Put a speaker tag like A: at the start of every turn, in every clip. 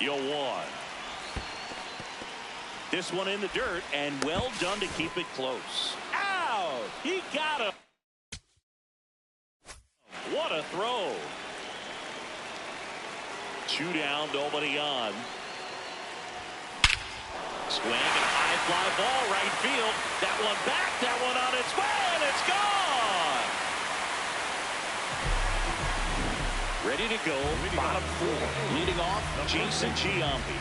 A: 0-1. This one in the dirt, and well done to keep it close. Out! He got him. What a throw. 2 down, nobody on. Swing and high fly ball right field. That one back, that one on its way, and it's gone. Ready to go, bottom 4. Leading off, Jason Giambi.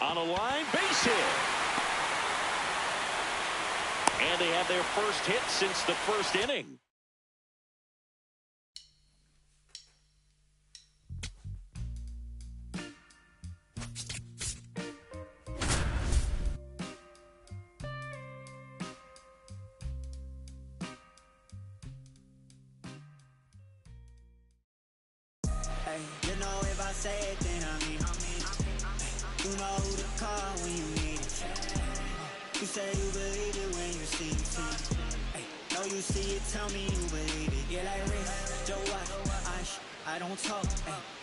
A: On a line, base hit. And they have their first hit since the first inning.
B: You know if I say it, then I mean you know who to call when you need it. You say you believe it when you see it. Know you see it, tell me you believe it. Yeah, like Rick, Joe Watt, I don't talk.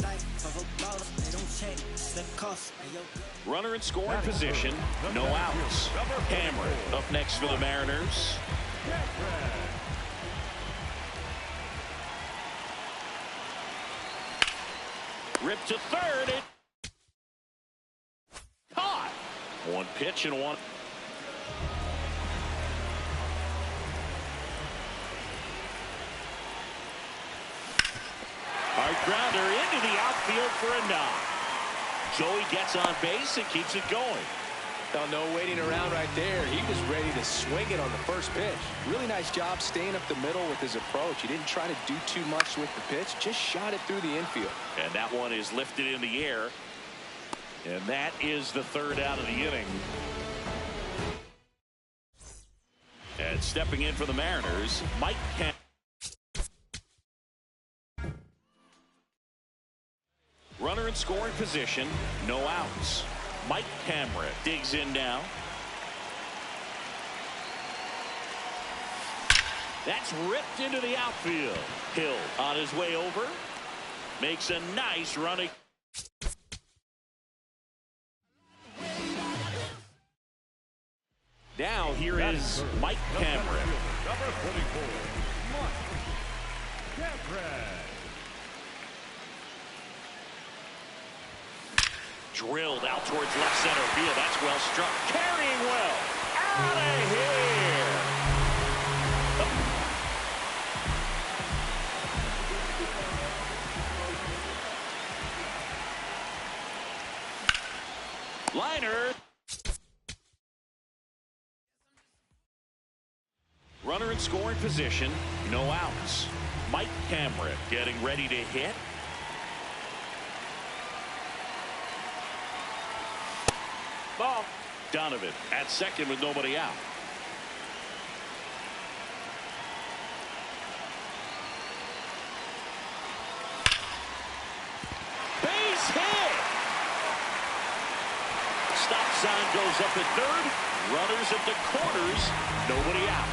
B: Life of a boss, they don't check the cost.
A: Runner in scoring position, no outs. Cameron up next for the Mariners. Ripped to third. It caught. One pitch and one. Hard grounder into the outfield for a knock. Joey gets on base and keeps it going.
C: Oh, no waiting around right there. He was ready to swing it on the first pitch. Really nice job staying up the middle with his approach. He didn't try to do too much with the pitch, just shot it through the infield.
A: And that one is lifted in the air. And that is the third out of the inning. And stepping in for the Mariners, Mike Cameron. Runner in scoring position, no outs. Mike Cameron digs in now. That's ripped into the outfield. Hill on his way over. Makes a nice running. Now here is Mike Cameron.
D: Number 44, Mike Cameron.
A: Drilled out towards left center field. That's well struck. Carrying well. Out of here. Liner. Runner in scoring position. No outs. Mike Cameron getting ready to hit. Ball. Donovan at second with nobody out. Base hit. Stop sign goes up at third. Runners at the corners. Nobody out.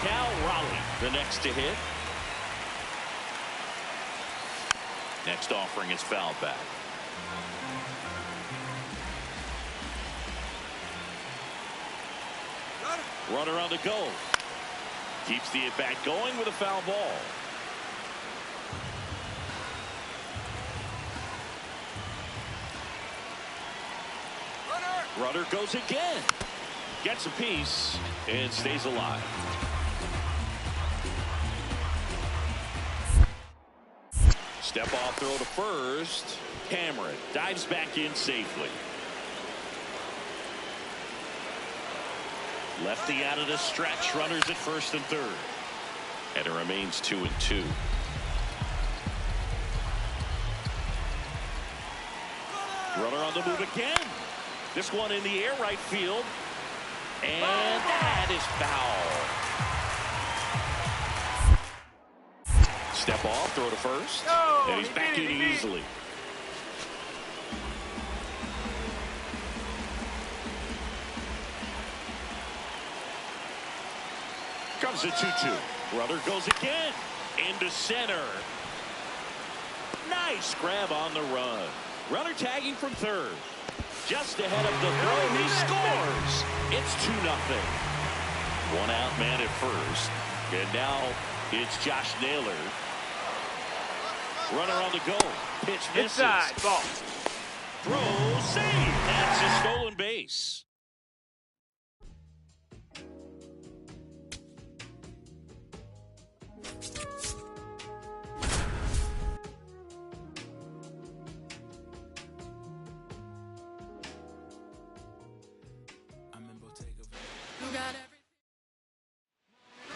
A: Cal Raleigh the next to hit. Next offering is fouled back. Runner on the go. Keeps the at-bat going with a foul ball. Runner goes again. Gets a piece and stays alive. Step off throw to first. Cameron dives back in safely. Lefty out of the stretch. Runners at first and third. And it remains 2-2. Runner on the move again. This one in the air right field. And that is foul. Step off, throw to first. And he's back in easily. Comes a 2-2. Runner goes again. Into center. Nice grab on the run. Runner tagging from third. Just ahead of the throw. He scores. It's 2-0. One out man at first. And now it's Josh Naylor. Runner on the go. Pitch misses.
E: Inside, ball.
A: Throw, save. That's a stolen base.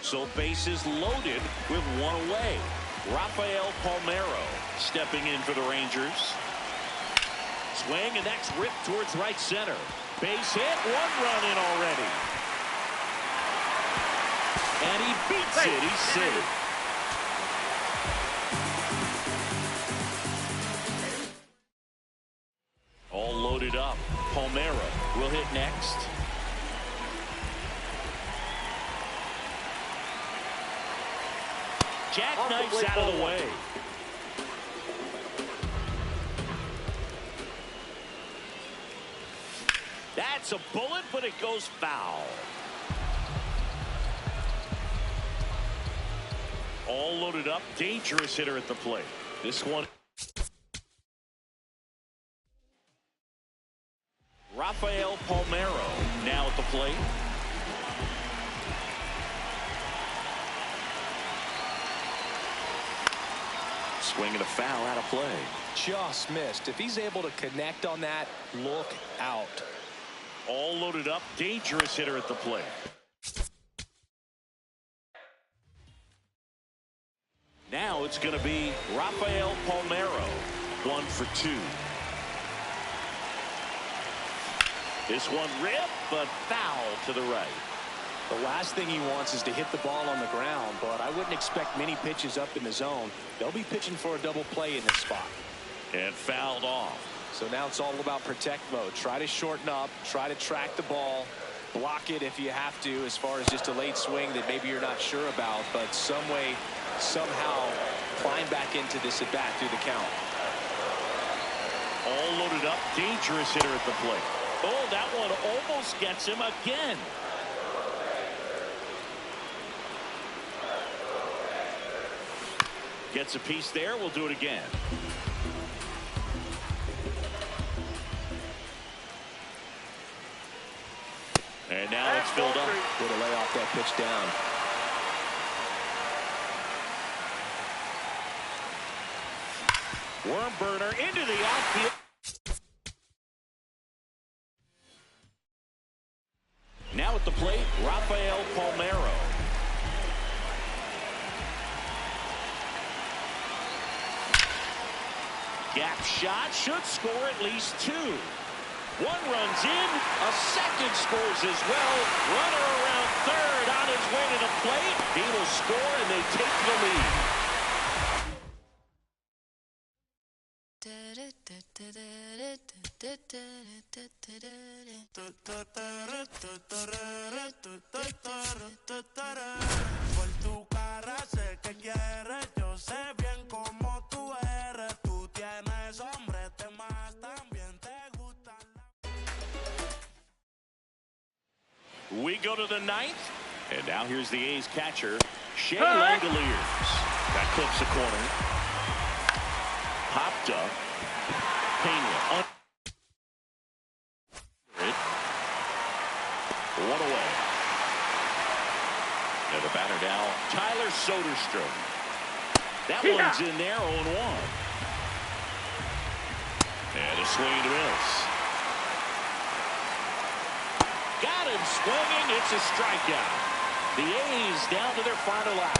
A: So bases loaded with one away. Rafael Palmeiro stepping in for the Rangers. Swing, and that's ripped towards right center. Base hit, one run in already. And he beats it. He's safe. All loaded up. Palmeiro will hit next. Jackknifes out of the way. That's a bullet, but it goes foul. All loaded up. Dangerous hitter at the plate. This one. Rafael Palmeiro now at the plate. Swinging a foul out of play.
C: Just missed. If he's able to connect on that, look out.
A: All loaded up. Dangerous hitter at the plate. Now it's going to be Rafael Palmeiro. 1 for 2. This one ripped, but foul to the right.
C: The last thing he wants is to hit the ball on the ground, but I wouldn't expect many pitches up in the zone. They'll be pitching for a double play in this spot.
A: And fouled off.
C: So now it's all about protect mode. Try to shorten up, try to track the ball, block it if you have to, as far as just a late swing that maybe you're not sure about, but some way, somehow climb back into this at bat through the count.
A: All loaded up. Dangerous hitter at the plate. Oh, that one almost gets him again. Gets a piece there. We'll do it again. And now it's filled up.
C: Way to lay off that pitch down.
A: Worm burner into the outfield. Now at the plate, Rafael Palmeiro. Gap shot should score at least 2. One runs in, a second scores as well. Runner around third on his way to the plate. He will score and they take the lead.
F: Por tu cara sé que quieres, yo sé bien cómo tú eres. Tú tienes hombre, temas también te gustan.
A: We go to the 9th, and now here's the A's catcher, Shea Langoliers. That clips the corner. Popped up. Pena. One away. And the batter now, Tyler Soderstrom. That one's in there, 0-1. And a swing and a miss. Got him swinging. It's a strikeout. The A's down to their final out.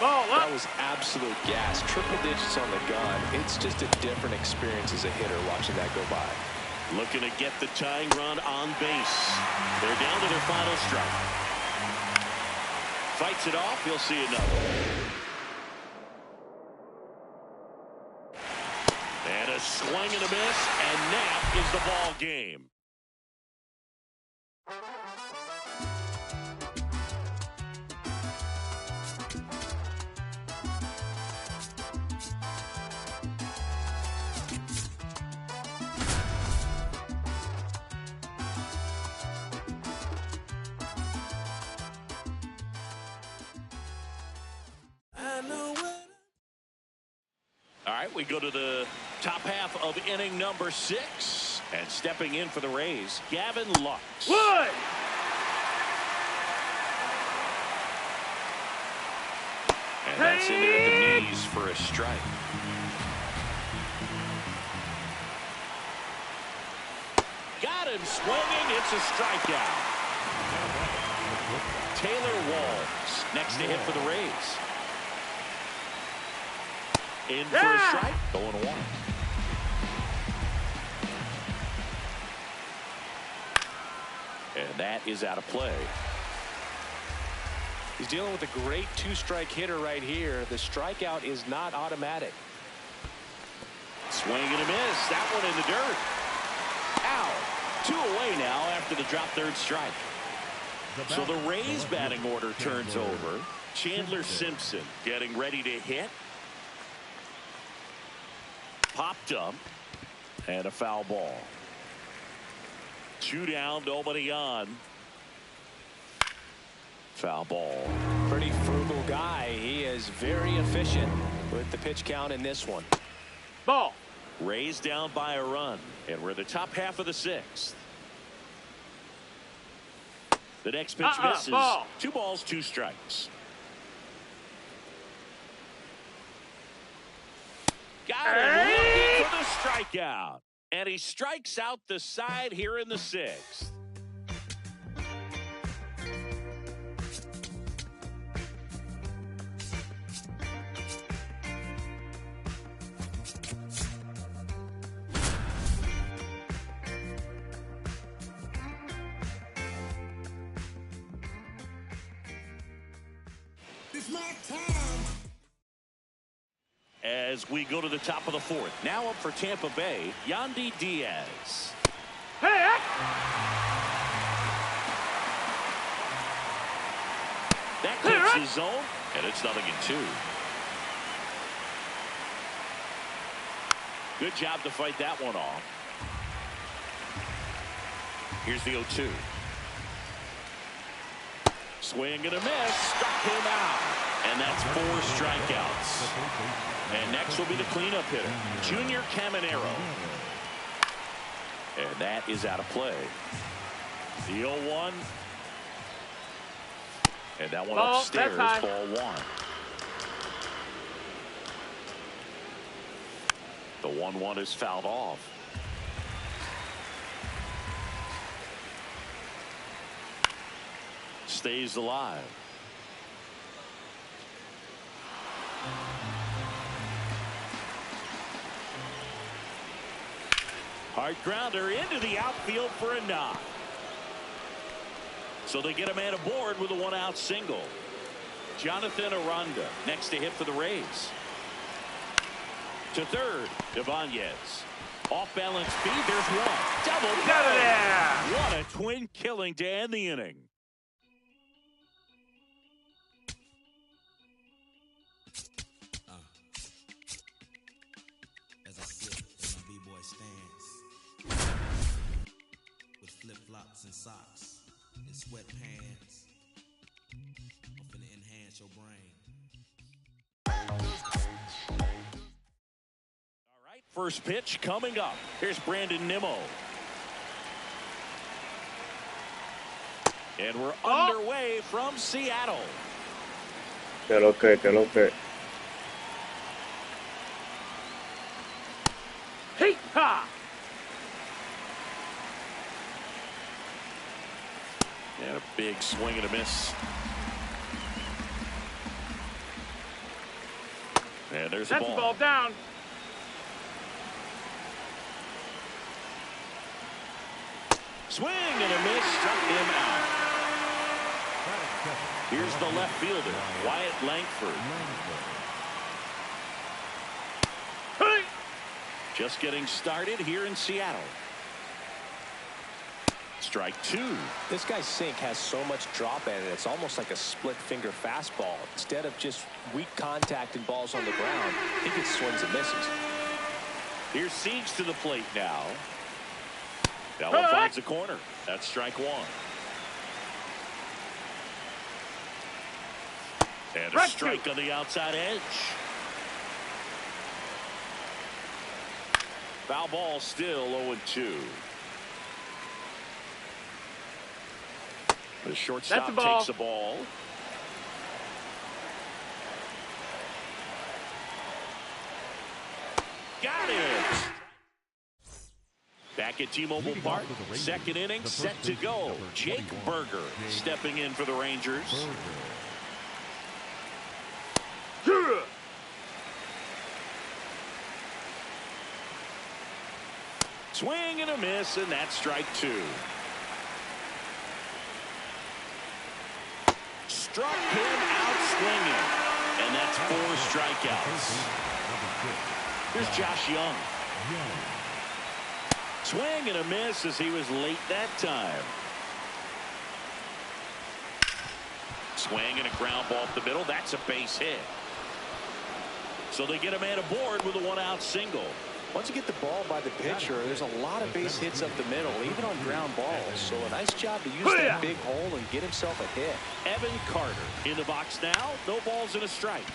C: That was absolute gas. Triple digits on the gun. It's just a different experience as a hitter watching that go by.
A: Looking to get the tying run on base. They're down to their final strike. Fights it off. He'll see another. And a swing and a miss, and that is the ball game. right, we go to the top half of inning number 6. And stepping in for the Rays, Gavin Lux.
E: Wood!
A: And that's in there at the knees for a strike. Got him swinging. It's a strikeout. Taylor Walls next to hit for the Rays. In for a strike. 0-1. And that is out of play.
C: He's dealing with a great 2-strike hitter right here. The strikeout is not automatic.
A: Swing and a miss. That one in the dirt. Out. 2 away now after the drop third strike. So the Rays batting order turns over. Chandler Simpson getting ready to hit. Popped up. And a foul ball. 2 down, nobody on. Foul ball.
C: Pretty frugal guy. He is very efficient with the pitch count in this one.
E: Ball.
A: Rays down by a run. And we're the top half of the 6th. The next pitch misses.
E: Ball.
A: 2 balls, 2 strikes. Got him looking for the strikeout. And he strikes out the side here in the 6th.
B: It's my time.
A: As we go to the top of the 4th. Now up for Tampa Bay, Yandy Diaz.
E: Hey!
A: That gets his zone, and it's 0-2. Good job to fight that one off. Here's the 0-2. Swing and a miss. Struck him out. And that's 4 strikeouts. And next will be the cleanup hitter, Junior Caminero. And that is out of play. The 0-1. And that one upstairs, ball 1. The 1-1 is fouled off. Stays alive. Hard grounder into the outfield for a knock. So they get a man aboard with a 1-out single. Jonathan Aranda next to hit for the Rays. To third, Ibanez. Off balance speed, there's one. Double play. What a twin killing to end the inning.
G: As I sit in my B-boy stance with flip-flops and socks and sweatpants, I'm finna enhance your brain.
A: All right, first pitch coming up. Here's Brandon Nimmo. And we're underway from Seattle.
H: Que lo que.
E: Hey, ha!
A: And a big swing and a miss. And there's a
E: That's
A: ball.
E: the ball down.
A: Swing and a miss, struck him out. Here's the left fielder, Wyatt Langford.
E: Hey!
A: Just getting started here in Seattle. Strike 2.
C: This guy's sink has so much drop in it. It's almost like a split finger fastball. Instead of just weak contact and balls on the ground, he gets swings and misses.
A: Here's Siege to the plate now. That one finds the corner. That's strike 1. And a strike on the outside edge. Foul ball, still 0-2. The shortstop takes the ball. Got it. Back at T-Mobile Park, second inning set to go. Jake Burger stepping in for the Rangers. Swing and a miss, and that's strike two. Struck him out swinging, and that's 4 strikeouts. Here's Josh Young. Swing and a miss as he was late that time. Swing and a ground ball up the middle. That's a base hit. So they get a man aboard with a 1-out single.
C: Once you get the ball by the pitcher, there's a lot of base hits up the middle, even on ground balls. So a nice job to use that big hole and get himself a hit.
A: Evan Carter in the box now. No balls and a strike.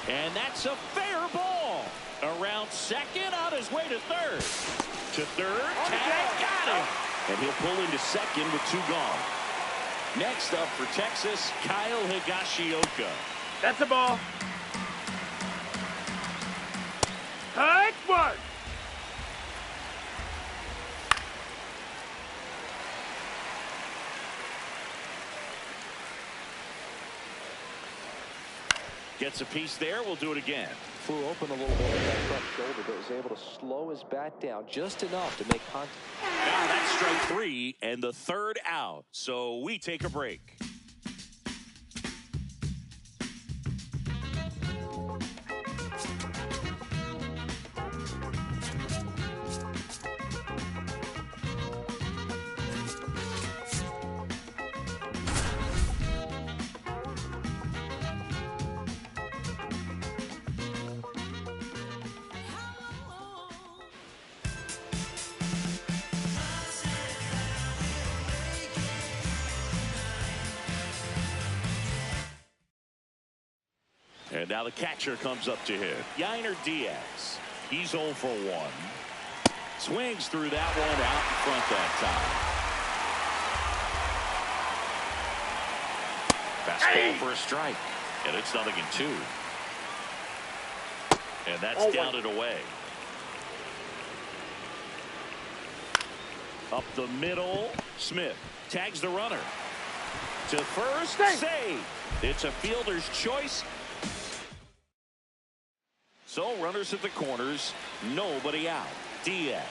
A: And that's a fair ball. Around second, on his way to third. To third, tag, got him. And he'll pull into second with 2 gone. Next up for Texas, Kyle Higashioka.
E: That's a ball. Take one.
A: Gets a piece there. We'll do it again.
C: Flew open a little bit with that front shoulder, but was able to slow his bat down just enough to make contact.
A: Now that's strike 3 and the 3rd out. So we take a break. And now the catcher comes up to hit. Yainer Diaz. He's 0 for 1. Swings through that one out in front that time. Fastball for a strike. And it's 0-2. And that's down and away. Up the middle. Smith tags the runner. To first, save. It's a fielder's choice. So runners at the corners, nobody out. Diaz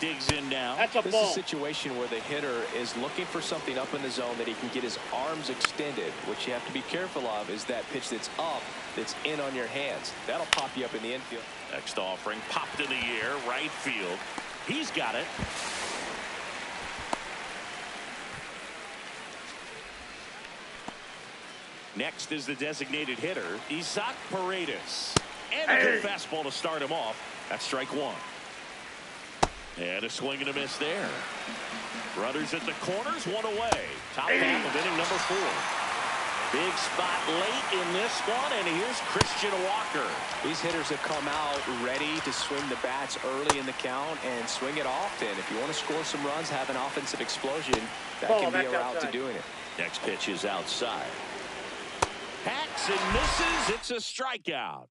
A: digs in now.
E: That's a ball.
C: This is a situation where the hitter is looking for something up in the zone that he can get his arms extended. What you have to be careful of is that pitch that's up, that's in on your hands. That'll pop you up in the infield.
A: Next offering, popped in the air, right field. He's got it. Next is the designated hitter, Isaac Paredes. And a good fastball to start him off. That's strike 1. And a swing and a miss there. Runners at the corners, 1 away. Top half of inning number 4. Big spot late in this one, and here's Christian Walker.
C: These hitters have come out ready to swing the bats early in the count and swing it often. If you want to score some runs, have an offensive explosion, that can be a route to doing it.
A: Next pitch is outside. Hacks and misses. It's a strikeout.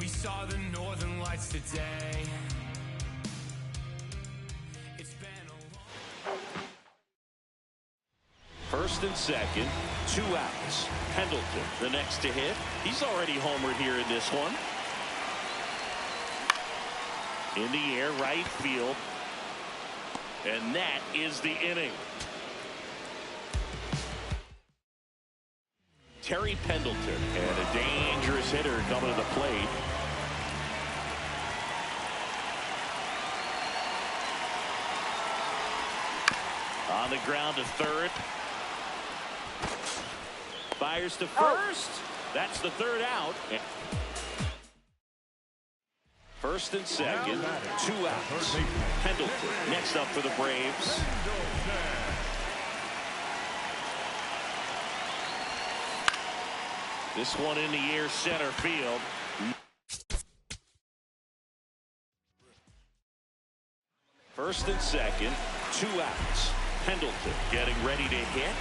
I: Saw the northern lights today. It's been a long...
A: First and second, 2 outs. Pendleton, the next to hit. He's already homered here in this one. In the air, right field. And that is the inning. Terry Pendleton, and a dangerous hitter coming to the plate. On the ground to third. Fires to first. That's the third out. First and second, 2 outs. Pendleton next up for the Braves. This one in the air, center field. First and second, 2 outs. Pendleton getting ready to hit.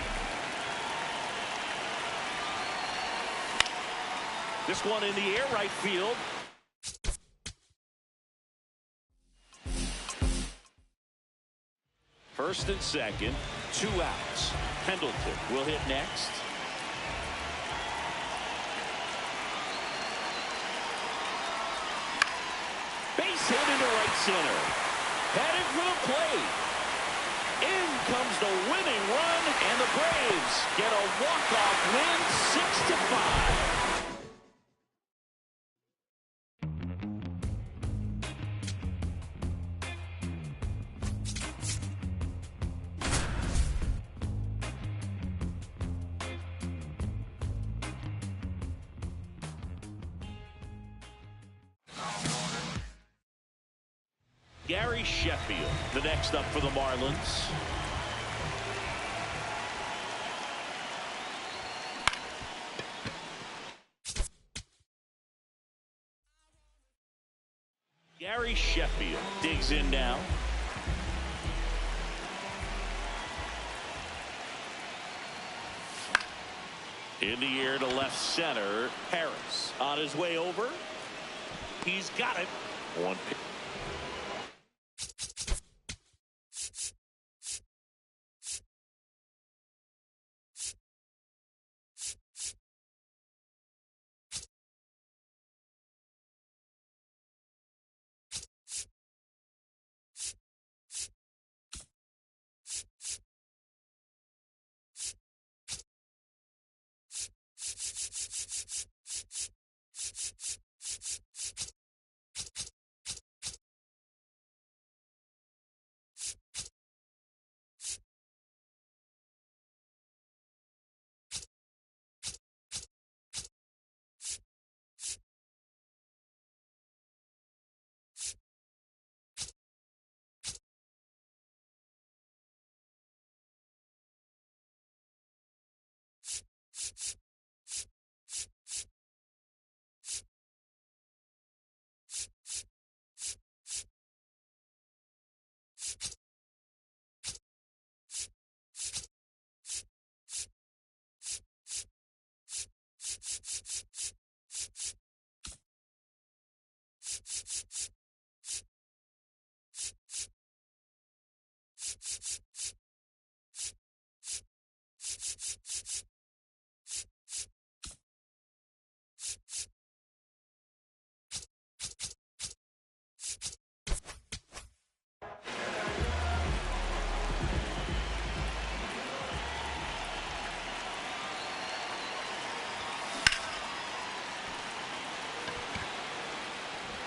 A: This one in the air, right field. First and second, 2 outs. Pendleton will hit next. Base hit into right center. Headed for the plate. In comes the winning run, and the Braves get a walk-off win, 6-5. Gary Sheffield, the next up for the Marlins. Gary Sheffield digs in now. In the air to left center. Harris on his way over. He's got it. One pitch.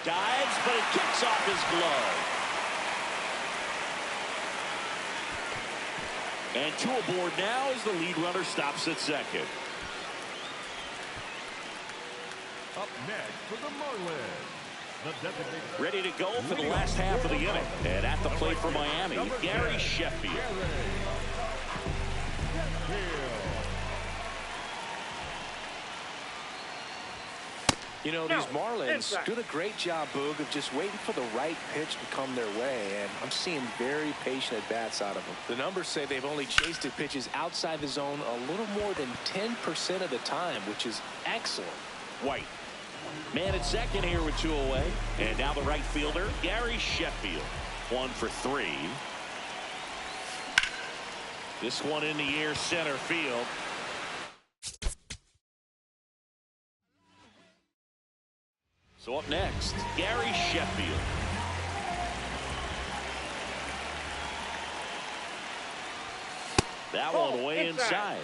A: Dives, but it kicks off his glove. And 2 aboard now as the lead runner stops at second.
D: Up next for the Marlins, the designated...
A: Ready to go for the last half of the inning. And at the plate for Miami, Gary Sheffield.
C: You know, these Marlins do a great job, Boog, of just waiting for the right pitch to come their way, and I'm seeing very patient at-bats out of them. The numbers say they've only chased at pitches outside the zone a little more than 10% of the time, which is excellent.
A: White. Man at second here with 2 away. And now the right fielder, Gary Sheffield. 1 for 3. This one in the air, center field. So up next, Gary Sheffield. That one way inside.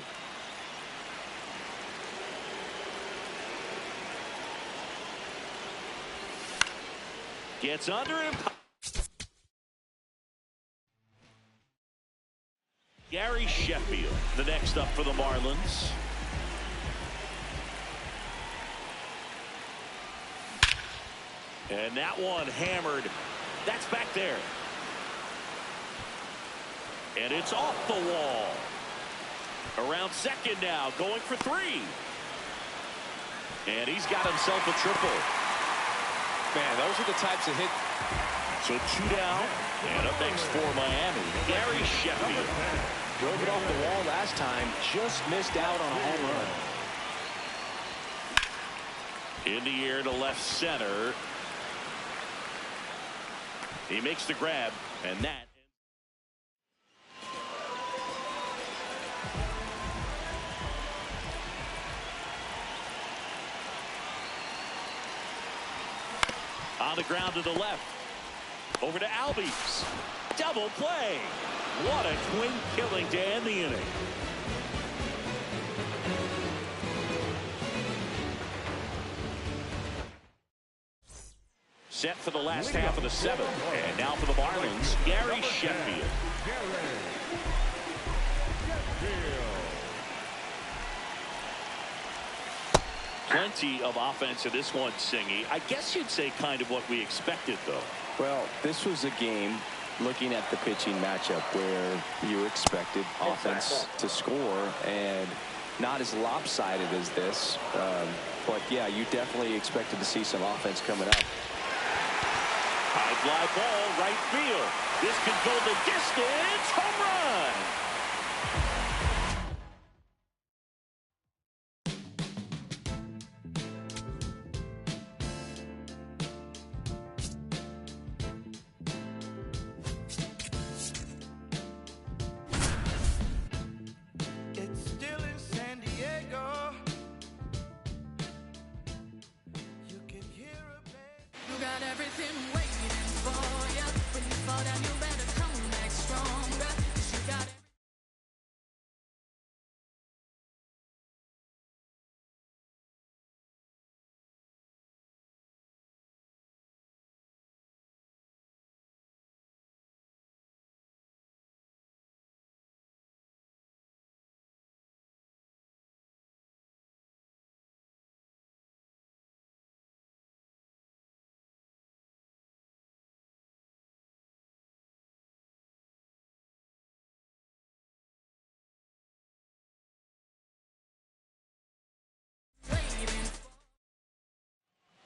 A: Gets under him. Gary Sheffield, the next up for the Marlins. And that one hammered. That's back there. And it's off the wall. Around second now, going for three. And he's got himself a triple.
C: Man, those are the types of hits.
A: So 2 down. And up next for Miami, Gary Sheffield.
C: Drove it off the wall last time. Just missed out on a home run.
A: In the air to left center. He makes the grab, and that. On the ground to the left. Over to Albies. Double play. What a clean killing to end the inning. Set for the last half of the seventh. And now for the Marlins, Gary Sheffield. Plenty of offense in this one, Singy. I guess you'd say kind of what we expected, though.
C: Well, this was a game, looking at the pitching matchup, where you expected offense to score, and not as lopsided as this. But, yeah, you definitely expected to see some offense coming up.
A: High fly ball, right field. This could go the distance. Home run.
F: It's still in San Diego. You can hear a band.
J: You got everything waiting for you. When you fall down, you better come back stronger. 'Cause you got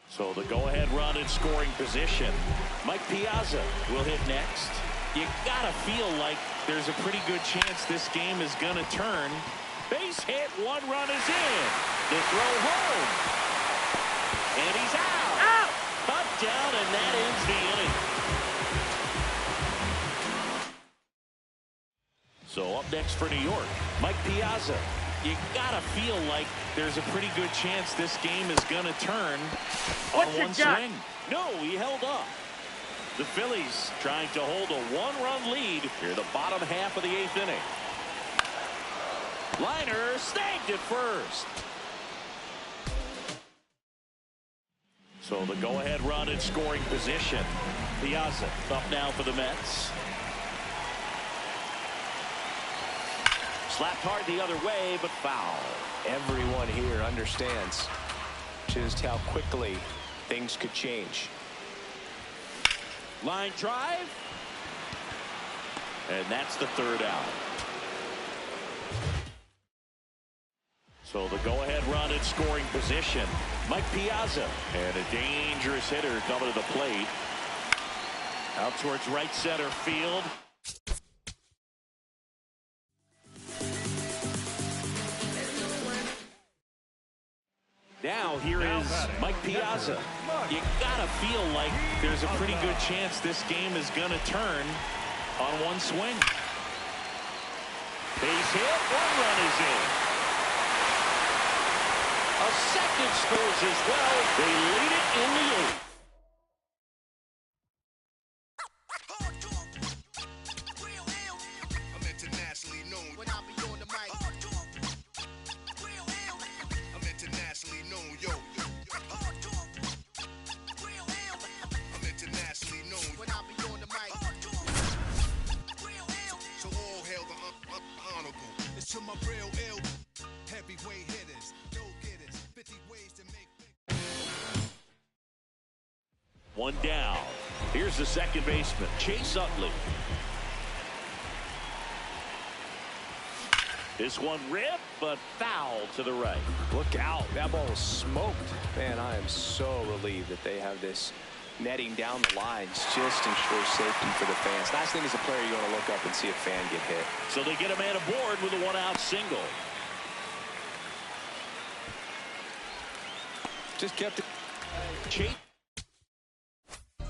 A: So the go-ahead run in scoring position. Mike Piazza will hit next. You gotta feel like there's a pretty good chance this game is gonna turn. Base hit, 1 run is in. The throw home. And he's out. Touchdown, and that ends the inning. So up next for New York, Mike Piazza. You gotta feel like there's a pretty good chance this game is gonna turn on one swing. No, he held up. The Phillies trying to hold a 1-run lead here the bottom half of the 8th inning. Liner snagged it first. So the go-ahead run in scoring position. Piazza up now for the Mets. Slapped hard the other way, but foul.
C: Everyone here understands just how quickly things could change.
A: Line drive. And that's the 3rd out. So the go-ahead run in scoring position. Mike Piazza. And a dangerous hitter coming to the plate. Out towards right center field. Now here is Mike Piazza. You gotta feel like there's a pretty good chance this game is gonna turn on one swing. Base hit, 1 run is in. A second scores as well. They lead it in the 8th.
F: I'm internationally known when I be on the mic. I'm internationally known, yo. I'm internationally known when I be on the mic. So all hail the
A: One down. Here's the second baseman, Chase Utley. This one ripped, but foul to the right.
C: Look out. That ball was smoked. Man, I am so relieved that they have this netting down the lines. Just ensure safety for the fans. Last thing as a player, you're going to look up and see a fan get hit.
A: So they get a man aboard with a one-out single.
C: Just kept it.
A: Chase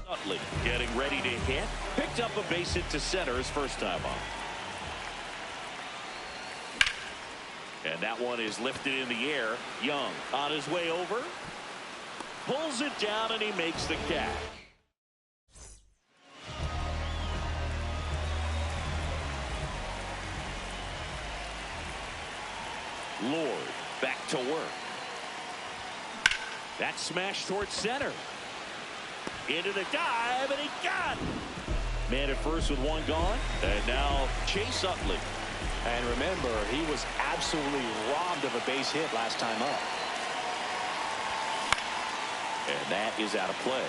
A: Utley getting ready to hit. Picked up a base hit to center his first time on. And that one is lifted in the air. Young on his way over. Pulls it down and he makes the catch. Lord back to work. That smash towards center. Into the dive and he got it. Man at first with one gone. And now Chase Utley.
C: And remember, he was absolutely robbed of a base hit last time up.
A: And that is out of play.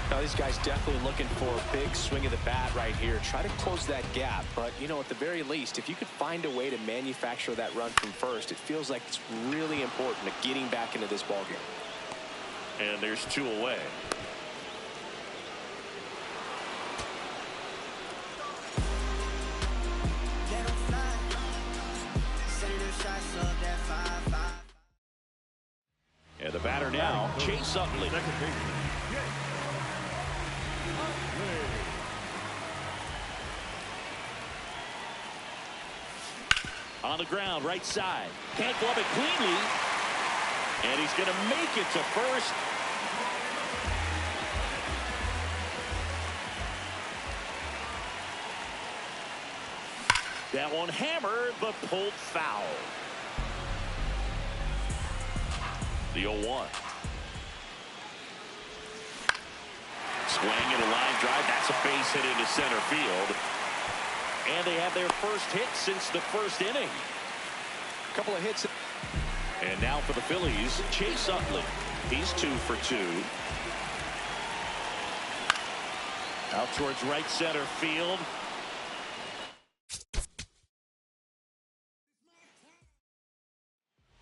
C: Now, these guys definitely looking for a big swing of the bat right here. Try to close that gap. But, you know, at the very least, if you could find a way to manufacture that run from first, it feels like it's really important to getting back into this ballgame.
A: And there's two away. And the batter now, Chase Utley. On the ground, right side. Can't glove it cleanly. And he's going to make it to first. That one hammered, but pulled foul. The 0-1. Swing and a line drive. That's a base hit into center field. And they have their first hit since the first inning.
C: A couple of hits.
A: And now for the Phillies, Chase Utley. He's 2 for 2. Out towards right center field.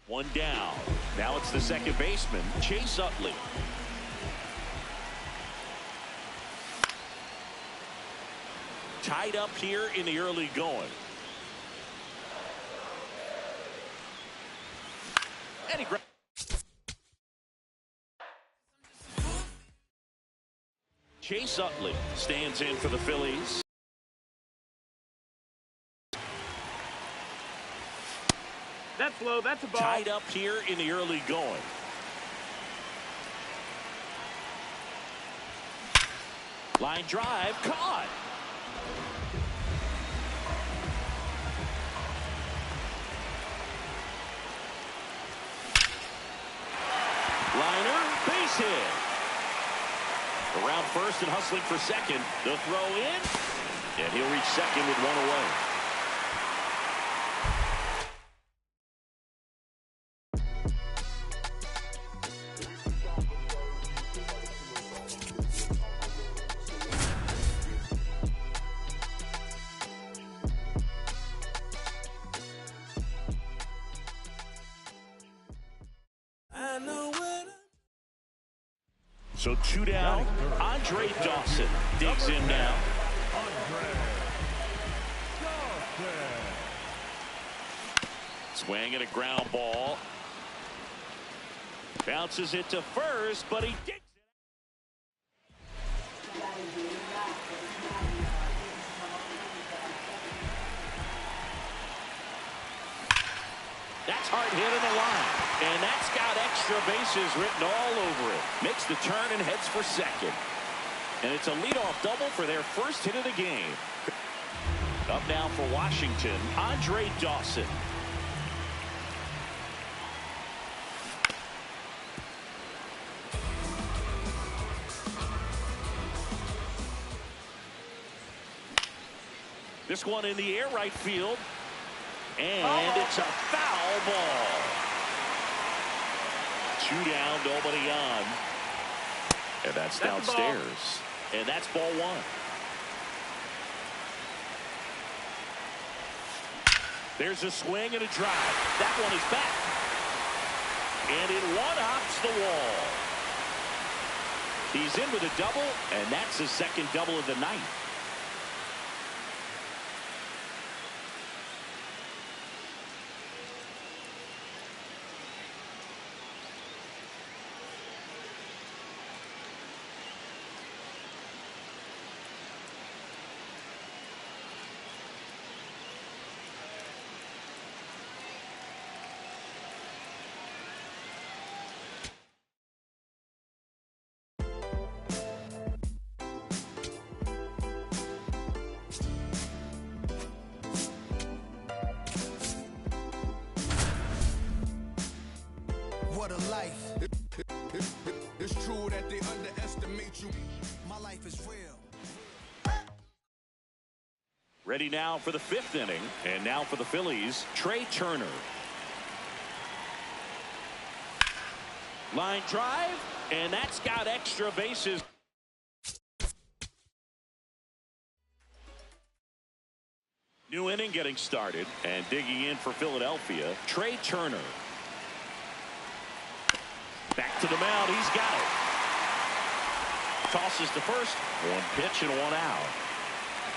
A: One down. Now it's the second baseman, Chase Utley. Tied up here in the early going. And he grabs. Chase Utley stands in for the Phillies.
E: That's low. That's a ball.
A: Tied up here in the early going. Line drive caught. Liner, base hit. Around first and hustling for second. The throw in. And he'll reach second with one away. So 2 down. Andre Dawson digs in now. Swing and a ground ball. Bounces it to first, but he digs it. That's hard hit in the line. And that's got extra bases written all over it. Makes the turn and heads for second. And it's a leadoff double for their first hit of the game. Up now for Washington, Andre Dawson. This one in the air, right field. And it's a foul ball. 2 down, nobody on. And that's
E: the ball.
A: downstairs. And that's ball one. There's a swing and a drive. That one is back. And it one-hops the wall. He's in with a double, and that's his second double of the night.
F: What a life. It's true that they underestimate you. My life is real.
A: Ready now for the fifth inning. And now for the Phillies, Trey Turner. Line drive, and that's got extra bases. New inning getting started, and digging in for Philadelphia, Trey Turner. Back to the mound. He's got it. Tosses to first. One pitch and one out.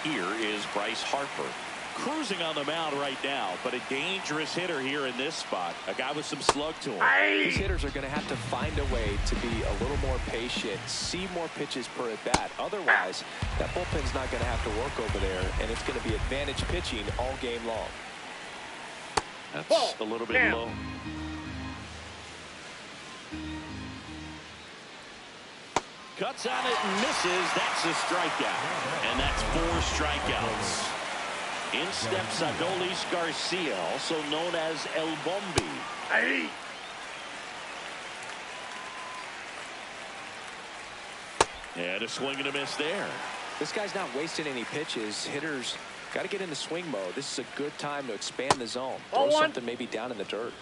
A: Here is Bryce Harper. Cruising on the mound right now, but a dangerous hitter here in this spot. A guy with some slug to him.
C: These hitters are going to have to find a way to be a little more patient, see more pitches per at bat. Otherwise, that bullpen's not going to have to work over there, and it's going to be advantage pitching all game long.
A: That's a little bit low. Cuts on it and misses. That's a strikeout. And that's 4 strikeouts. In steps Adolis Garcia, also known as El Bombi. And a swing and a miss there.
C: This guy's not wasting any pitches. Hitters got to get into swing mode. This is a good time to expand the zone. Throw something maybe down in the dirt.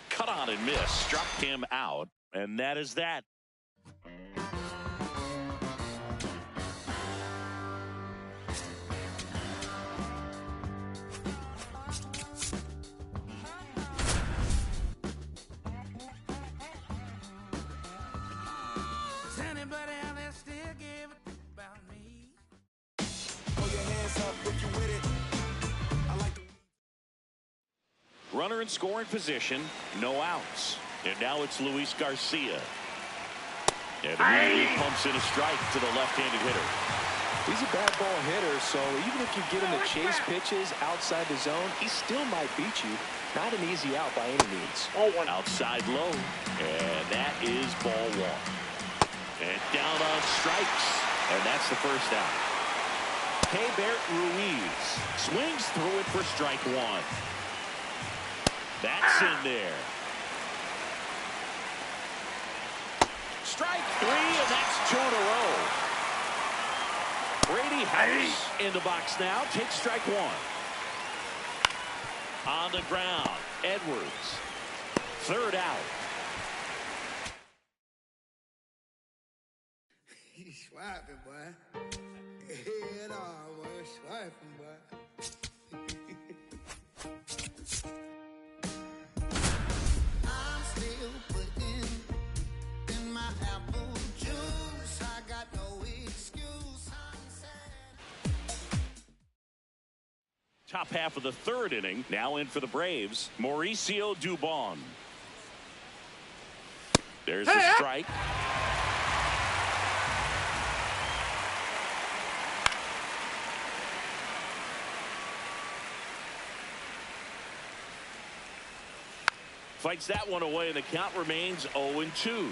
A: Cut on and miss. Struck him out. And that is that. Runner in scoring position, no outs. And now it's Luis Garcia. And immediately pumps in a strike to the left-handed hitter.
C: He's a bad ball hitter, so even if you get him to chase pitches outside the zone, he still might beat you. Not an easy out by any means.
A: Outside low. And that is ball one. And down on strikes. And that's the first out. Keibert Ruiz swings through it for strike one. That's in there. Strike 3, and that's 2 in a row. Brady House in the box now. Takes strike 1. On the ground, Edwards. Third out.
K: He's swiping, boy. Hell no, boy. Swiping, boy. I'm still putting in my apple juice. I got no excuse.
A: Top half of the third inning. Now in for the Braves, Mauricio Dubon. There's the strike. Fights that one away, and the count remains 0-2.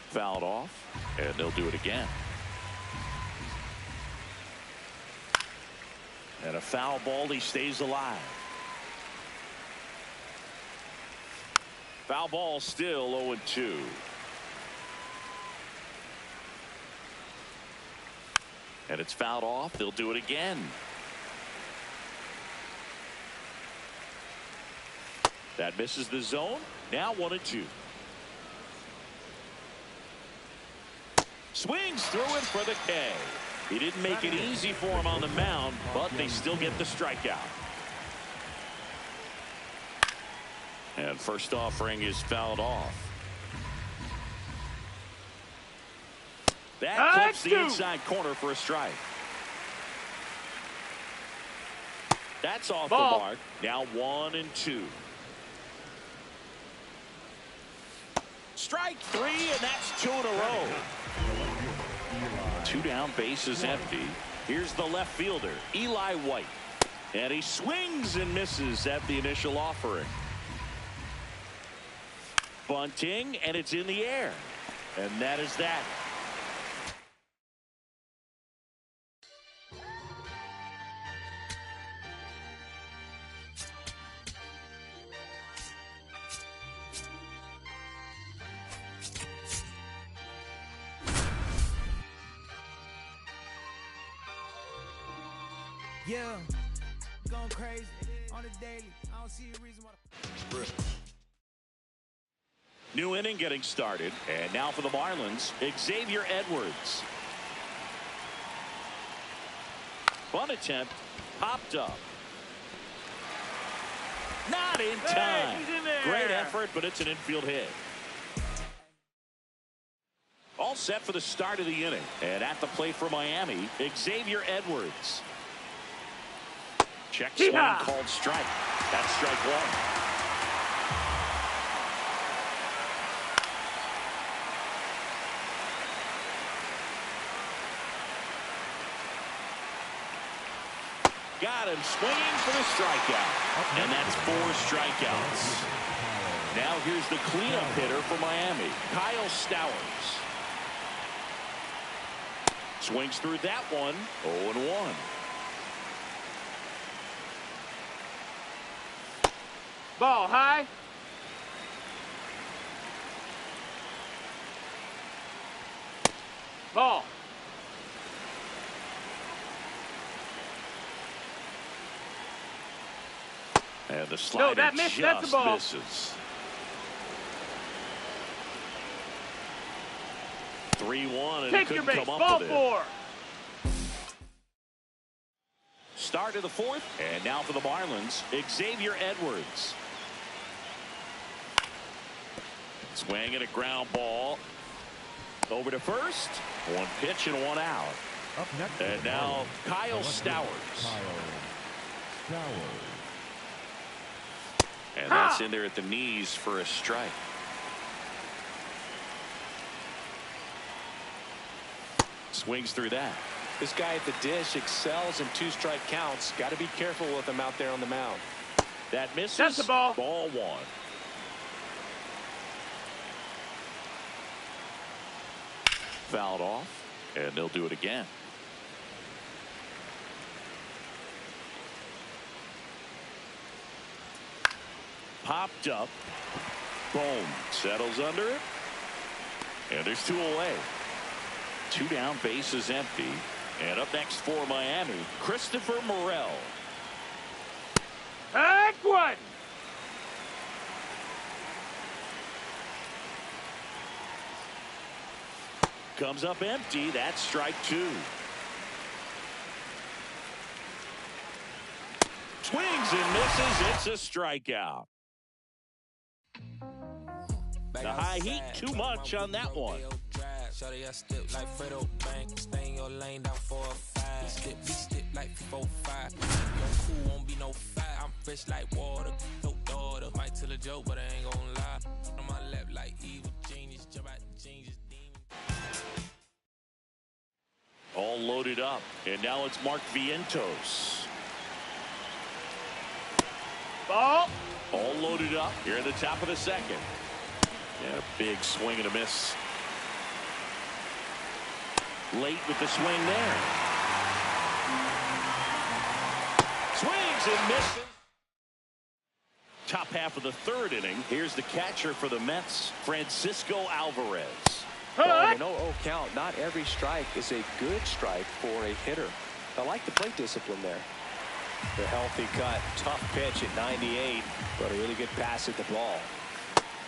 A: Fouled off, and they'll do it again. And a foul ball, he stays alive. Foul ball, still 0-2. And it's fouled off. They'll do it again. That misses the zone. Now 1-2. Swings through it for the K. He didn't make it easy for him on the mound, but they still get the strikeout. And first offering is fouled off. That clips the inside corner for a strike. That's off the mark. Now 1-2. Strike 3, and that's 2 in a row. 2 down, bases empty. Here's the left fielder, Eli White. And he swings and misses at the initial offering. Bunting, and it's in the air. And that is that.
L: Yeah, going crazy on the daily. I don't see a reason why.
A: New inning getting started, and now for the Marlins, Xavier Edwards. Bunt attempt, popped up. Not in time.
E: He's in there.
A: Great effort, but it's an infield hit. All set for the start of the inning, and at the plate for Miami, Xavier Edwards. Check swing called strike. That's strike 1. Got him swinging for the strikeout. And that's 4 strikeouts. Now here's the cleanup hitter for Miami, Kyle Stowers. Swings through that one, 0-1.
E: Ball high. Ball.
A: And the slider
E: that missed. That's a ball.
A: Misses. 3-1, and
E: Take
A: he
E: your
A: couldn't
E: base.
A: come
E: Ball
A: up with
E: 4.
A: it. Start of the 4th, and now for the Marlins, Xavier Edwards. Swinging a ground ball. Over to first. 1 pitch and 1 out.
D: Up next,
A: and now Kyle Stowers. And that's in there at the knees for a strike. Swings through that.
C: This guy at the dish excels in 2-strike counts. Got to be careful with him out there on the mound.
A: That misses.
E: That's the ball.
A: Ball 1. Fouled off, and they'll do it again. Popped up. Boom. Settles under it. And there's 2 away. 2 down, bases empty. And up next for Miami, Christopher Morel.
E: Back 1.
A: Comes up empty. That's strike 2. Swings and misses. It's a strikeout. The high heat, too much on that one.
M: Shawty, I step like Fredo Bank. Stay in your lane down 4 or 5. We step like 4 5. Your cool won't be no fight. I'm fresh like water. No daughter. Might tell a joke, but I ain't gonna lie. On my lap like evil genius. Jump out the genius demon.
A: All loaded up. And now it's Mark Vientos.
E: Ball.
A: All loaded up here at the top of the 2nd. And a big swing and a miss. Late with the swing there. Swings and misses. Top half of the 3rd inning. Here's the catcher for the Mets, Francisco Alvarez.
C: An 0-0 count. Not every strike is a good strike for a hitter. I like the plate discipline there. The healthy cut. Tough pitch at 98, but a really good pass at the ball.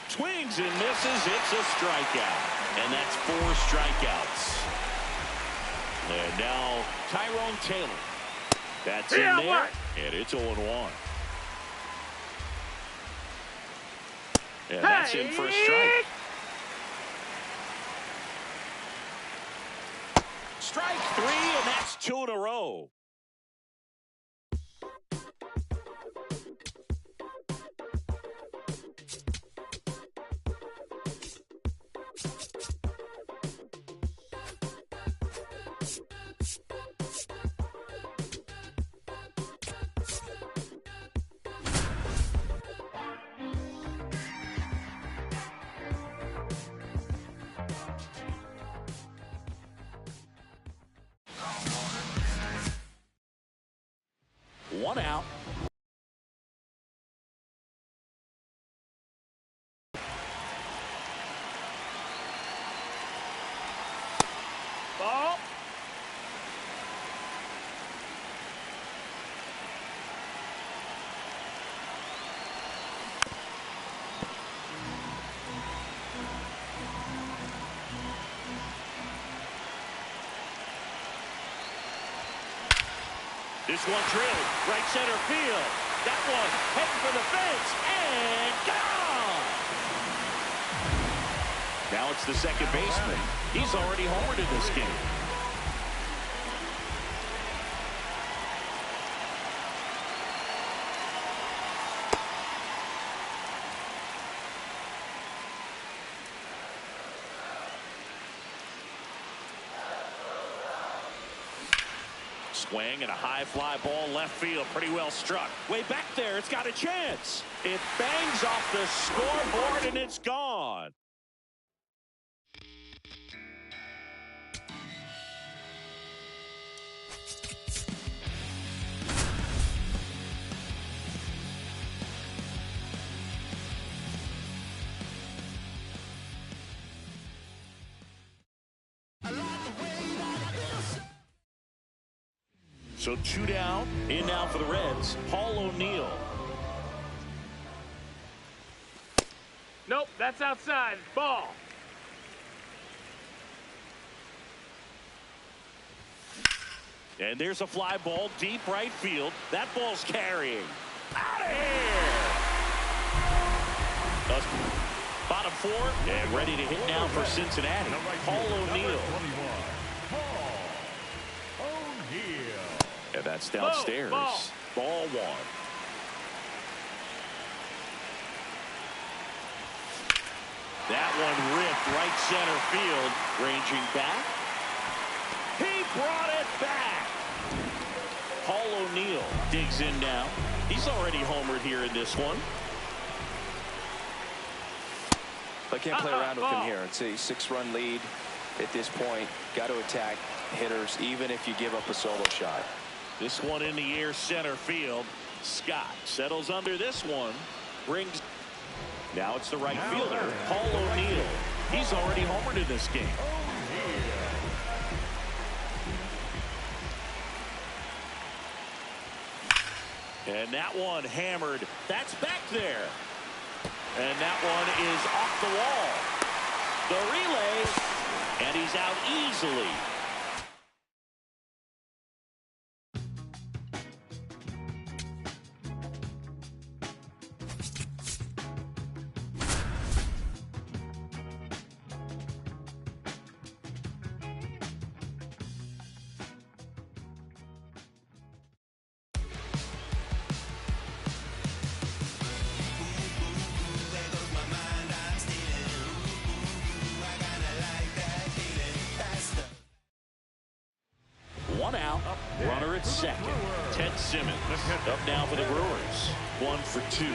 A: Swings and misses. It's a strikeout. And that's 4 strikeouts. And now Tyrone Taylor. That's in there. And it's 0-1. And that's in for a strike. Strike 3, and that's 2 in a row. One out.
E: Ball.
A: This one drilled, right center field. That one heading for the fence, and gone! Now it's the second baseman. He's already homered in this game. Swing and a high fly ball left field. Pretty well struck. Way back there. It's got a chance. It bangs off the scoreboard and it's gone. So 2 down. In now for the Reds, Paul O'Neill.
E: Nope, that's outside. Ball.
A: And there's a fly ball deep right field. That ball's carrying. Out of here. Bottom 4 and ready to hit now for Cincinnati. Paul O'Neill. And that's downstairs. Ball 1. That one ripped right center field. Ranging back. He brought it back. Paul O'Neill digs in now. He's already homered here in this one.
C: I can't play around with him here. It's a 6-run lead at this point. Got to attack hitters even if you give up a solo shot.
A: This one in the air center field. Scott settles under this one. Brings. Now it's the right fielder, Paul O'Neill. He's already homered in this game. And that one hammered. That's back there. And that one is off the wall. The relay. And he's out easily. One out, runner at second. Ted Simmons up now for the Brewers. 1 for 2.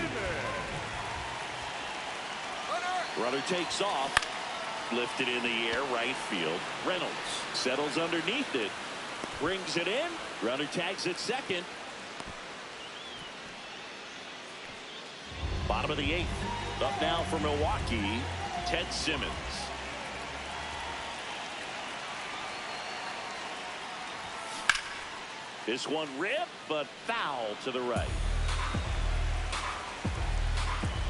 A: Runner takes off. Lifted in the air, right field. Reynolds settles underneath it. Brings it in. Runner tags at second. Bottom of the 8th. Up now for Milwaukee, Ted Simmons. This one ripped, but foul to the right.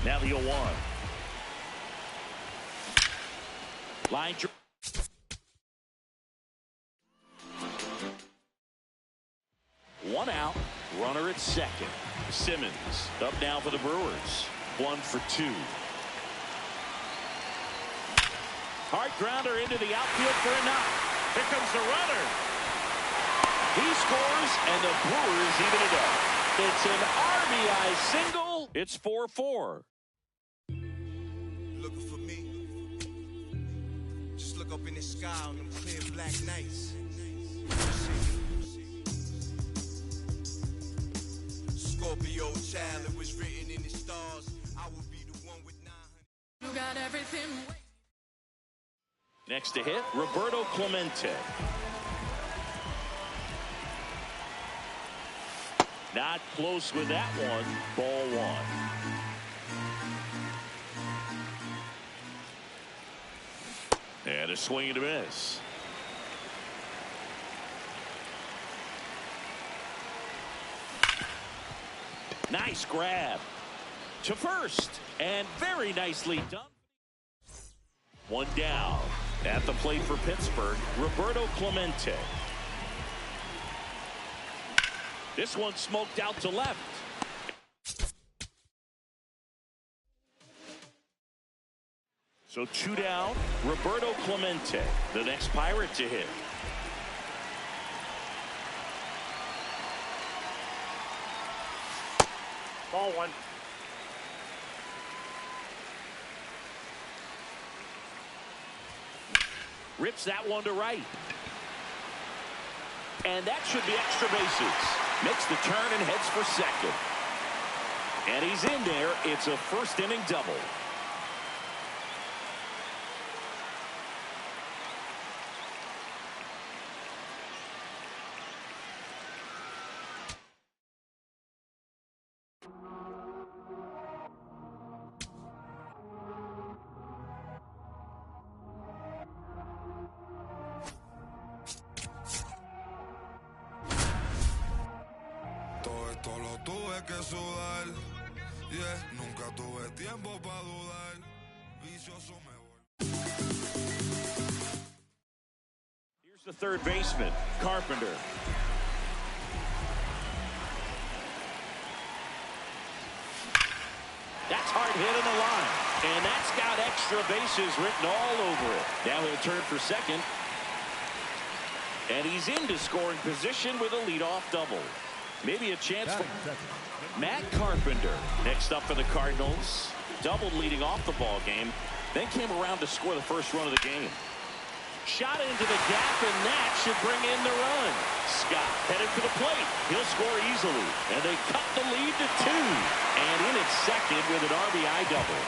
A: Now the 0-1. Line. One out. Runner at second. Simmons up now for the Brewers. 1 for 2. Hard grounder into the outfield for a knock. Here comes the runner. He scores, and the Brewers even it up. It's an RBI single. It's 4-4.
N: Looking for me. Just look up in the sky on them clear black nights. Scorpio child, it was written in the stars. I will be the one with 900.
J: You got everything.
A: Next to hit, Roberto Clemente. Not close with that one. Ball 1. And a swing and a miss. Nice grab to first, and very nicely done. One down. At the plate for Pittsburgh, Roberto Clemente. This one smoked out to left. So 2 down, Roberto Clemente, the next Pirate to hit.
E: Ball 1.
A: Rips that one to right. And that should be extra bases. Makes the turn and heads for second. And he's in there. It's a first inning double.
O: Todo lo tuve que sudar, yeah, nunca tuve tiempo para dudar, vicioso me voy.
A: Here's the third baseman, Carpenter. That's hard hit in the line, and that's got extra bases written all over it. Now he'll turn for second, and he's into scoring position with a leadoff double. Maybe a chance for Matt Carpenter. Next up for the Cardinals. Doubled leading off the ball game. Then came around to score the first run of the game. Shot into the gap, and that should bring in the run. Scott headed for the plate. He'll score easily. And they cut the lead to 2. And in at second with an RBI double.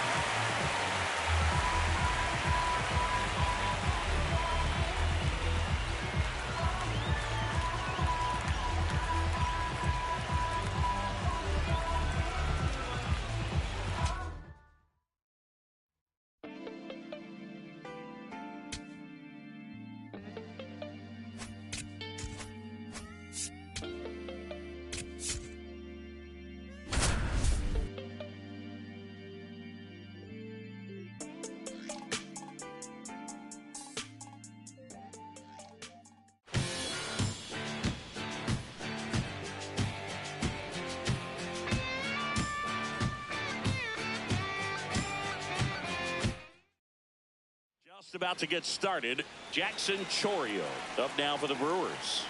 A: About to get started. Jackson Chourio up now for the Brewers.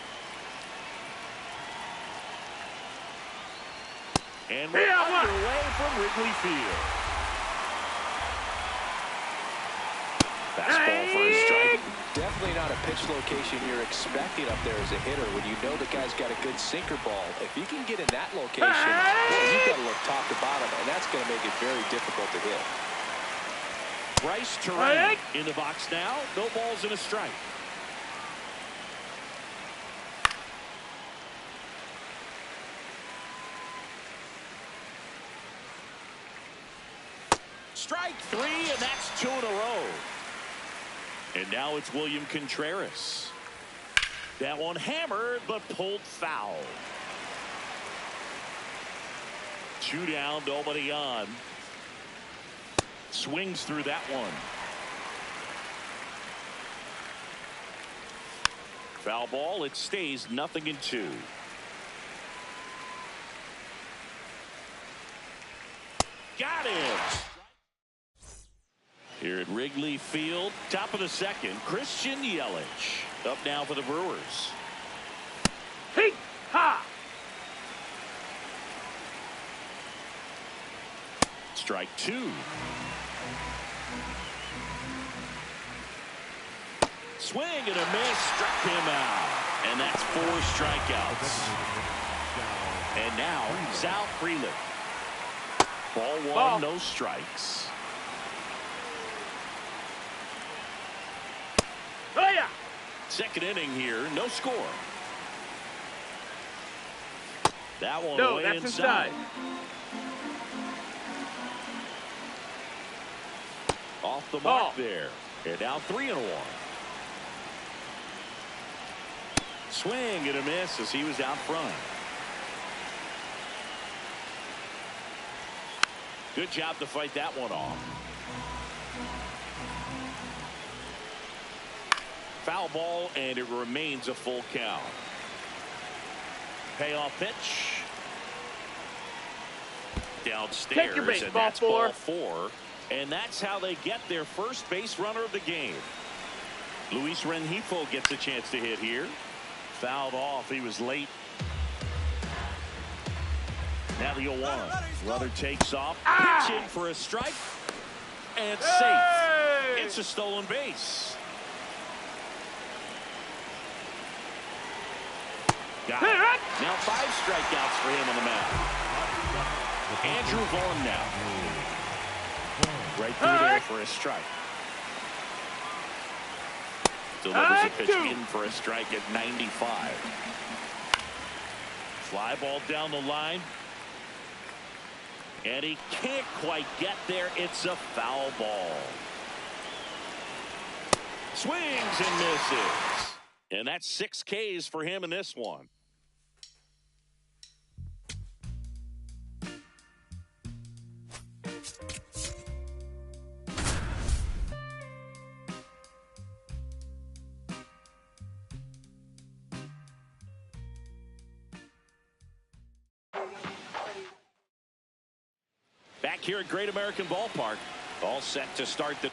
A: And we're underway from Wrigley Field. Fastball for a strike.
C: Definitely not a pitch location you're expecting up there as a hitter when you know the guy's got a good sinker ball. If you can get in that location, well, you've got to look top to bottom, and that's going to make it very difficult to hit.
A: Bryce Terang in the box now. No balls and a strike. Strike 3, and that's 2 in a row. And now it's William Contreras. That one hammered, but pulled foul. 2 down, nobody on. Swings through that one. Foul ball. It stays 0-2. Got it. Here at Wrigley Field, top of the second, Christian Yelich up now for the Brewers.
E: Hey, ha!
A: Strike 2. Swing and a miss, struck him out. And that's 4 strikeouts. And now, Sal Frelick. Ball 1, no strikes.
E: Oh, yeah.
A: Second inning here, no score. That one
E: No,
A: way
E: that's
A: inside. Off the mark there. They're down 3-1. Swing and a miss as he was out front. Good job to fight that one off. Foul ball, and it remains a full count. Payoff pitch. Downstairs,
E: Take your bait,
A: and
E: ball
A: that's
E: 4.
A: ball 4. And that's how they get their first base runner of the game. Luis Rengifo gets a chance to hit here. Fouled off. He was late. Now the 0-1. Runner takes off. Pitching for a strike. And safe. It's a stolen base. Got it. Now 5 strikeouts for him on the mound. Andrew Vaughn now. Right through there for a strike. Delivers a pitch in for a strike at 95. Fly ball down the line. And he can't quite get there. It's a foul ball. Swings and misses. And that's 6 Ks for him in this one. Back here at Great American Ballpark, all set to start the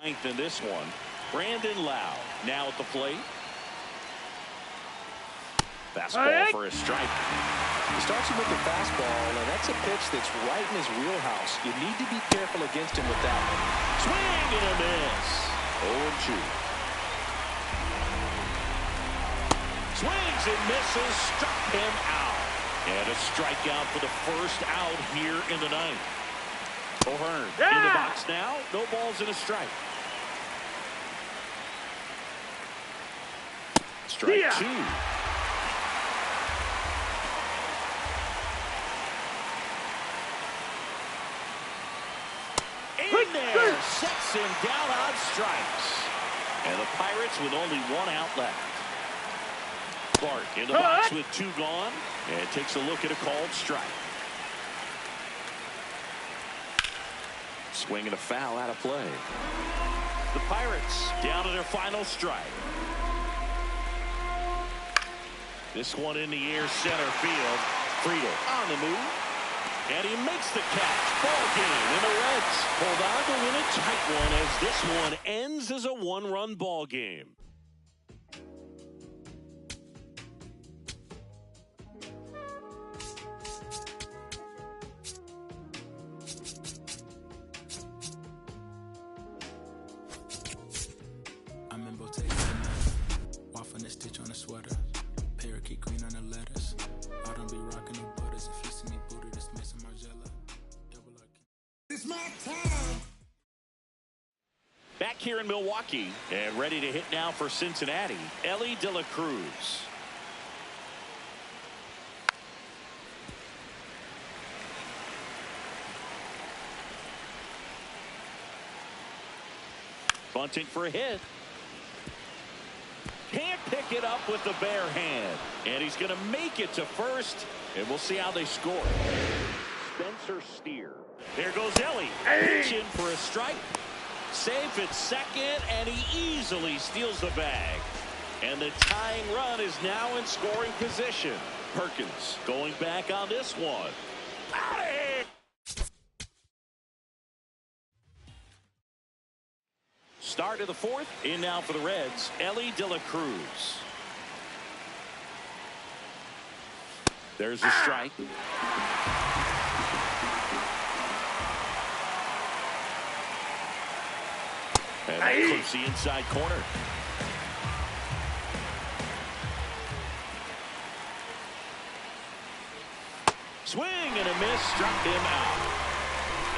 A: 9th in this one. Brandon Lau now at the plate. Fastball for a strike.
C: He starts him with the fastball, and that's a pitch that's right in his wheelhouse. You need to be careful against him with that one.
A: Swing and a miss. 0-2. Swings and misses, struck him out. And a strikeout for the first out here in the 9th. O'Hearn in the box now. No balls and a strike. Strike 2. In there, sets him down on strikes. And the Pirates with only 1 out left. Clark in the box with 2 gone. And takes a look at a called strike. Swing and a foul out of play. The Pirates down to their final strike. This one in the air, center field. Friedel on the move. And he makes the catch. Ball game, and the Reds hold on to win a tight one as this one ends as a 1-run ball game.
P: I'm in Bottega, waffling a stitch on a sweater, parakeet green on the letters. I don't be rocking the butters. If you see me booted, it's missing Margiela.
K: It's my time.
A: Back here in Milwaukee and ready to hit now for Cincinnati, Elly De La Cruz. Bunting for a hit. it up with the bare hand. And he's going to make it to first. And we'll see how they score. Spencer Steer. There goes Ellie. Pitch in for a strike. Safe at second, and he easily steals the bag. And the tying run is now in scoring position. Perkins going back on this one. Start of the fourth. In now for the Reds, Ellie De La Cruz. There's a strike. And that clips the inside corner. Swing and a miss, struck him out.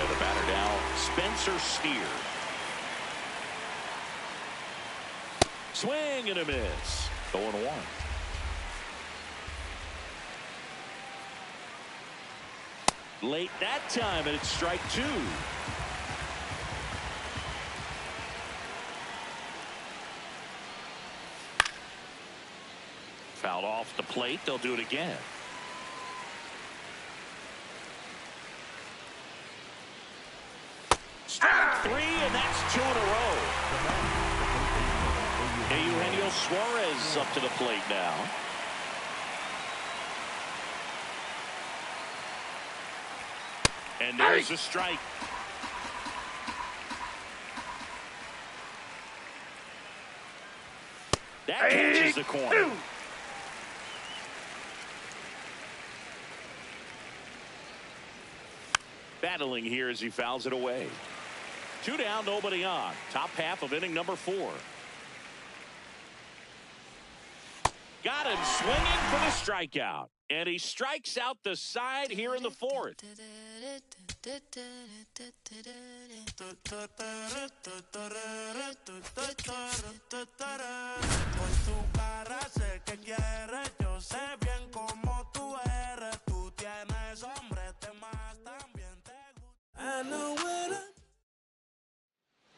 A: And the batter now, Spencer Steer. Swing and a miss. 0-1. Late that time, and it's strike two. Fouled off the plate. They'll do it again. Strike three, and that's 2 in a row. Eugenio Suarez up to the plate now. And there's a strike. That catches the corner. Battling here as he fouls it away. 2 down, nobody on. Top half of inning number 4. Got him swinging for the strikeout. And he strikes out the side here in the 4th.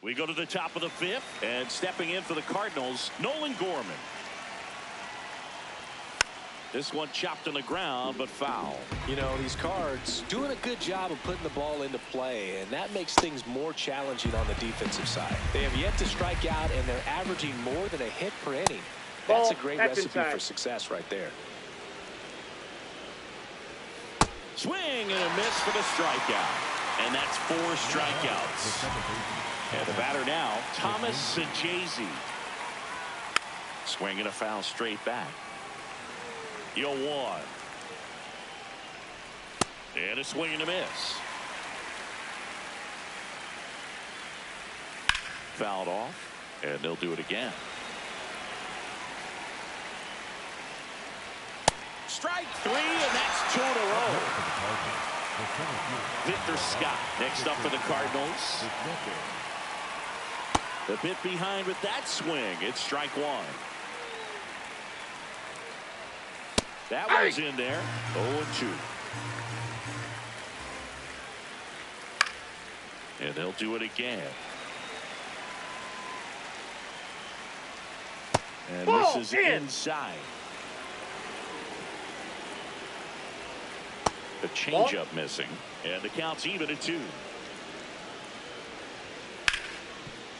A: We go to the top of the 5th, and stepping in for the Cardinals, Nolan Gorman. This one chopped on the ground, but foul.
C: You know, these Cards doing a good job of putting the ball into play, and that makes things more challenging on the defensive side. They have yet to strike out, and they're averaging more than a hit per inning. That's a great recipe for success right there.
A: Swing and a miss for the strikeout. And that's 4 strikeouts. And the batter now, Thomas Sajazi. Swing and a foul straight back. 0-1. And a swing and a miss. Fouled off, and they'll do it again. Strike 3, and that's 2 in a row. Victor Scott next up for the Cardinals. The bit behind with that swing. It's strike 1. That one's in there. 0-2. And they'll do it again. And this is inside. The changeup missing. And the count's even at 2.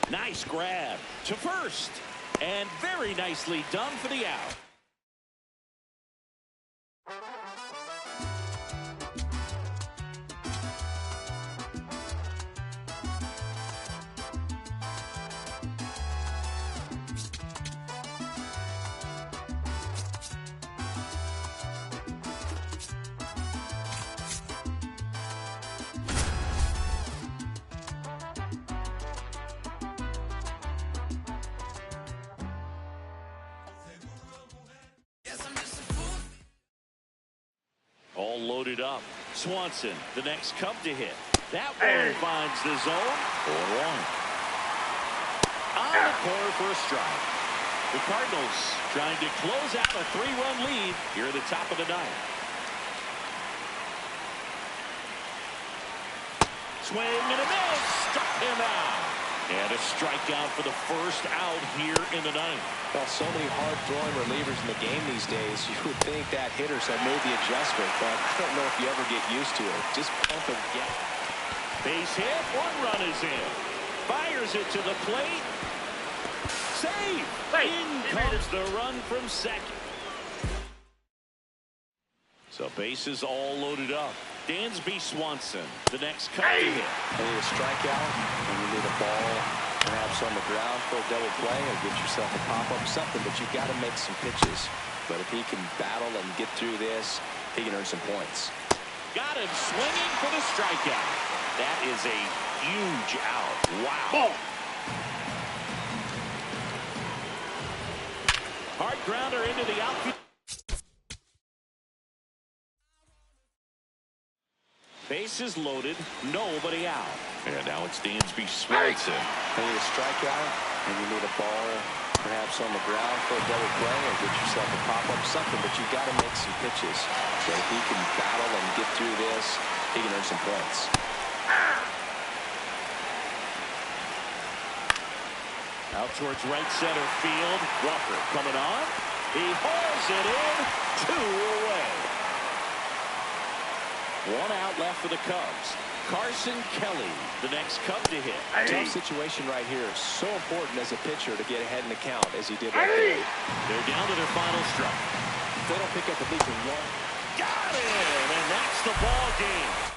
A: Nice grab to first. And very nicely done for the out. All loaded up. Swanson, the next Cub to hit. That one finds the zone. 4-1. On the corner for a strike. The Cardinals trying to close out a 3-run lead here at the top of the 9th. Swing and a miss. Struck him out. And a strikeout for the first out here in the ninth.
C: Well, so many hard-throwing relievers in the game these days. You would think that hitters have made the adjustment, but I don't know if you ever get used to it. Just pump and get.
A: Base hit. One run is in. Fires it to the plate. Save. In comes the run from second. So bases all loaded up. Dansby Swanson, the next cut to hit.
C: You need a strikeout, and you need a ball, perhaps on the ground for a double play, or get yourself a pop-up, something, but you've got to make some pitches. But if he can battle and get through this, he can earn some points.
A: Got him swinging for the strikeout. That is a huge out. Wow. Hard grounder into the outfield. Bases loaded, nobody out. And now it's Dansby Swanson.
C: You need a strikeout, and you need a ball, perhaps on the ground for a double play, or get yourself a pop-up, something, but you've got to make some pitches. But if he can battle and get through this, he can earn some points.
A: Out towards right center field. Walker coming on. He hauls it in. 2 away. 1 out left for the Cubs. Carson Kelly, the next Cub to hit.
C: Tough situation right here. So important as a pitcher to get ahead in the count as he did right there.
A: They're down to their final strike.
C: If they don't pick up a lead in one.
A: Got him, and that's the ball game.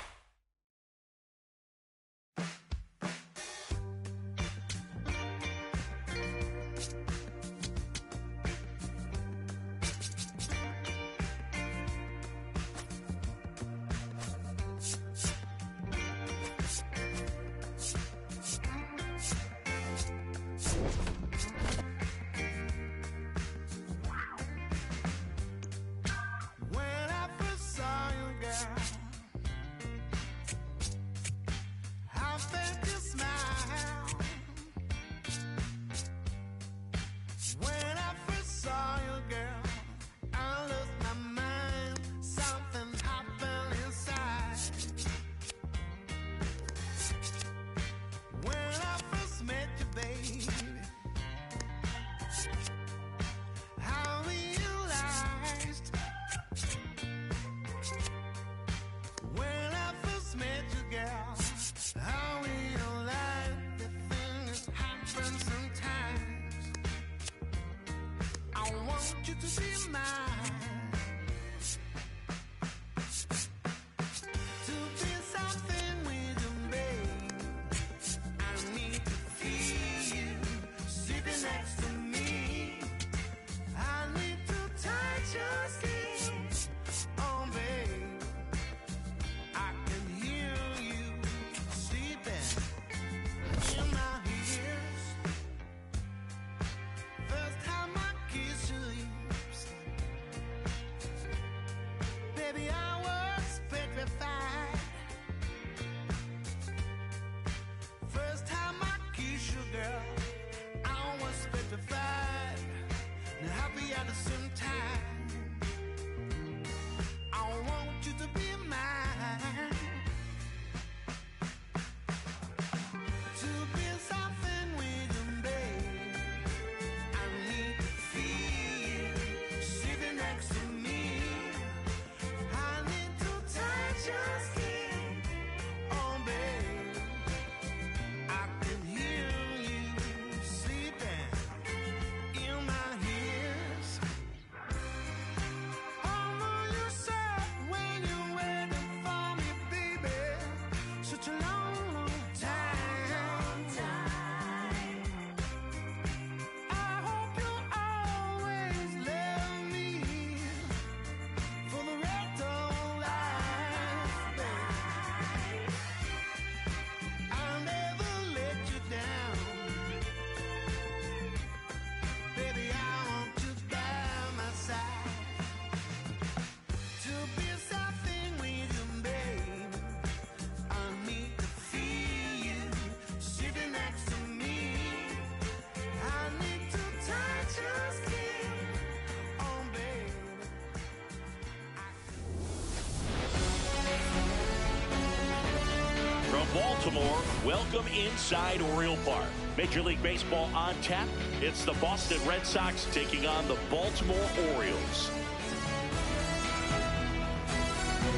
A: Baltimore, welcome inside Oriole Park. Major League Baseball on tap. It's the Boston Red Sox taking on the Baltimore Orioles.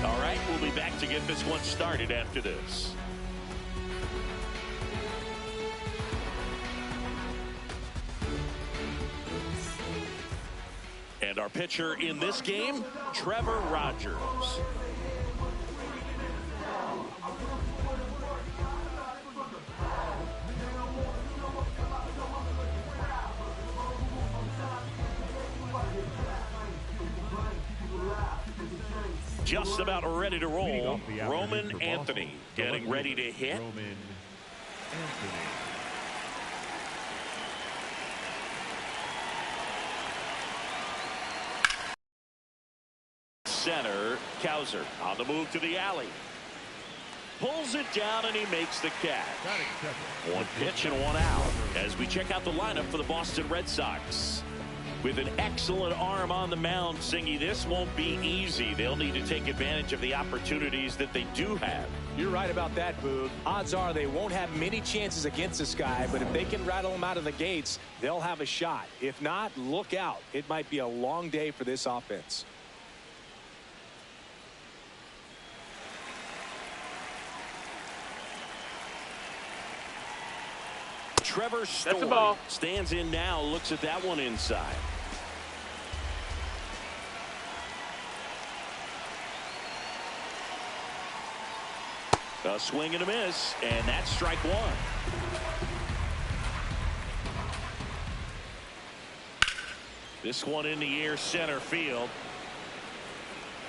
A: All right, we'll be back to get this one started after this. And our pitcher in this game, Trevor Rogers. Just about ready to roll. Roman Anthony getting ready to hit.
D: Roman Anthony.
A: Center, Cowser on the move to the alley. Pulls it down and he makes the catch. One pitch and one out as we check out the lineup for the Boston Red Sox. With an excellent arm on the mound, Singy, this won't be easy. They'll need to take advantage of the opportunities that they do have.
C: You're right about that, Boog. Odds are they won't have many chances against this guy, but if they can rattle him out of the gates, they'll have a shot. If not, look out. It might be a long day for this offense.
A: Trevor Story stands in now, looks at that one inside. A swing and a miss, and that's strike one. This one in the air, center field.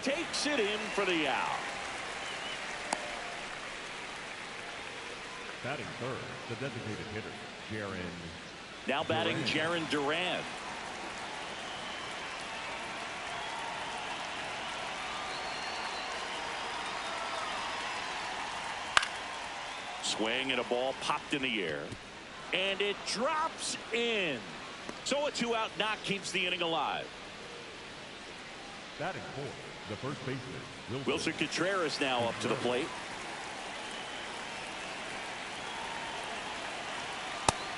A: Takes it in for the out.
D: Batting third, the designated hitter, Jarren.
A: Now batting Jarren Duran. Swing and a ball popped in the air. And it drops in. So a 2-out knock keeps the inning alive.
D: Batting fourth, the first baseman,
A: Wilson Contreras now up to the plate.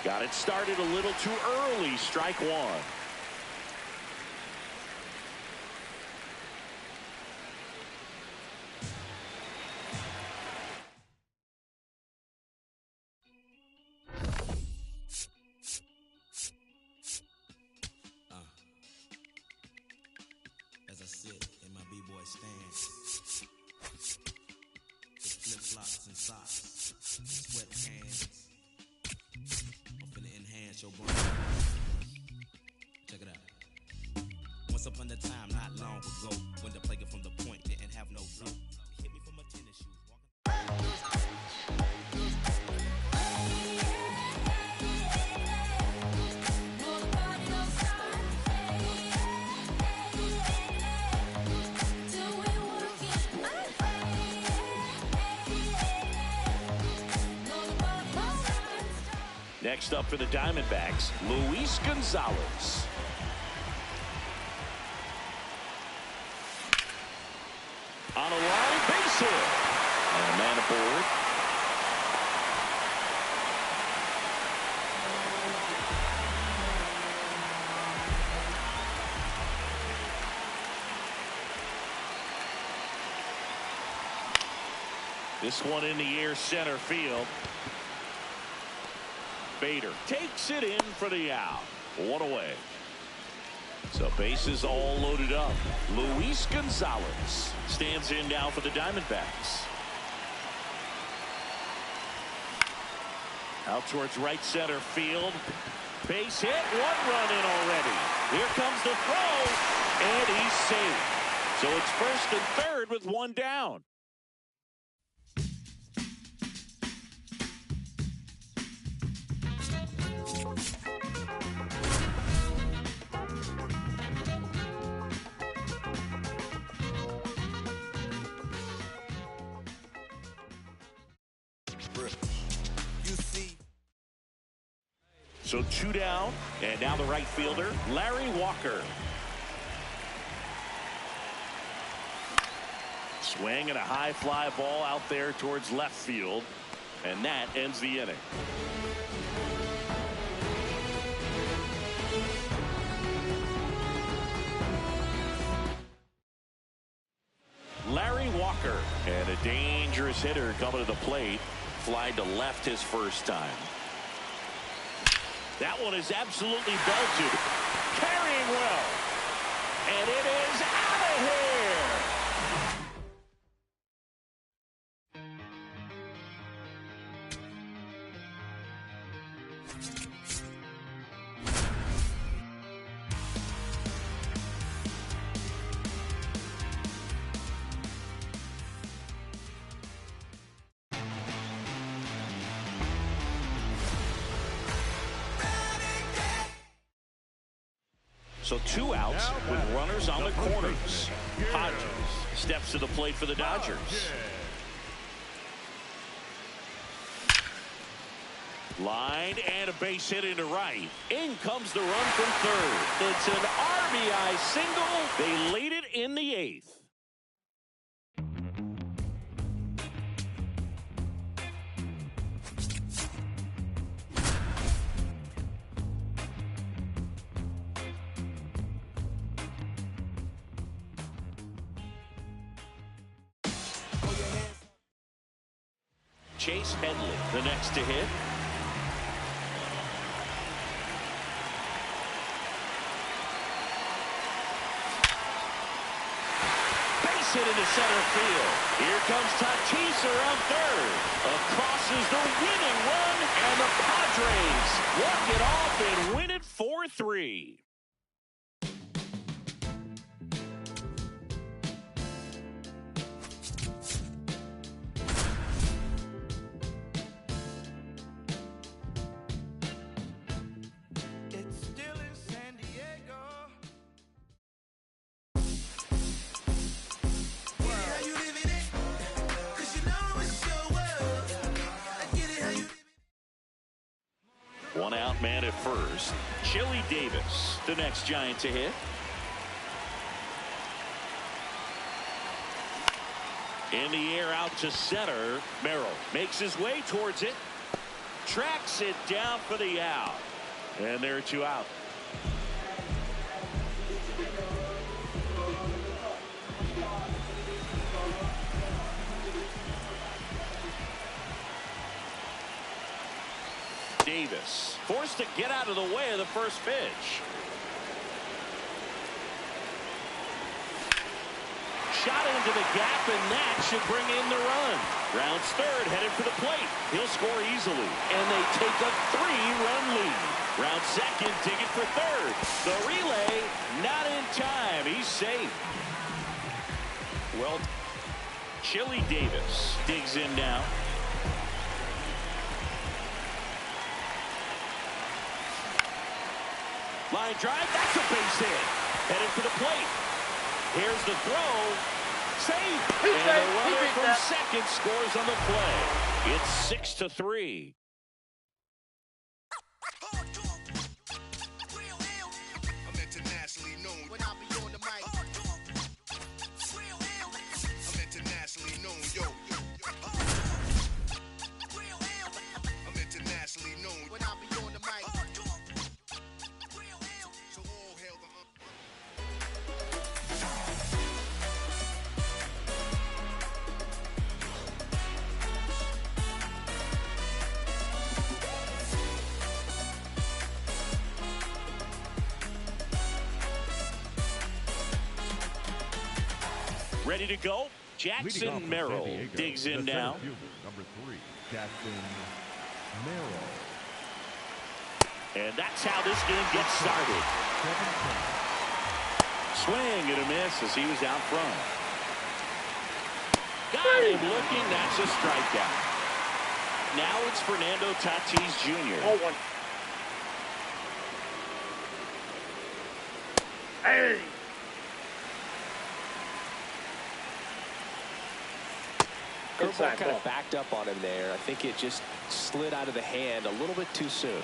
A: Got it started a little too early. Strike one.
G: As I sit in my b-boy stance, with flip-flops and socks, sweatpants. Your brain. Check it out. Once upon a time, not long ago, when the player from the point didn't have no flow. Hit me from a tennis shoe.
A: Next up for the Diamondbacks, Luis Gonzalez. On a line, base hit. And a man aboard. This one in the air, center field. Bader takes it in for the out. One away. So bases all loaded up. Luis Gonzalez stands in now for the Diamondbacks. Out towards right center field. Base hit. One run in already. Here comes the throw. And he's safe. So it's first and third with one down. So two down, and now the right fielder, Larry Walker. Swing and a high fly ball out there towards left field, and that ends the inning. dangerous hitter coming to the plate. Fly to left his first time. That one is absolutely belted. Carrying well. And it is out of here. So 2 outs with runners on the corners. Hodges steps to the plate for the Dodgers. Line and a base hit into right. In comes the run from third. It's an RBI single. They lead it in the 8th. Chase Headley, the next to hit. Base hit into center field. Here comes Tatis around third. Across is the winning run, and the Padres walk it off and win it 4-3. One out man at first. Chili Davis, the next Giant to hit. In the air out to center. Merrill makes his way towards it. Tracks it down for the out. And there are 2 out. Davis forced to get out of the way of the first pitch. Shot into the gap, and that should bring in the run. Rounds third, headed for the plate. He'll score easily, and they take a 3-run lead. Round second, digging for third. The relay, not in time. He's safe. Well, Chili Davis digs in now. Line drive, that's a base hit. Headed for the plate. Here's the throw. Safe. And the runner from second scores on the play. It's 6-3.
N: I'm internationally known when I be on the mic. I'm internationally known, yo. I'm internationally known when I be on the mic.
A: Ready to go. Jackson Merrill digs in now.
D: Number 3, Jackson Merrill.
A: And that's how this game gets started. Swing and a miss as he was out front. Got him looking. That's a strikeout. Now it's Fernando Tatis Jr.
E: Oh, one. Hey.
C: Curveball kind of backed up on him there. I think it just slid out of the hand a little bit too soon.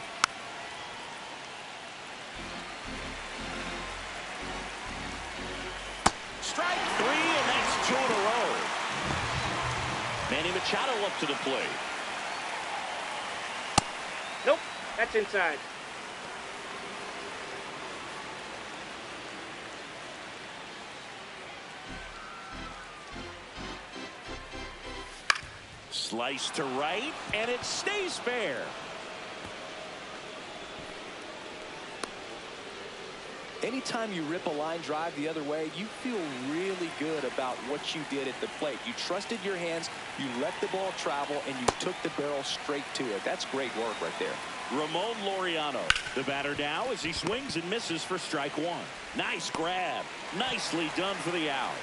A: Strike 3, and that's 2 in a row. Manny Machado up to the plate.
E: Nope, that's inside.
A: Slice to right, and it stays fair.
C: Anytime you rip a line drive the other way, you feel really good about what you did at the plate. You trusted your hands, you let the ball travel, and you took the barrel straight to it. That's great work right there.
A: Ramon Laureano, the batter now as he swings and misses for strike one. Nice grab. Nicely done for the out.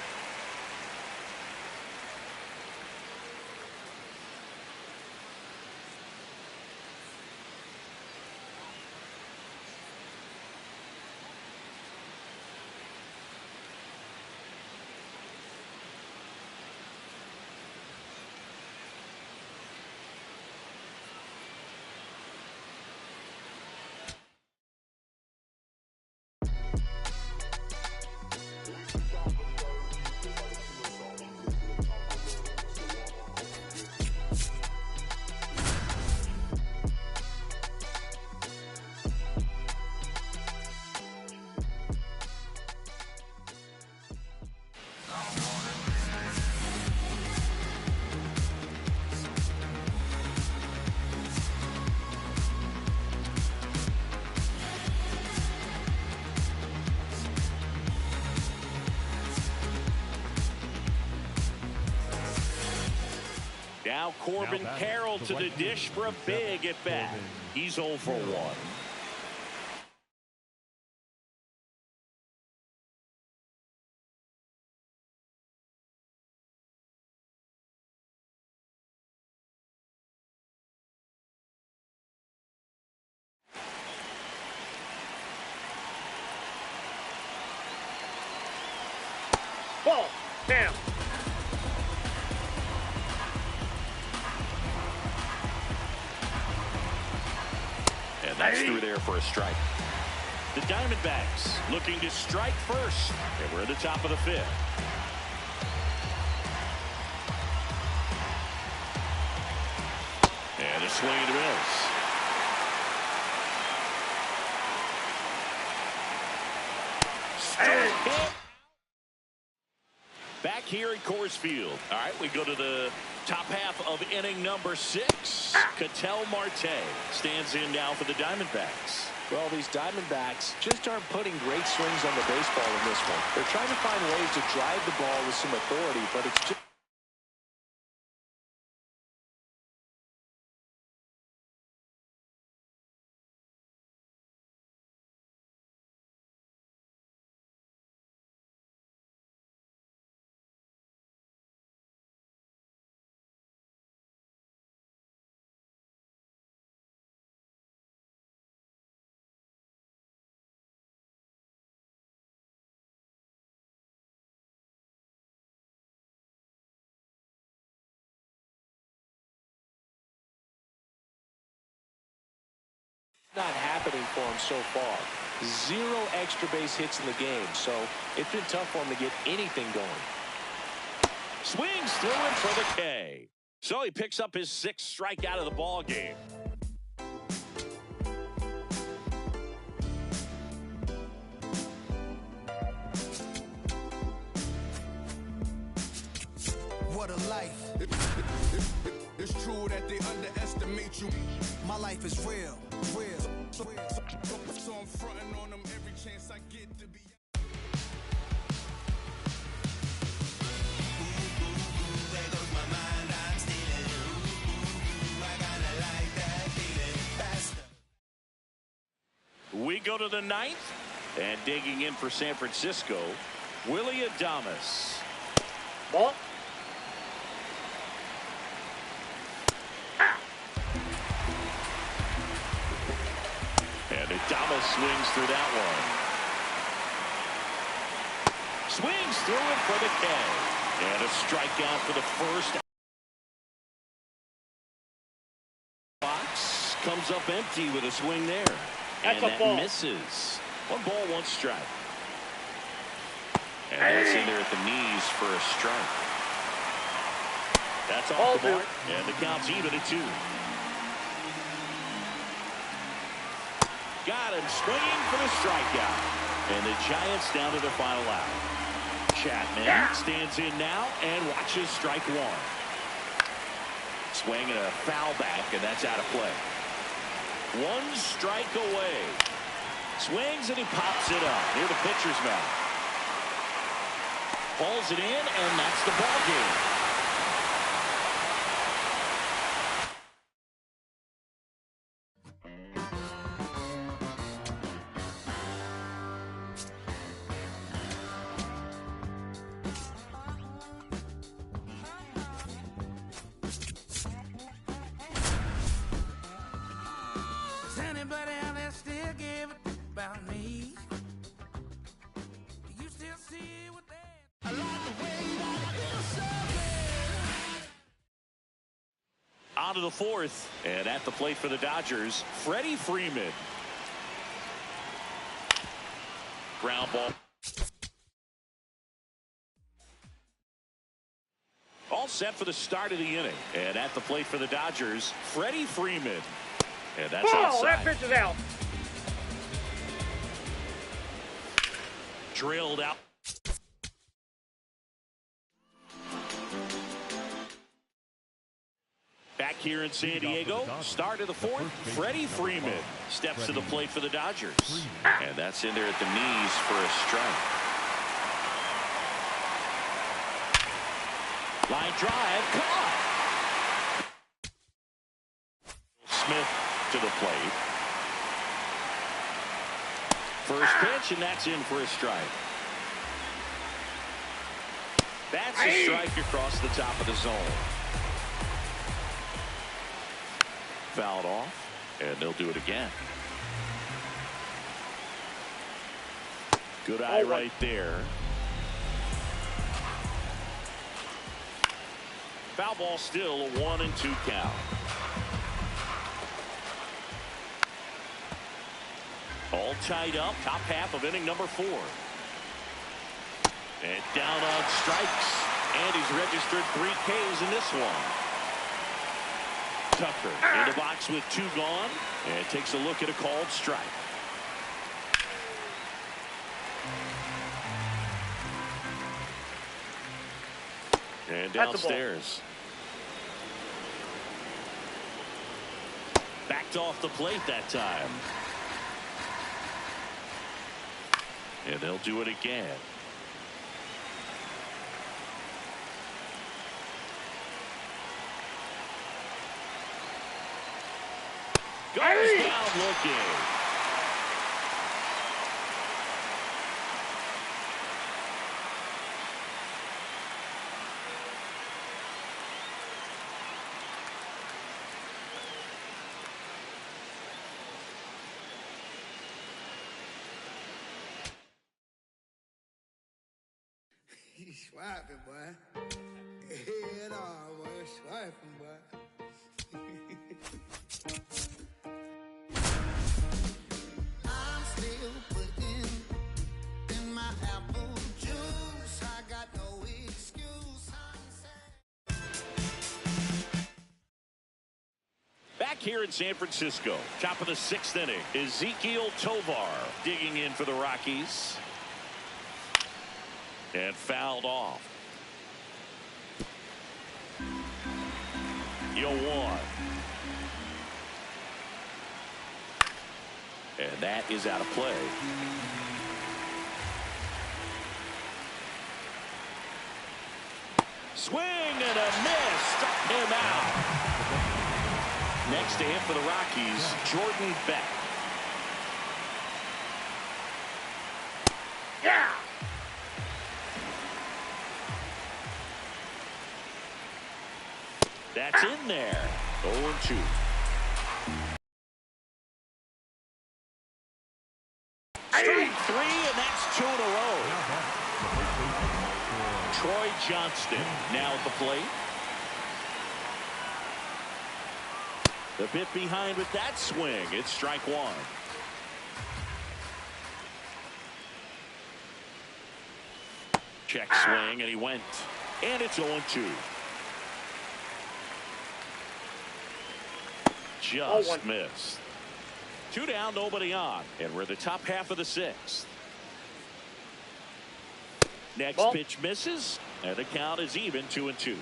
A: Now Corbin Carroll to the dish for a big at bat. He's 0 for 1.
E: Ball. Down.
A: And that's through there for a strike. The Diamondbacks looking to strike first. And we're at the top of the 5th. And a swing and a miss. Back here at Coors Field. All right, we go to the top half of inning number 6. Ketel Marte stands in now for the Diamondbacks.
C: Well, these Diamondbacks just aren't putting great swings on the baseball in this one. They're trying to find ways to drive the ball with some authority, but it's just not happening for him so far. 0 extra base hits in the game, so it's been tough for him to get anything going.
A: Swings through it for the K. So he picks up his 6th strikeout of the ball game.
K: What a life.
F: It's true that they underestimate you.
K: My life is real, real.
F: So I'm fronting on them every chance I get to be.
A: We go to the 9th, and digging in for San Francisco, Willy Adames.
E: Ball.
A: And Adames swings through that one. Swings through it for the K. And a strikeout for the first. Box comes up empty with a swing there.
E: That's
A: and
E: a ball.
A: Misses. 1 ball, 1 strike. And that's in there at the knees for a strike. That's off the mark. And the count's even at 2. Got him swinging for the strikeout. And the Giants down to their final out. Chapman stands in now and watches strike 1. swing and a foul back, and that's out of play. 1 strike away. Swings and he pops it up near the pitcher's mound. Pulls it in, and that's the ball game.
F: Does anybody out there still give a f about me? Do you still see what they... I like the way that feels so good.
A: On to the 4th, and at the plate for the Dodgers, Freddie Freeman. Ground ball. All set for the start of the inning, and at the plate for the Dodgers, Freddie Freeman. And that's outside.
E: That pitch is out.
A: Drilled out. Back here in San Diego, start of the 4th, Freddie Freeman steps to the plate for the Dodgers. And that's in there at the knees for a strike. Line drive, caught. Smith to the plate. First pitch, and that's in for a strike. That's a strike across the top of the zone. Fouled off, and they'll do it again. Good eye right there. Foul ball, still a 1-2 count. All tied up, top half of inning number 4. And down on strikes, and he's registered 3 Ks in this one. Tucker in the box with 2 gone, and takes a look at a called strike. And downstairs. Backed off the plate that time. And they'll do it again. Goes down looking.
K: He's swiping, boy. Head on, boy. Swiping, boy. I'm still putting in my apple juice. I got no excuse.
A: Back here in San Francisco, top of the 6th inning, Ezequiel Tovar digging in for the Rockies. And fouled off. 0-1. And that is out of play. Swing and a miss. Struck him out. Next to him for the Rockies, Jordan Beck.
E: Yeah.
A: That's in there. 0-2. Strike 3, and that's 2 in a row. Troy Johnston now at the plate. The bit behind with that swing. It's strike 1. Check swing, and he went. And it's 0-2. Just missed. 2 down, nobody on. And we're the top half of the 6th. Next pitch misses, and the count is even 2-2.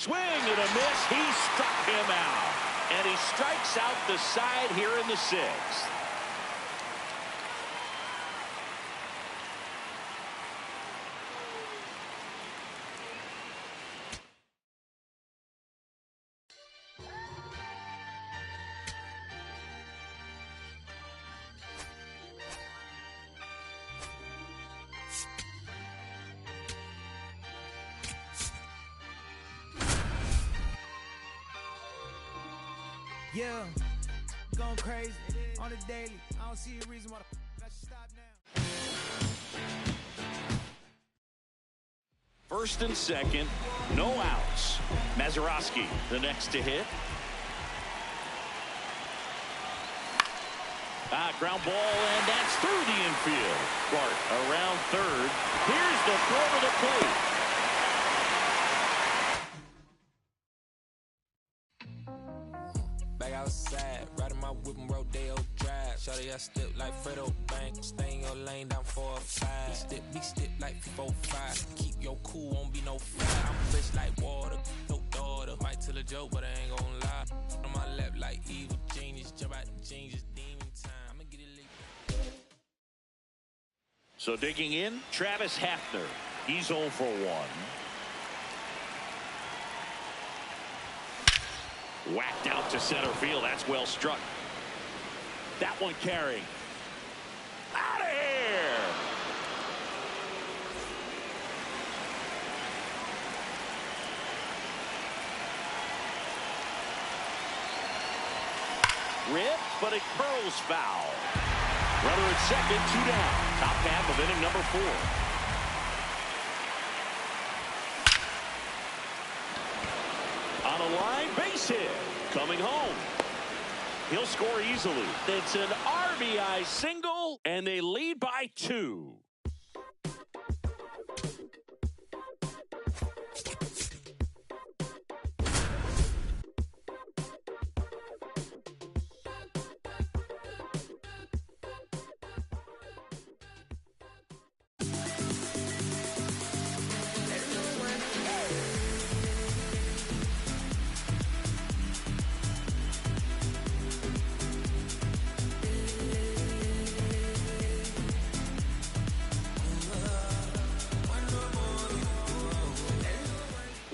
A: Swing and a miss. He struck him out. And he strikes out the side here in the sixth.
L: Yeah, going crazy on the daily. I don't see a reason why I should stop now.
A: First and second, no outs. Mazeroski, the next to hit. Ground ball, and that's through the infield. Bart around third. Here's the throw to the plate.
M: Outside, riding my whip and Rodeo Drive. Shawty, I step like Fredo Bank. Stay in your lane down 4-5. Be step like 4-5. Keep your cool, won't be no fire. I'm fresh like water, no daughter. Might tell a joke, but I ain't gon' lie. On my lap like evil genius. Jump out the jeans, it's demon time. I'ma get it late.
A: So digging in, Travis Hafner. He's 0 for 1. Whacked out to center field. That's well struck. That one carrying. Out of here. Rip, but it curls foul. Runner at second, 2 down. Top half of inning number 4. On a line, base hit. Coming home. He'll score easily. It's an RBI single, and they lead by 2.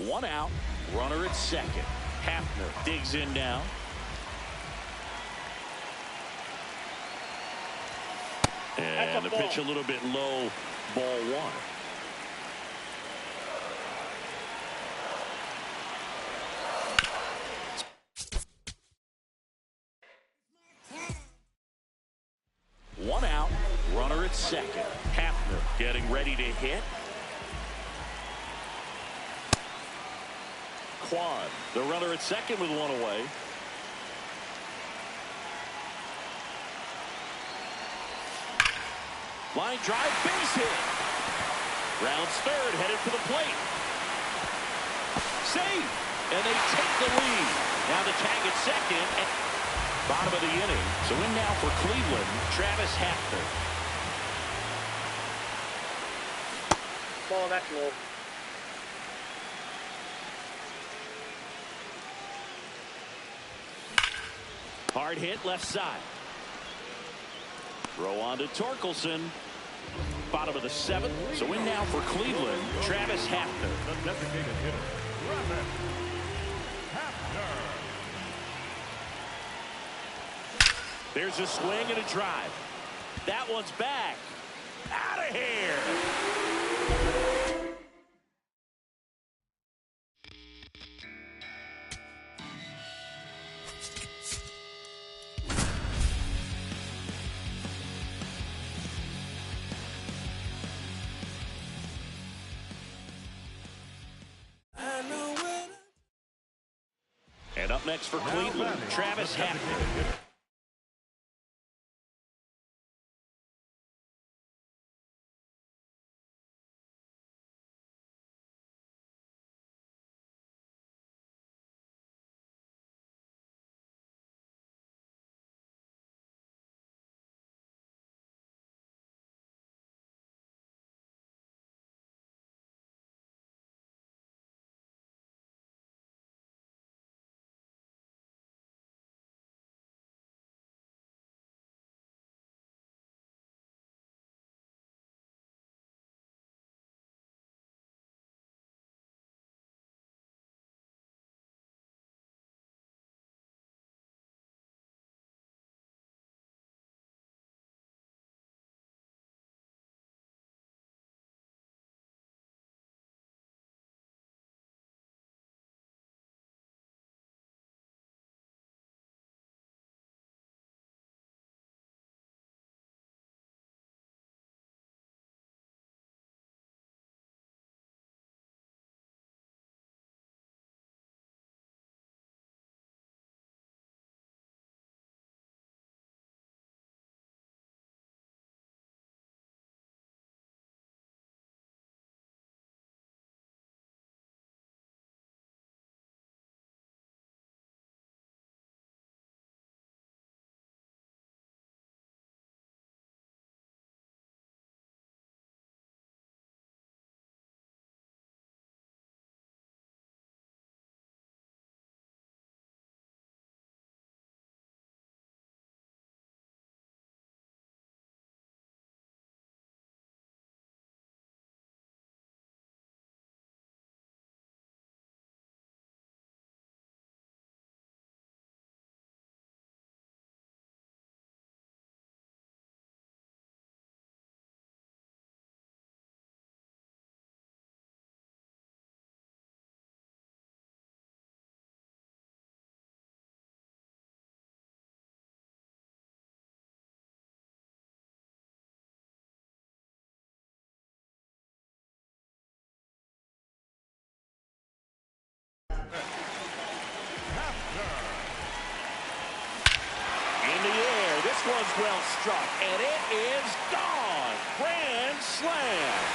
A: One out, runner at second. Hafner digs in now. And the pitch a little bit low, ball 1. One out, runner at second. Hafner getting ready to hit. Quad, the runner at second with 1 away. Line drive, base hit. Rounds third, headed for the plate. Safe, and they take the lead. Now the tag at second. And bottom of the inning. So in now for Cleveland, Travis Hafner.
E: Ball, that's low.
A: Hard hit left side. Throw on to Torkelson. Bottom of the 7th. So in now for Cleveland, Travis Hafner.
D: The designated hitter, Travis Hafner.
A: There's a swing and a drive. That one's back. Out of here. And up next for Cleveland, Travis Hafner. was well struck, and it is gone. Grand slam.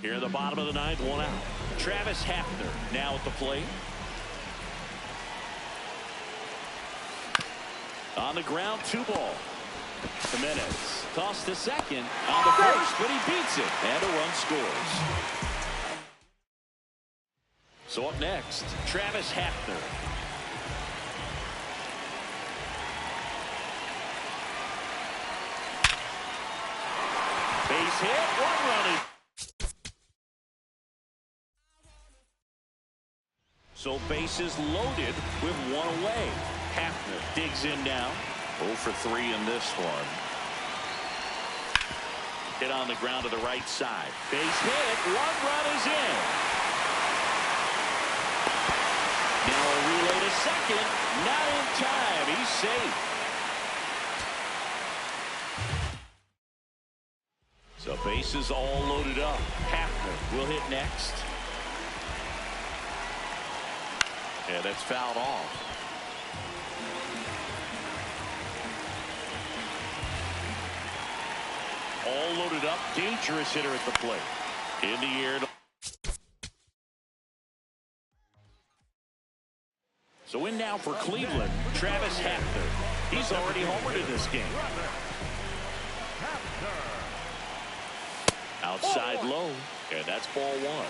A: Here in the bottom of the ninth, one out. Travis Hafner now at the plate. On the ground, 2 ball. Jimenez tossed to second on the first, but he beats it, and a run scores. So up next, Travis Hafner. Base hit, 1 run. So bases loaded with 1 away. Hafner digs in now. 0 for 3 in this one. Hit on the ground to the right side. Base hit. 1 run is in. Now a relay to second. Not in time. He's safe. So bases all loaded up. Hafner will hit next. And that's fouled off. All loaded up. Dangerous hitter at the plate. In the air. So in now for Cleveland, Travis Hafner. He's already homered in this game. Outside low. And that's ball 1.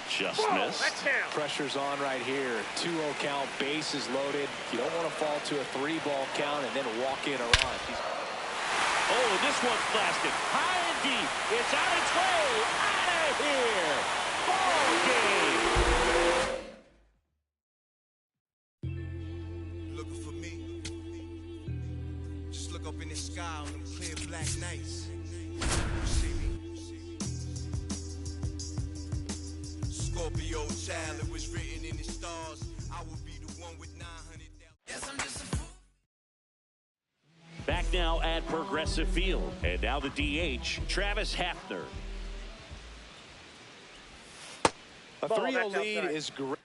A: Just missed.
C: Pressure's on right here. 2-0 count, bases loaded. You don't want to fall to a 3-ball count and then walk in a run.
A: Oh, this one's blasted. High and deep. It's on its way. Out of here. Ball game.
N: Looking for me. Just look up in the sky on them clear black nights. You see me? Scorpio child, it was written in the stars. I will be the one with 900,000. Yes, I'm just a fool.
A: Back now at Progressive Field. And now the DH, Travis Hafner.
C: A 3-0 lead is great.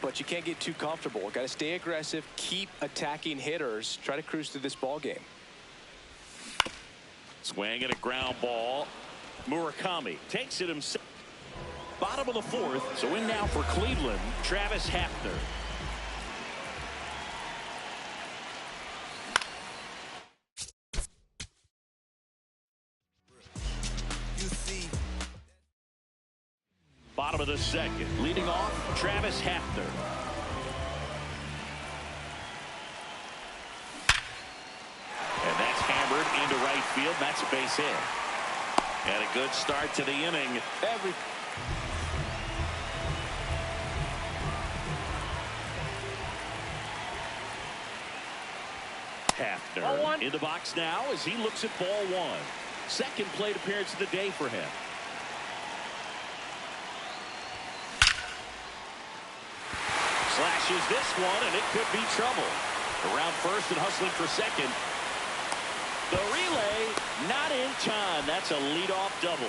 C: But you can't get too comfortable. Got to stay aggressive, keep attacking hitters, try to cruise through this ball game.
A: Swing and a ground ball. Murakami takes it himself. Bottom of the fourth. So in now for Cleveland, Travis Hafner. Bottom of the second. Leading off, Travis Hafner. And that's hammered into right field. That's a base hit. And a good start to the inning. Hafner in the box now as he looks at ball one. Second plate appearance of the day for him. Slashes this one, and it could be trouble. Around first and hustling for second. The relay not in time. That's a leadoff double.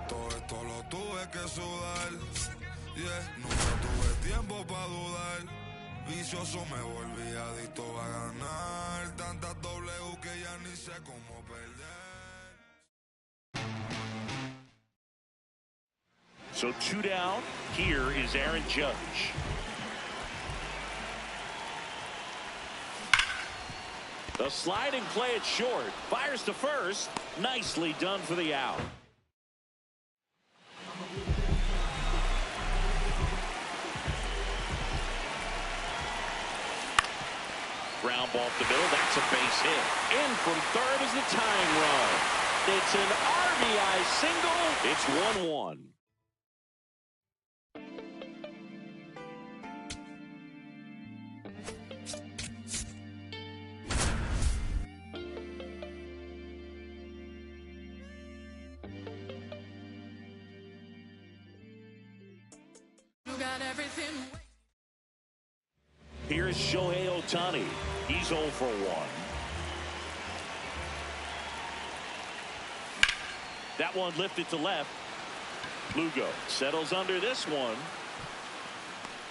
O: Todo esto lo tuve que sudar. Yeah, nunca tuve tiempo para dudar. Vicioso me volví adicto a ganar. Tantas W que ya ni sé cómo perder.
A: So 2 down. Here is Aaron Judge. The sliding play it short. Fires to first. Nicely done for the out. Ground ball up the middle. That's a base hit. In from third is the tying run. It's an RBI single. It's 1-1.
J: You got everything.
A: Here's Shohei Ohtani. He's 0 for 1. That one lifted to left. Lugo settles under this one.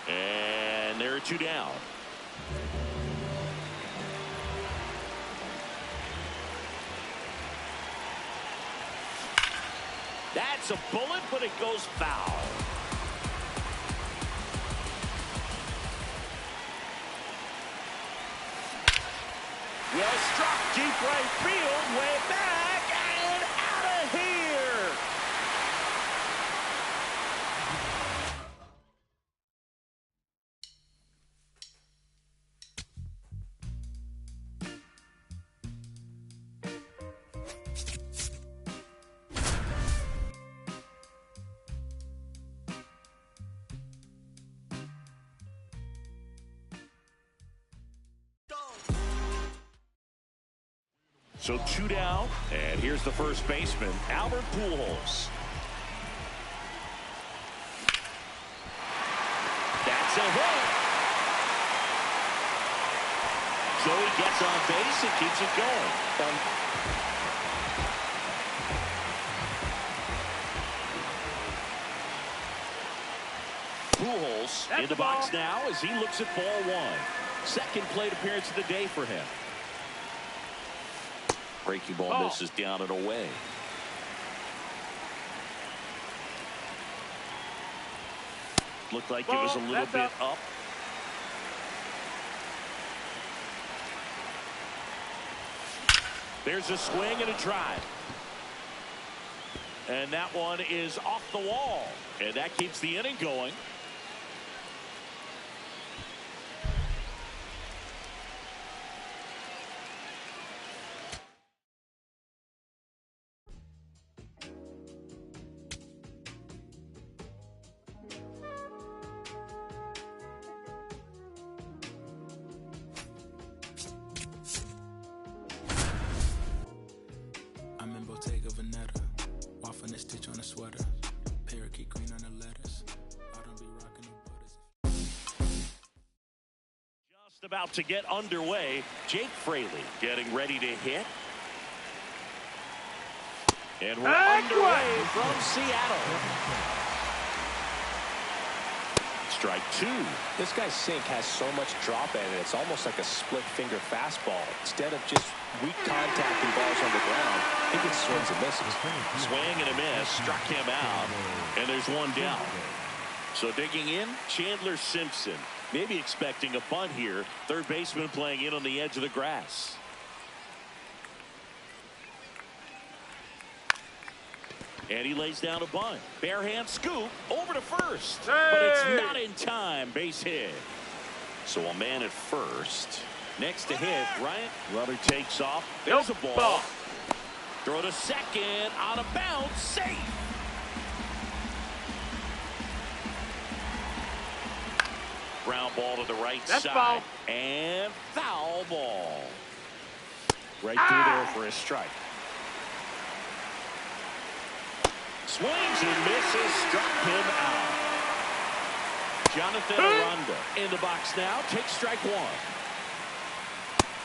A: And there are 2 down. That's a bullet, but it goes foul. Well struck deep right field, way back and out of here. So 2 down, and here's the first baseman, Albert Pujols. That's a hit. So he gets on base and keeps it going. Pujols in the box now as he looks at ball one. Second plate appearance of the day for him. Breaking ball misses down and away. Looked like it was a little bit up. There's a swing and a drive. And that one is off the wall. And that keeps the inning going.
P: Bottega Veneta, waffle and stitch on a sweater, parakeet green on the lettuce.
A: About to get underway. Jake Fraley getting ready to hit. And we're underway from Seattle. Strike two.
C: This guy's sink has so much drop in it. It's almost like a split finger fastball. Instead of just weak contact and balls on the ground, he gets swings and misses.
A: Swing and a miss. Struck him out. And there's one down. So digging in, Chandler Simpson. Maybe expecting a bunt here. Third baseman playing in on the edge of the grass. And he lays down a bunt. Bare hand scoop over to first. Hey! But it's not in time. Base hit. So a man at first. Next to hit, Ryan. Runner takes off. There's a ball. Throw to second. Out of bounds. Safe. Ground ball to the right side.
E: Foul.
A: And foul ball. Right through there for a strike. Swings and misses. Struck him out. Jonathan Aranda in the box now. Takes strike one.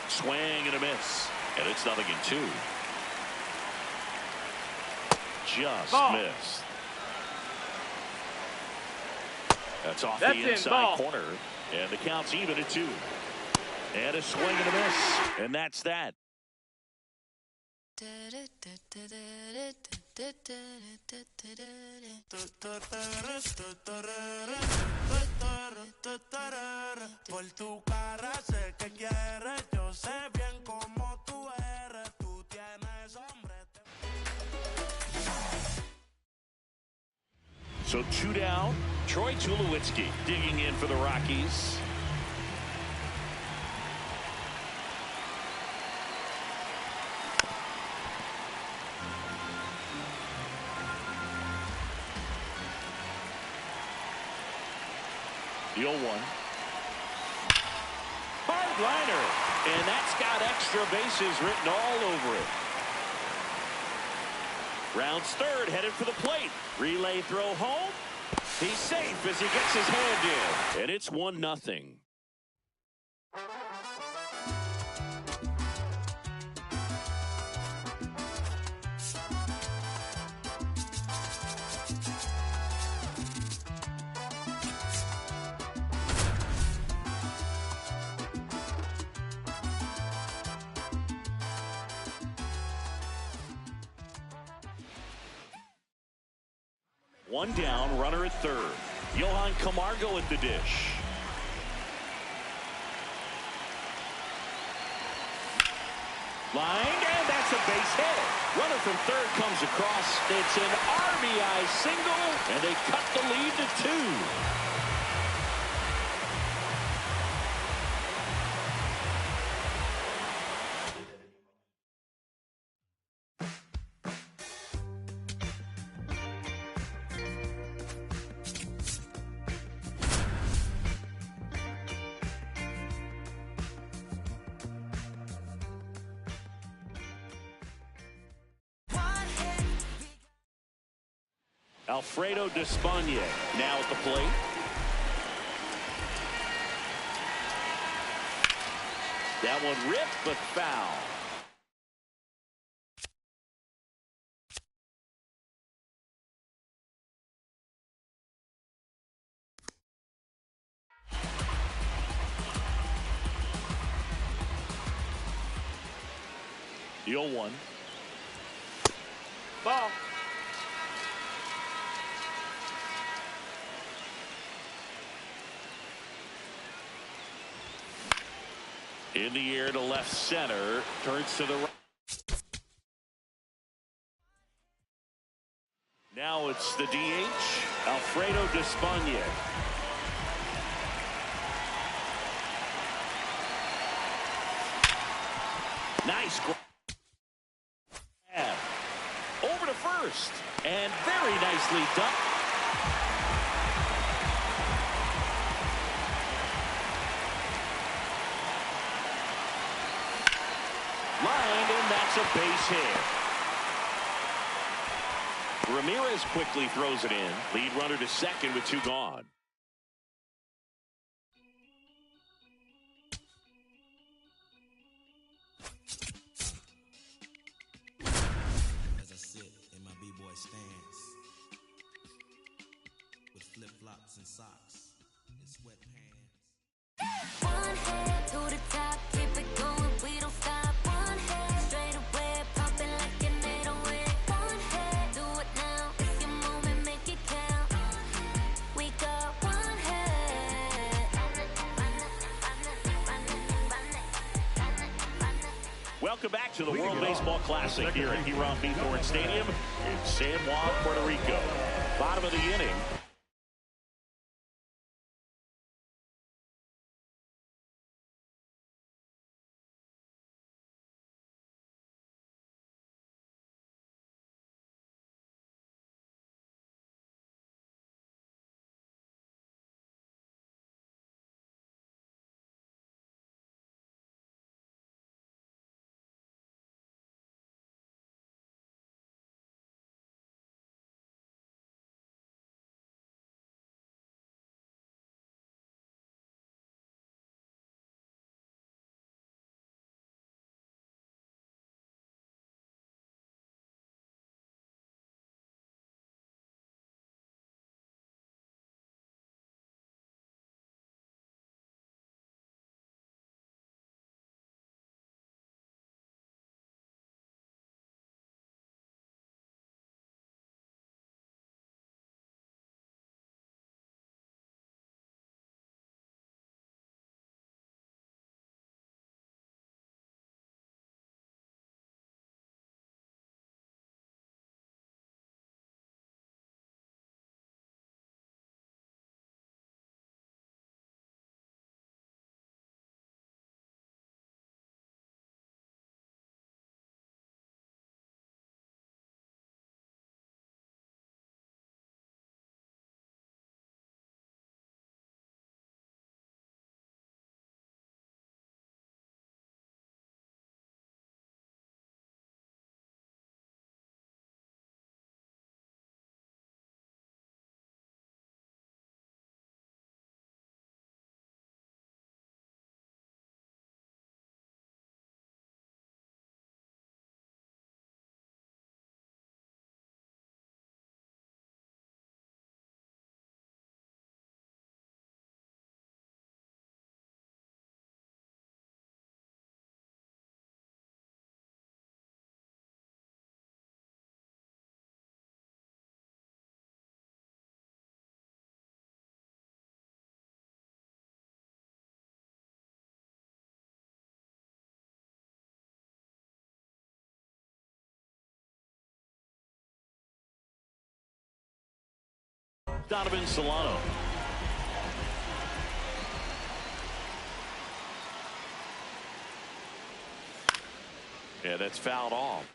A: Swing and a miss. And it's 0-2. Just missed. That's off the inside corner. And the count's even at 2. And a swing and a miss. And that's that.
F: Por tu cara sé que quieres, yo sé bien cómo tú eres, tú tienes hombre.
A: So 2 down. Troy Tulowitzki digging in for the Rockies. The 0-1. Hard liner. And that's got extra bases written all over it. Rounds third, headed for the plate. Relay throw home. He's safe as he gets his hand in. And it's 1-0. One down, runner at third. Johan Camargo at the dish. Line, and that's a base hit. Runner from third comes across. It's an RBI single, and they cut the lead to 2. Alfredo Despaigne now at the plate. That one ripped, but foul. The 0-1.
E: Ball.
A: In the air to left center. Turns to the right. Now it's the DH, Alfredo Despaigne. Nice grab. Over to first. And very nicely done. Lined, and that's a base hit. Ramirez quickly throws it in. Lead runner to second with 2 gone.
G: As I sit in my b-boy stance with flip-flops and socks and sweatpants.
J: One head to the top, keep it going, we don't stop. One head straight away, popping like an 808. One head, do it now. If your moment, make it count. We got one head.
A: Welcome back to the World Baseball Classic here at Hiram B. Thorne Stadium in San Juan, Puerto Rico. Bottom of the inning. Donovan Solano. Yeah, that's fouled off.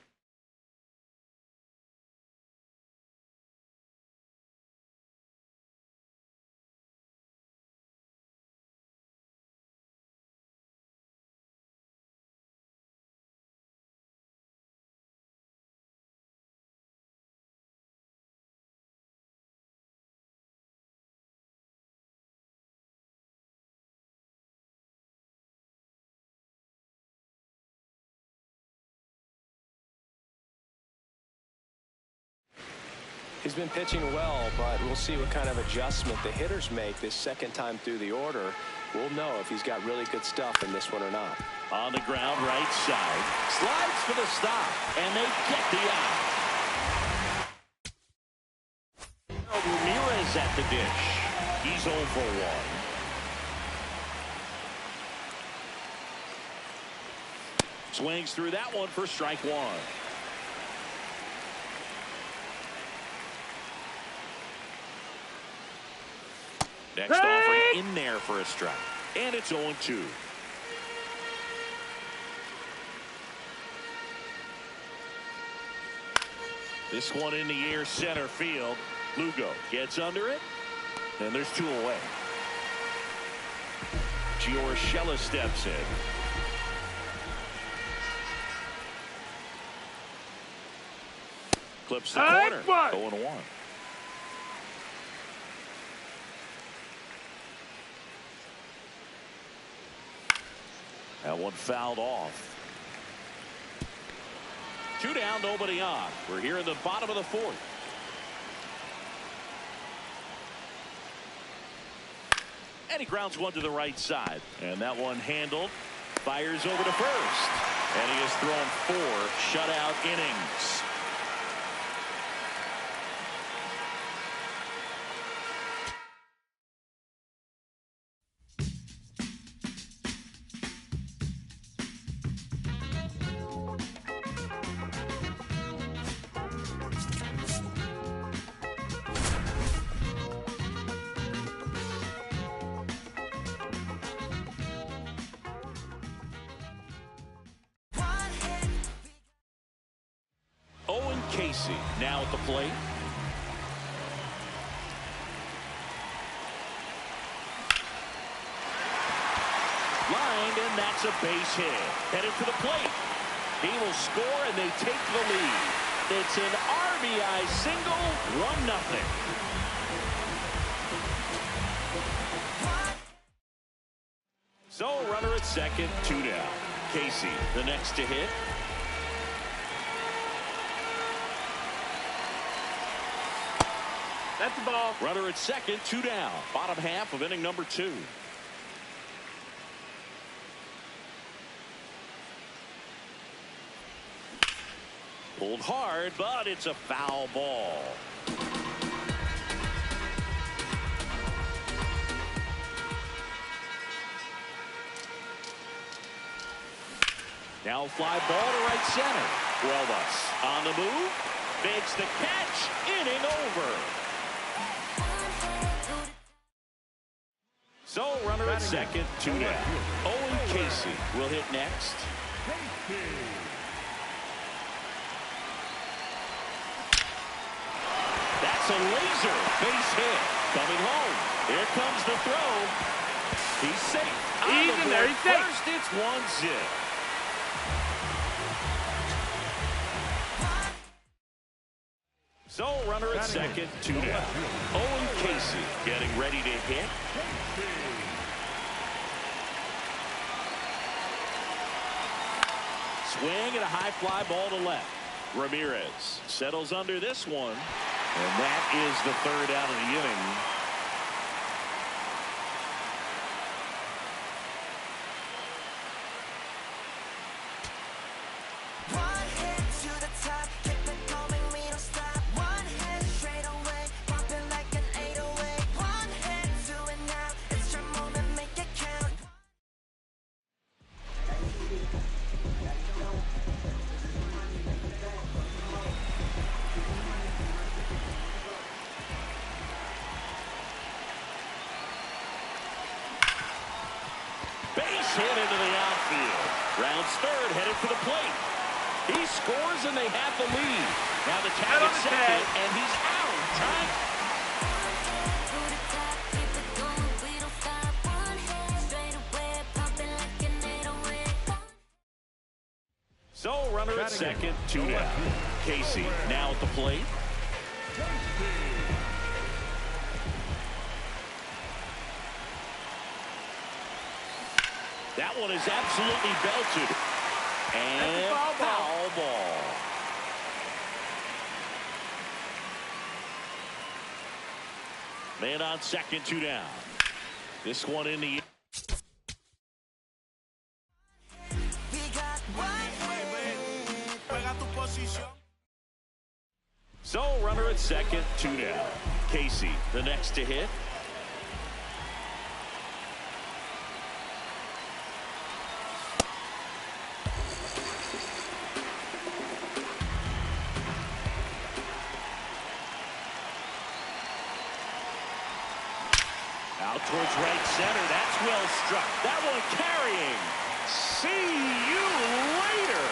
C: He's been pitching well, but we'll see what kind of adjustment the hitters make this second time through the order. We'll know if he's got really good stuff in this one or not.
A: On the ground, right side. Slides for the stop, and they get the out. Ramirez at the dish. He's 0 for 1. Swings through that one for strike 1. Next offering in there for a strike. And it's 0-2. This one in the air center field. Lugo gets under it. And there's 2 away. Gio Urshela steps in. Clips the corner. 0-1. That one fouled off. 2 down, nobody on. We're here in the bottom of the 4th. And he grounds one to the right side. And that one handled. Fires over to first. And he has thrown 4 shutout innings. Owen Casey now at the plate. Lined, and that's a base hit. Headed for the plate. He will score, and they take the lead. It's an RBI single, 1-0. So, runner at second, 2 down. Casey, the next to hit.
E: That's the ball.
A: Runner at second, 2 down. Bottom half of inning number 2. Pulled hard, but it's a foul ball. Now fly ball to right center. Cuevas on the move. Makes the catch. Inning over. So runner at second, 2 down. Owen Casey will hit next. That's a laser base hit. Coming home. Here comes the throw. He's safe.
E: He's in there. He's safe.
A: First, it's 1-0. So runner at second, 2 down. Owen Casey getting ready to hit. Swing and a high fly ball to left. Ramirez settles under this one. And that is the 3rd out of the inning. Base hit into the outfield. Rounds third, headed for the plate. He scores, and they have the lead. Now the tag at second, and he's out. Time. So runner at second, 2 down. Casey now at the plate. That one is absolutely belted. And foul ball. Man on second, 2 down. This one in the... So runner at second, 2 down. Casey, the next to hit. Out towards right center. That's well struck. That one carrying. See you later.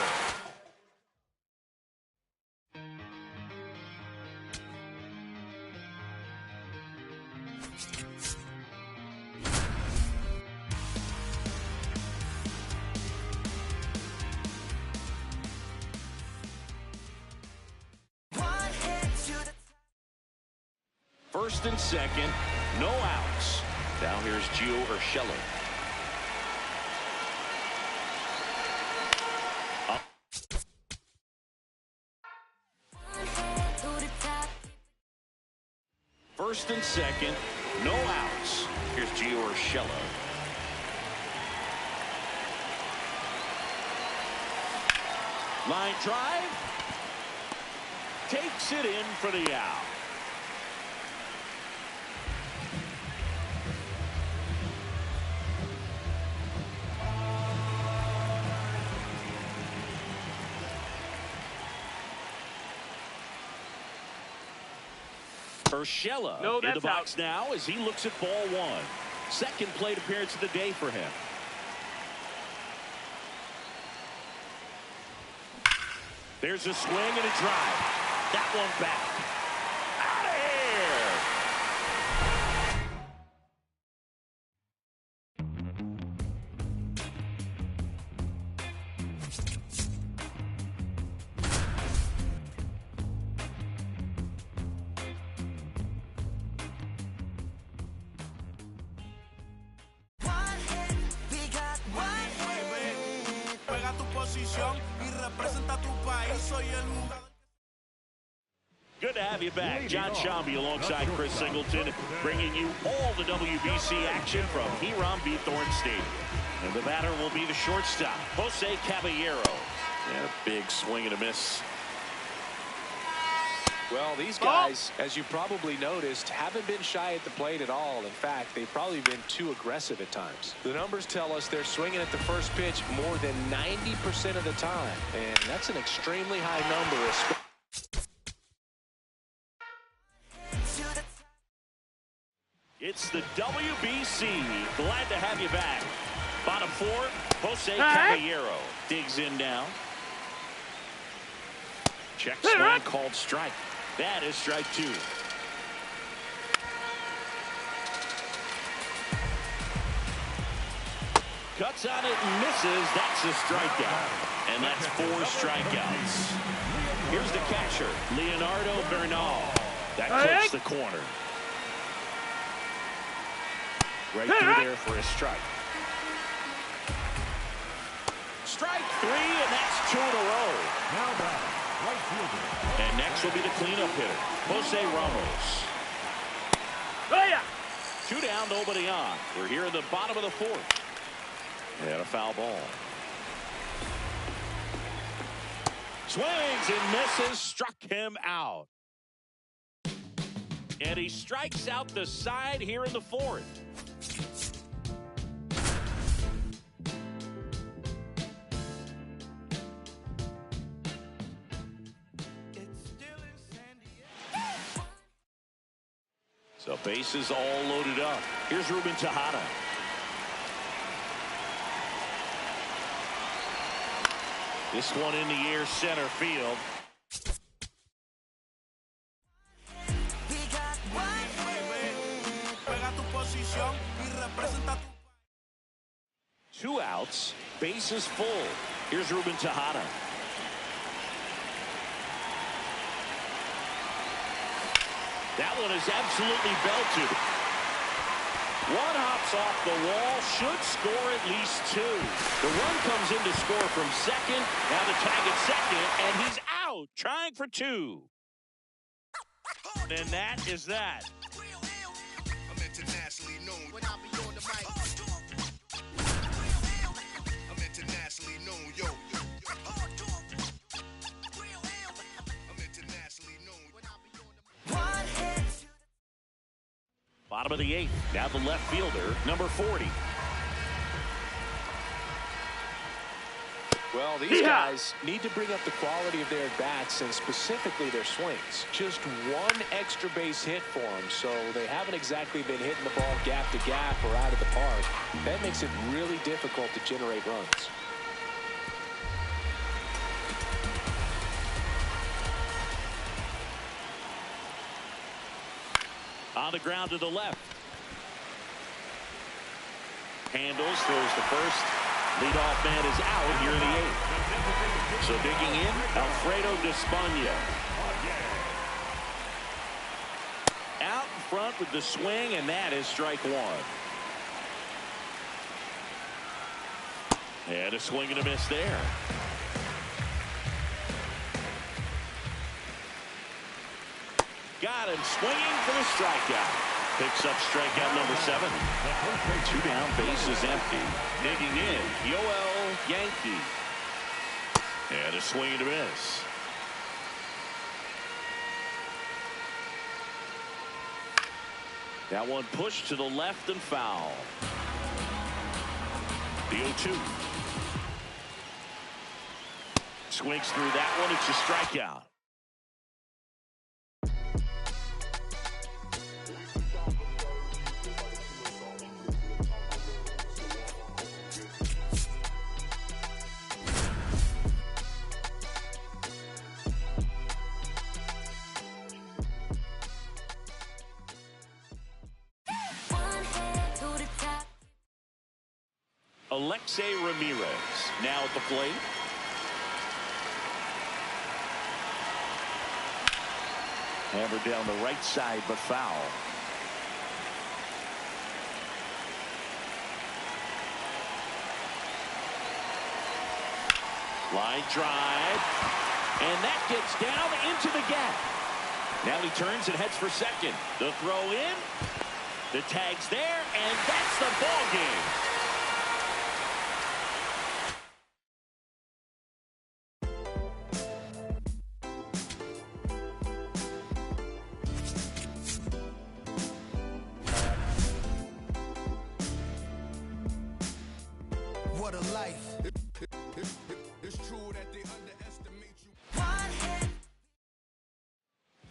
A: First and second, no outs. Now here's Gio Urshela. first and second. No outs. Here's Gio Urshela. Line drive. Takes it in for the out. Urshela in the box now as he looks at ball one. Second plate appearance of the day for him. There's a swing and a drive. That one back. Out of here.
F: Juega tu posición y representa tu país. Soy el jugador.
A: Good to have you back. John Shambi alongside Chris Singleton, bringing you all the WBC action from Hiram B. Thorne Stadium. And the batter will be the shortstop, Jose Caballero. And a big swing and a miss.
C: Well, these guys, as you probably noticed, haven't been shy at the plate at all. In fact, they've probably been too aggressive at times. The numbers tell us they're swinging at the first pitch more than 90% of the time. And that's an extremely high number.
A: It's the WBC. Glad to have you back. Bottom four, Jose Caballero digs in now. Check swing called strike. That is strike two. Cuts on it and misses. That's a strikeout. And that's 4 strikeouts. Here's the catcher, Leonardo Bernal. That clips the corner. Right through there for a strike. Strike 3, and that's 2 in a row.
D: Now back, right fielder.
A: And next will be the cleanup hitter, Jose Ramos. 2 down, nobody on. We're here in the bottom of the 4th. And a foul ball. Swings and misses, struck him out. And he strikes out the side here in the 4th. So bases all loaded up. Here's Ruben Tejada. This one in the air, center field. Two outs, bases full. Here's Ruben Tejada. That one is absolutely belted. One hops off the wall, should score at least 2. The run comes in to score from second. Now the tag at second, and he's out, trying for 2. And that is that.
N: I'm internationally known when I be on the mic. I'm internationally known, yo. I'm internationally known when I be on the mic.
A: Bottom of the 8th. Now the left fielder, number 40.
C: Well, these guys need to bring up the quality of their bats and specifically their swings. Just one extra base hit for them, so they haven't exactly been hitting the ball gap to gap or out of the park. That makes it really difficult to generate runs.
A: On the ground to the left. Handles, throws the first. Leadoff man is out here in the 8th. So digging in, Alfredo Despaigne. Out in front with the swing, and that is strike 1. And a swing and a miss there. Got got him swinging for the strikeout. Picks up strikeout number 7. 2 down, base is empty. Digging in, Yoel Yankee. And a swing and a miss. That one pushed to the left and foul. The 0-2. Swings through that one. It's a strikeout. Alexei Ramirez now at the plate. Hammered down the right side, but foul. Line drive. And that gets down into the gap. Now he turns and heads for second. The throw in. The tag's there, and that's the ball game.
K: What a life. It's true that they underestimate you.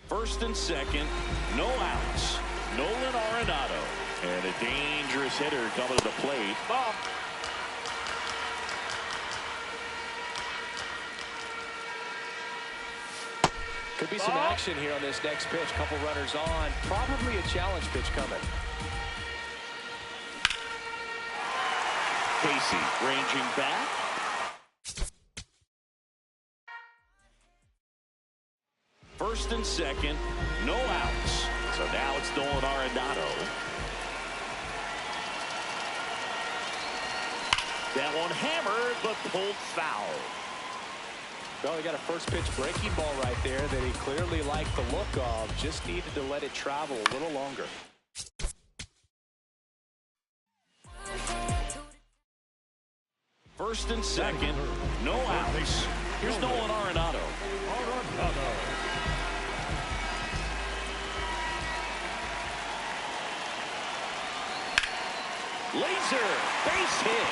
A: First and second, no outs. Nolan Arenado. And a dangerous hitter coming to the plate. Ball.
C: Could be some action here on this next pitch. Couple runners on. Probably a challenge pitch coming.
A: Casey ranging back. First and second, no outs. So now it's Nolan Arenado. That one hammered, but pulled foul.
C: Well, he got a first pitch breaking ball right there that he clearly liked the look of. Just needed to let it travel a little longer.
A: First and second, no outs. Here's Nolan Arenado. Laser, base hit.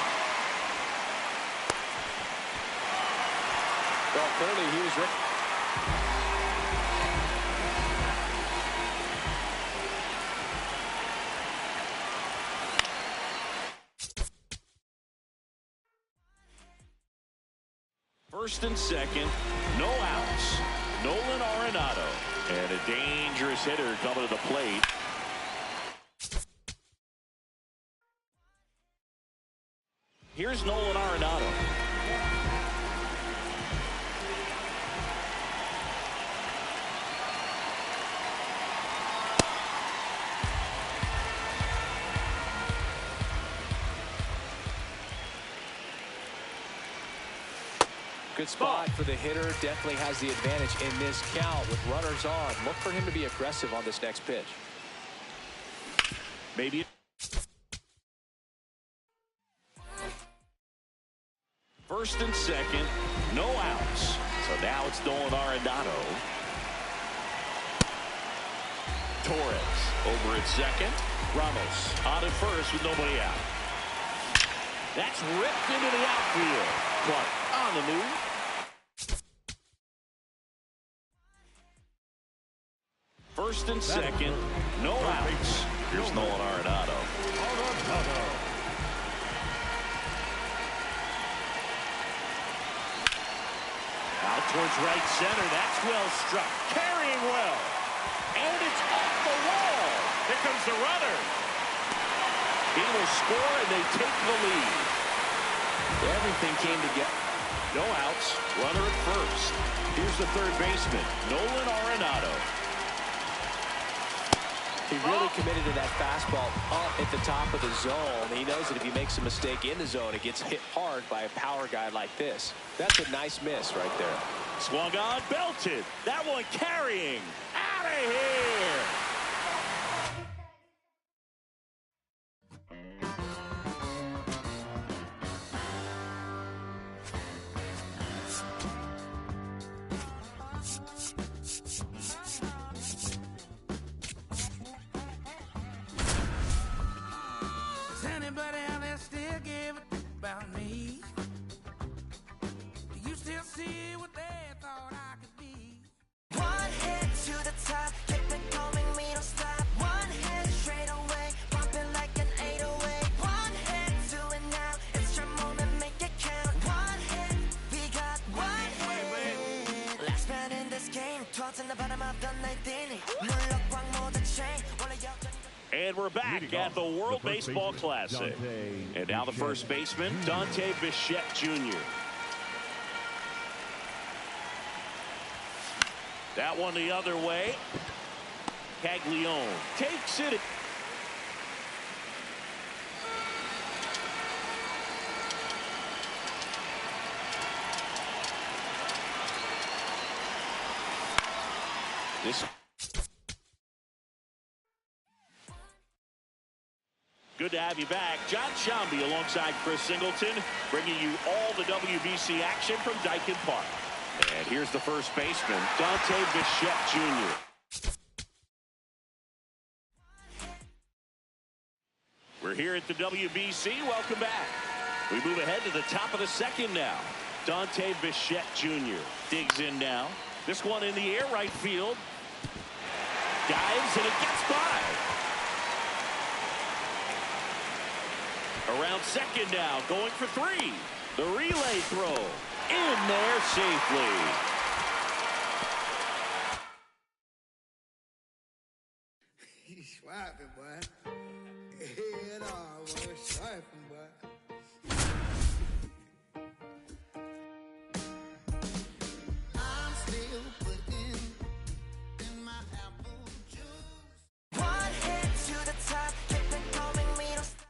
C: Well, clearly he was ready.
A: First and second, no outs. Nolan Arenado. And a dangerous hitter coming to the plate. Here's Nolan Arenado.
C: Good spot for the hitter. Definitely has the advantage in this count with runners on. Look for him to be aggressive on this next pitch.
A: Maybe. First and second, no outs. So now it's Nolan Arenado. Torres over at second. Ramos on at first with nobody out. That's ripped into the outfield. Clark on the move. First and second, no outs. Here's Nolan Arenado. Out towards right center. That's well struck. Carrying well. And it's off the wall. Here comes the runner. He will score, and they take the lead. Everything came together. No outs. Runner at first. Here's the third baseman, Nolan Arenado.
C: He really committed to that fastball up at the top of the zone. He knows that if he makes a mistake in the zone, it gets hit hard by a power guy like this. That's a nice miss right there.
A: Swung on, belted. That one carrying. Out of right here.
L: Does anybody out there still give a about me? Do you still see what they thought I could be?
B: One hit to the top, keep it going, we don't stop. One hit straight away, bumping like an 808. One hit to it now, it's your moment, make it count. One hit, we got one hit. Last man in this game, towards in the bottom of the ninth inning. 물럭광 모든 chain, 원래 역전.
A: And we're back at the World Baseball Classic. And now the first baseman, Dante Bichette Jr. That one the other way. Caglione takes it. This. Good to have you back. John Shambi alongside Chris Singleton, bringing you all the WBC action from Daikin Park. And here's the first baseman, Dante Bichette Jr. We're here at the WBC. Welcome back. We move ahead to the top of the second now. Dante Bichette Jr. digs in now. This one in the air, right field. Dives, and it gets by. Around second now, going for three. The relay throw in there safely.
K: He's swiping, boy. Head on, boy. Swiping, boy. I'm still putting in my apple juice.
B: One hit to the top, keep it going, we don't stop.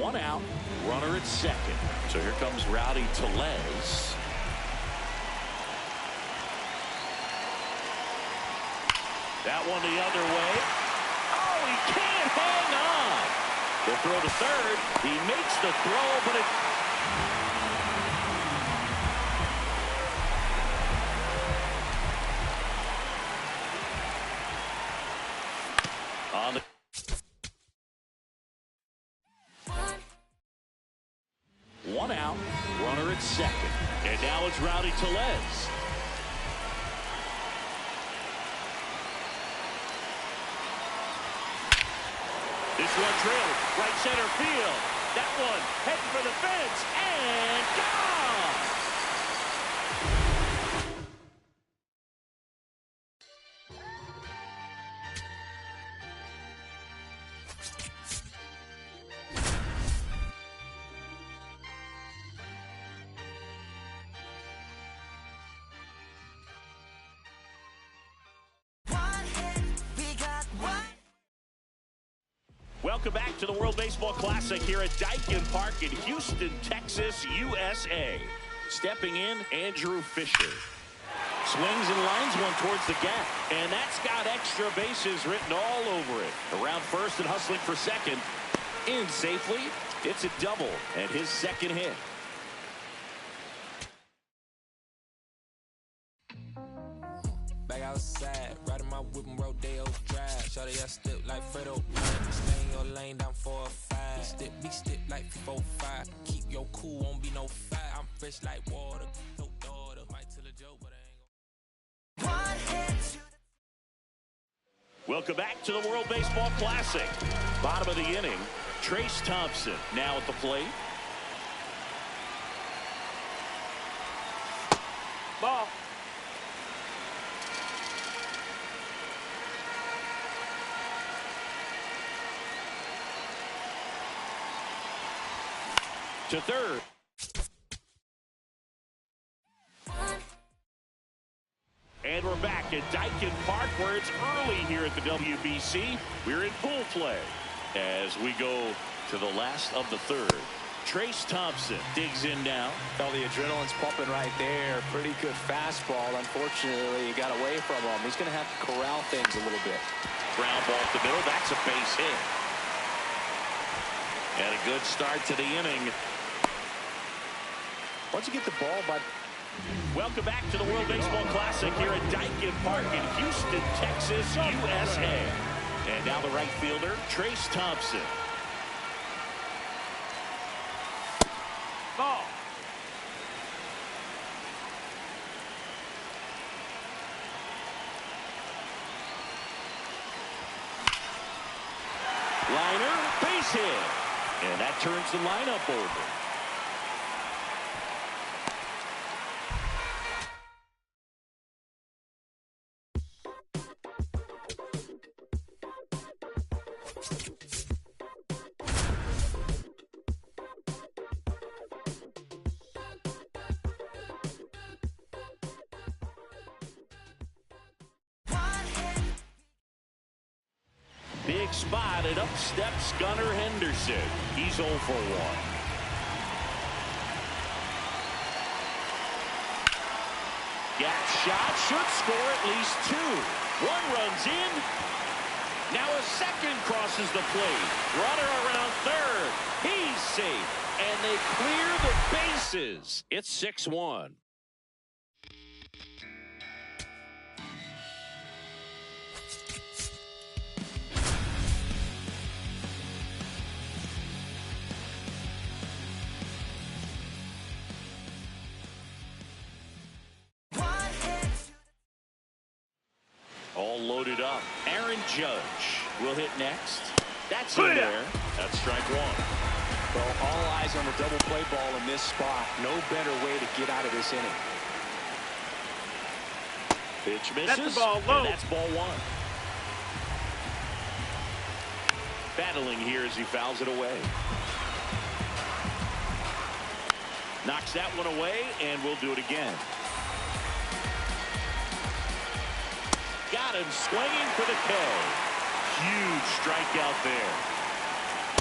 A: One out, runner at second. So here comes Rowdy Tellez. That one the other way. Oh, he can't hang on. The throw to third. He makes the throw, but it... On the... One out, runner at second. And now it's Rowdy Tellez. This one drilled, right center field. That one heading for the fence, and gone! Welcome back to the World Baseball Classic here at Daikin Park in Houston, Texas, USA. Stepping in, Andrew Fisher. Swings and lines one towards the gap. And that's got extra bases written all over it. Around first and hustling for second. In safely. It's a double and his second hit.
M: Back outside, riding my whip and Rodeo Drive. Shawty, I step like Fredo. Stay in your lane down 4 or 5. Be step like 4 or 5. Keep your cool, won't be no fight. I'm fresh like water. No daughter, might tell a joke, but I ain't gon'.
A: Welcome back to the World Baseball Classic. Bottom of the inning, Trace Thompson now at the plate.
E: Ball.
A: To third. And we're back at Daikin Park, where it's early here at the WBC. We're in pool play as we go to the last of the third. Trace Thompson digs in now.
C: Well, the adrenaline's pumping right there. Pretty good fastball. Unfortunately, he got away from him. He's going to have to corral things a little bit.
A: Ground ball to the middle. That's a base hit. And a good start to the inning.
C: Once you get the ball, but
A: welcome back to the World Baseball Classic here at Daikin Park in Houston, Texas, USA. And now the right fielder, Trace Thompson.
E: Ball.
A: Liner, base hit. And that turns the lineup over. Big spot, and up steps Gunnar Henderson. He's 0 for 1. Gap shot, should score at least 2. One runs in. Now a second crosses the plate. Runner around third. He's safe, and they clear the bases. It's 6-1. All loaded up. Aaron Judge will hit next. That's in there. That's strike 1.
C: Well, all eyes on the double play ball in this spot. No better way to get out of this inning.
A: Pitch misses.
E: That's the ball low.
A: And that's ball 1. Battling here as he fouls it away. Knocks that one away, and we'll do it again. Got him swinging for the K. Huge strikeout there.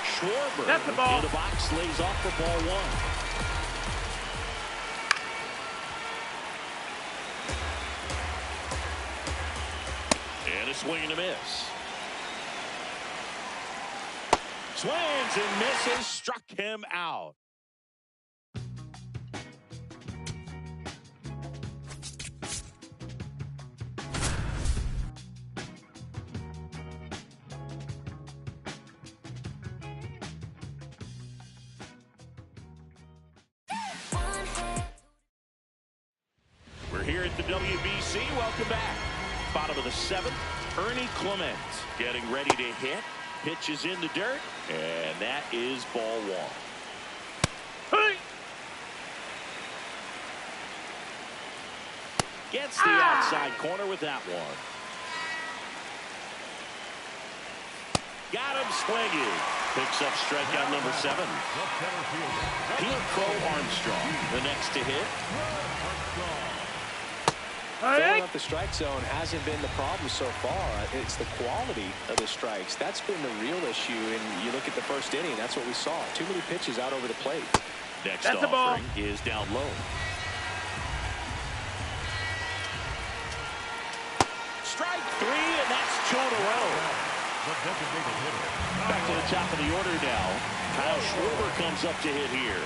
A: Schwarber
E: that's the ball.
A: in the box, lays off for ball 1. And a swing and a miss. Swings and misses, struck him out. Here at the WBC, welcome back. Bottom of the 7th, Ernie Clement getting ready to hit. Pitches in the dirt, and that is ball 1. Hey! Gets the outside corner with that one. Got him swinging. Picks up strikeout number 7. Pete Crow Armstrong, the next to hit.
C: Filling up the strike zone hasn't been the problem so far. It's the quality of the strikes. That's been the real issue. And you look at the first inning, that's what we saw. Too many pitches out over the plate.
A: Next offering is down low. Strike 3, and that's 2 in a row. Back to the top of the order now. Kyle Schwarber comes up to hit here.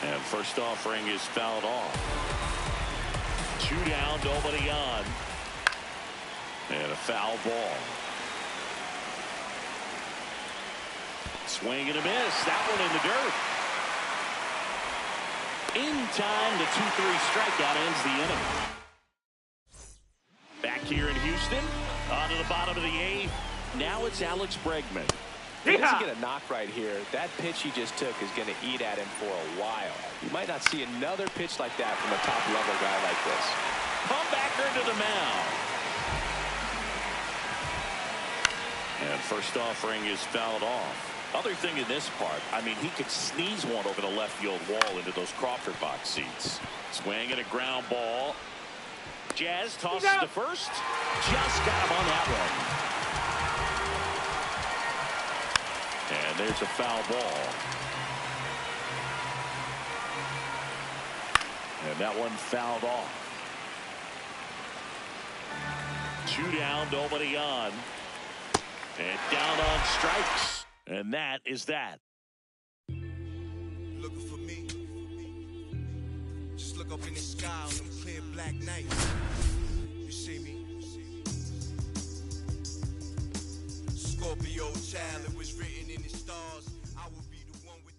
A: And first offering is fouled off. 2 down, nobody on. And a foul ball. Swing and a miss. That one in the dirt. In time, the 2-3 strikeout ends the inning. Back here in Houston, on to the bottom of the 8th. Now it's Alex Bregman.
C: If he doesn't get a knock right here, that pitch he just took is going to eat at him for a while. You might not see another pitch like that from a top-level guy like this.
A: Comebacker to the mound. And first offering is fouled off. Other thing in this part, I mean, he could sneeze one over the left field wall into those Crawford box seats. Swing and a ground ball. Jazz tosses to first. Just got him on that one. And And there's a foul ball. And that one fouled off. 2 down, nobody on. And down on strikes. And that is that.
N: Looking for me. Just look up in the sky on them clear black nights. You see me? Scorpio child, it was written in the stars. I will be the one with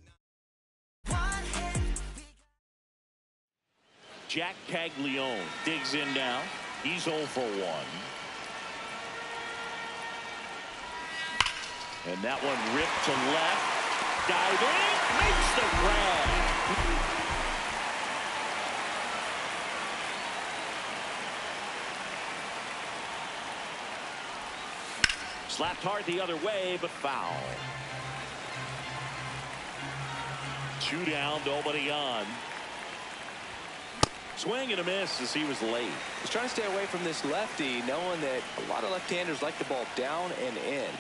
A: Jack Caglione digs in now. He's 0 for 1. And that one ripped to left. Diving, makes the grab. Slapped hard the other way, but foul. 2 down, nobody on. Swing and a miss as he was late.
C: He's trying to stay away from this lefty, knowing that a lot of left-handers like the ball down and in.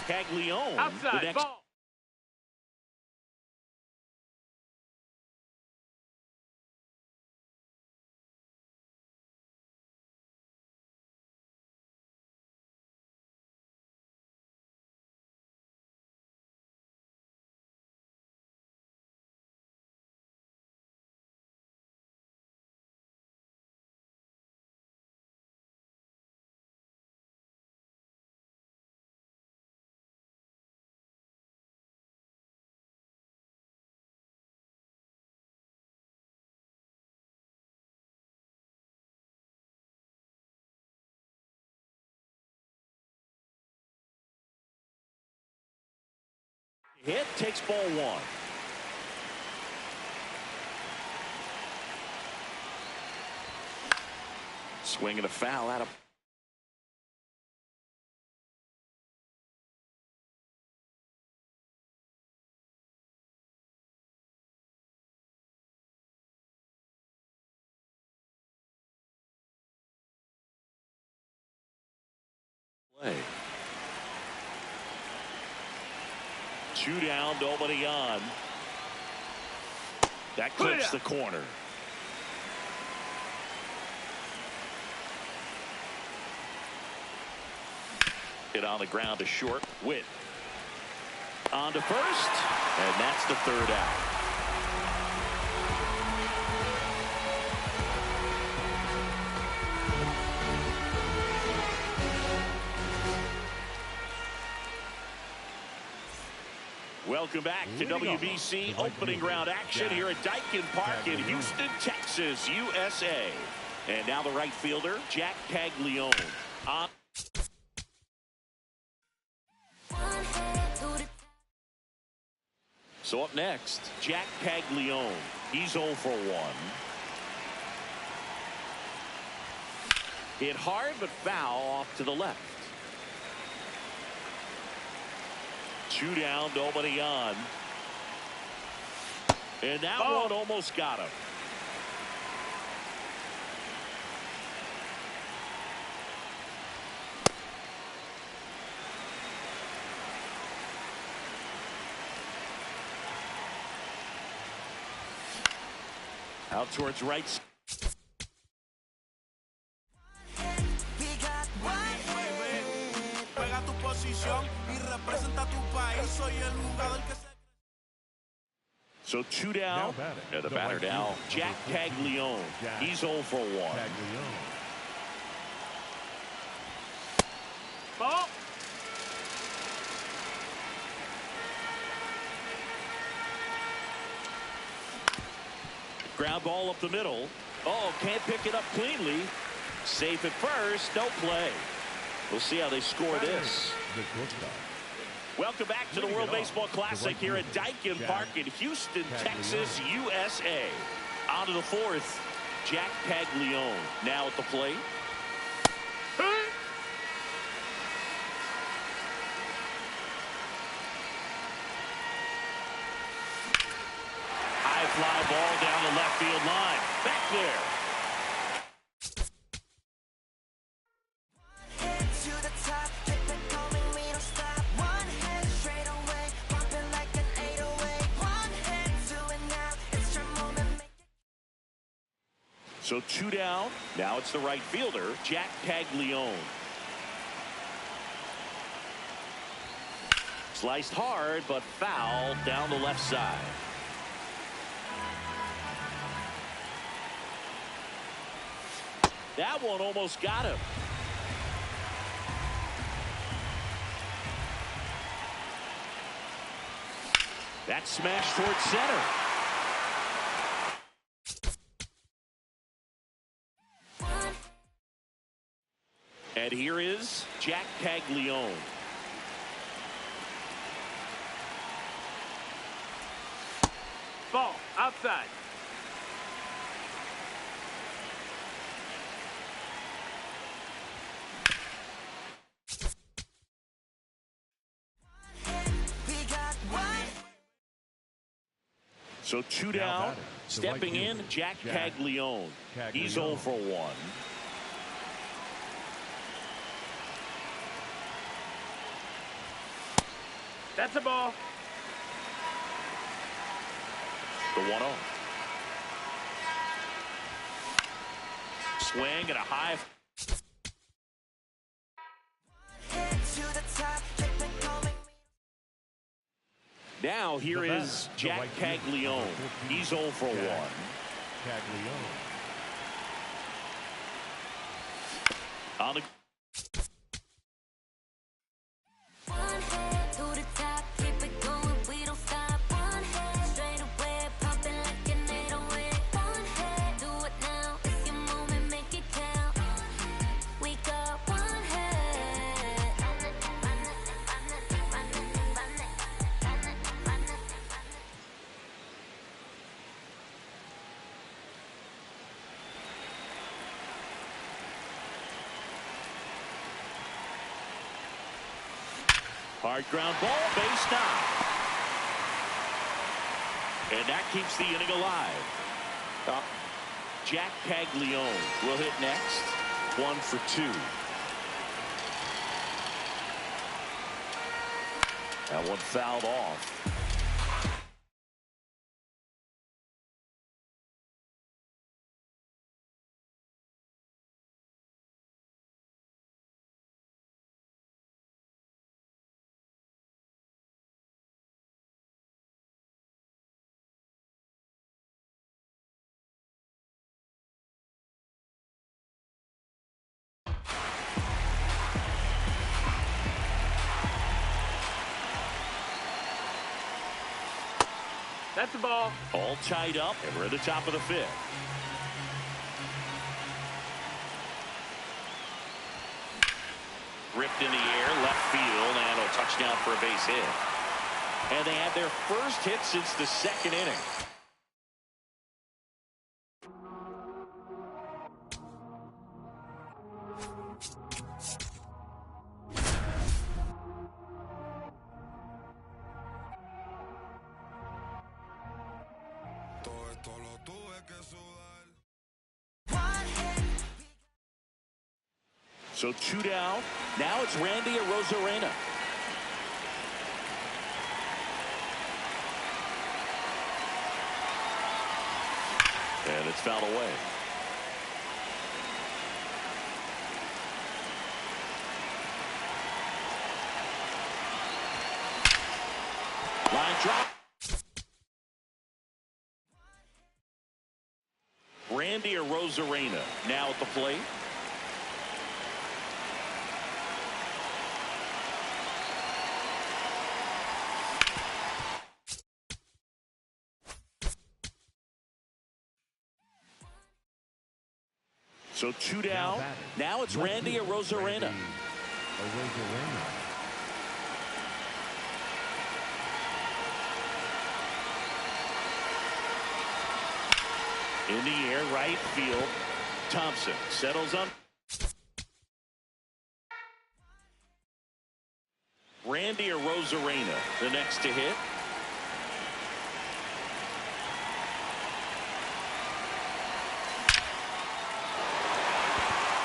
A: Caglione,
E: outside,
A: the next
E: ball.
A: hit, takes ball 1. Swing and a foul out of play. 2 down, nobody on. That clips the corner. Hit on the ground to short. Witt on to first, and that's the 3rd out. Welcome back to WBC opening round action here at Daikin Park in Houston, Texas, USA. And now the right fielder, Jack Caglione. So up next, Jack Caglione. He's 0 for 1. Hit hard but foul off to the left. 2 down, nobody on. And that one almost got him. Out towards right. So 2 down, and the batter now, Jack Caglione. He's 0 for 1.
E: Ball.
A: Ground ball up the middle. Oh, can't pick it up cleanly. Safe at first, no play. We'll see how they score this. Welcome back to the World Baseball Classic here at Daikin Park in Houston, Texas, USA. On to the fourth, Jack Caglione now at the plate. High fly ball down the left field line. Back there. So 2 down. Now it's the right fielder, Jack Caglione. Sliced hard, but foul down the left side. That one almost got him. That smash towards center. And here is Jack Caglione.
E: Ball outside.
A: So 2 down. Stepping in, Jack Caglione. He's 0 for 1.
E: That's a ball.
A: The 1-0. Swing and a high. Now here is Jack Caglione. He's 0 for 1.
D: Caglione.
A: On the hard ground ball, base down. And that keeps the inning alive. Jack Caglione will hit next. 1 for 2. That one fouled off.
E: That's the ball.
A: All tied up, and we're at the top of the 5th. Ripped in the air, left field, and a touchdown for a base hit. And they had their first hit since the 2nd inning. So 2 down. Now it's Randy Arozarena. And it's fouled away. Line drop. Randy Arozarena now at the plate. So 2 down. Now it's Randy Arozarena. In the air, right field. Thompson settles up. Randy Arozarena, the next to hit.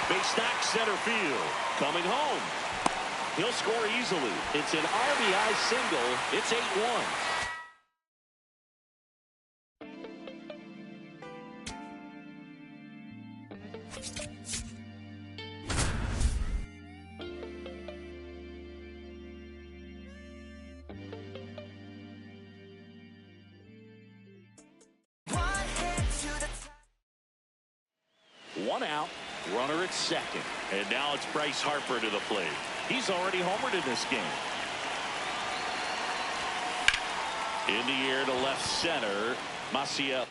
A: Base knock center field. Coming home. He'll score easily. It's an RBI single. It's 8-1. One out, runner at second. And now it's Bryce Harper to the plate. He's already homered in this game. In the air to left center, Maciel.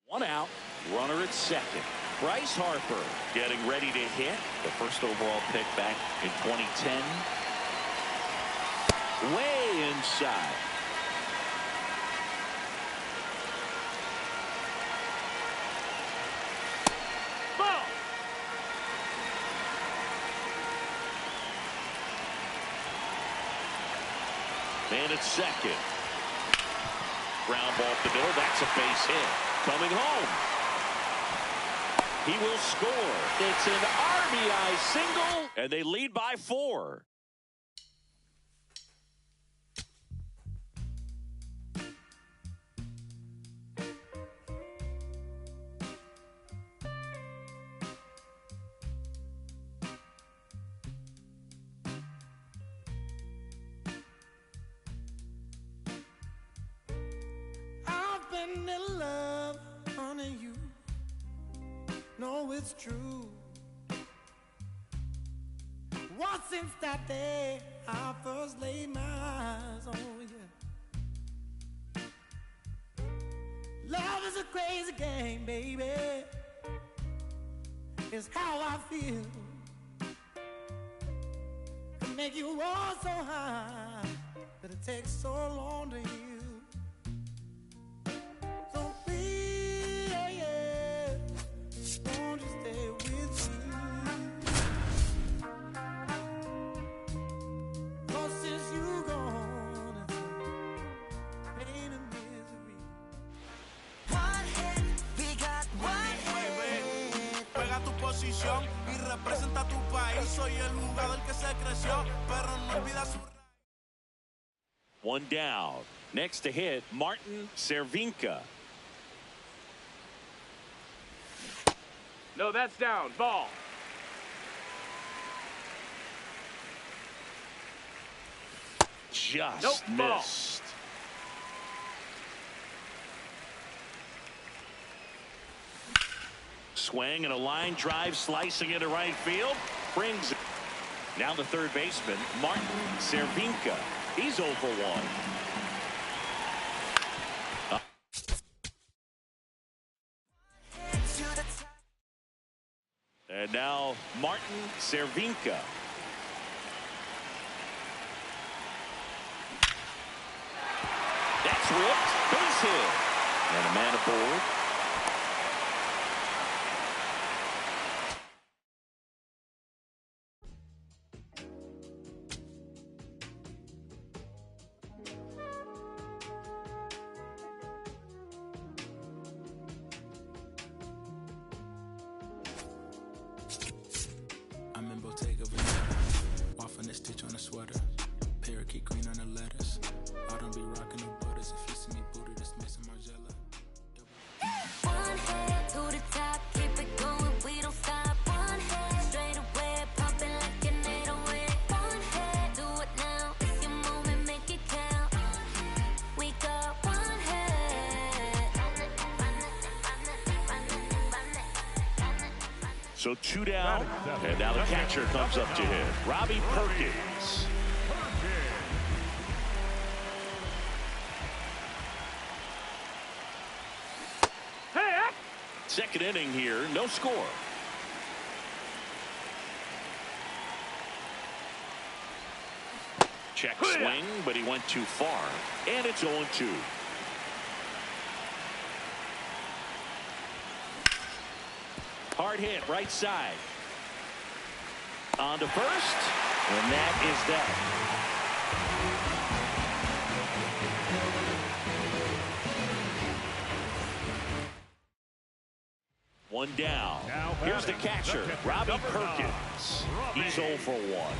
A: One out, runner at second. Bryce Harper getting ready to hit. The first overall pick back in 2010. Way inside.
E: Ball.
A: Man at second. Ground ball up the middle. That's a base hit. Coming home. He will score. It's an RBI single, and they lead by 4.
L: I've been in love, honey, you know it's true. Well, since that day I first laid my eyes on you. Love is a crazy game, baby. It's how I feel. Can make you walk so high, but it takes so long to heal.
F: Y representa tu país. Soy el jugador que se creció, pero no olvida su.
A: One down. Next to hit, Martin Cervinka.
E: No, that's down. Ball.
A: Just missed. Swing and a line drive slicing into right field. Brings it. Now the third baseman, Martin Cervinka. He's 0 for 1. And now Martin Cervinka. That's ripped. Base hit. And a man aboard.
P: I'm in Bottega Veneta, waffling this stitch on a sweater, parakeet green on the lettuce. I don't be rocking the butters. If you see me booty, this missing Margiela.
J: One head to the top, keep it going, we don't stop. One head straight away, popping like an 808. One head, do it now, it's your moment, make it count. We got one head.
A: So 2 down, and now the catcher comes up to hit. Robbie Perkins. Second inning here, no score. Check swing, but he went too far, and it's 0-2. Hard hit, right side. On to first, and that is that. One down. Here's the catcher, Robbie Perkins. He's 0 for 1.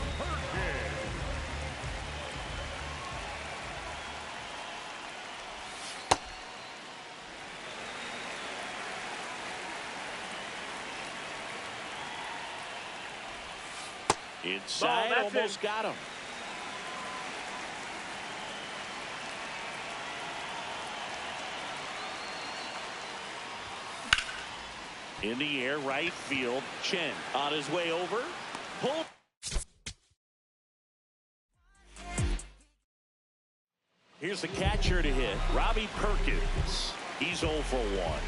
A: Inside, almost got him. In the air, right field. Chen on his way over. Pull. Here's the catcher to hit, Robbie Perkins. He's 0 for 1.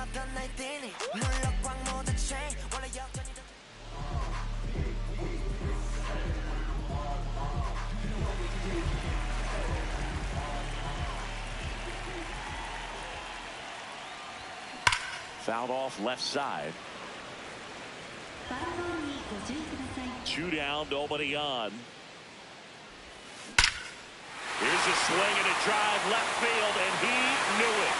B: 없던 날들이 물러 꽉 모든 chain 원래 여전히
A: Fouled off left side. 2 down, nobody on. Here's a swing and a drive left field, and he knew it.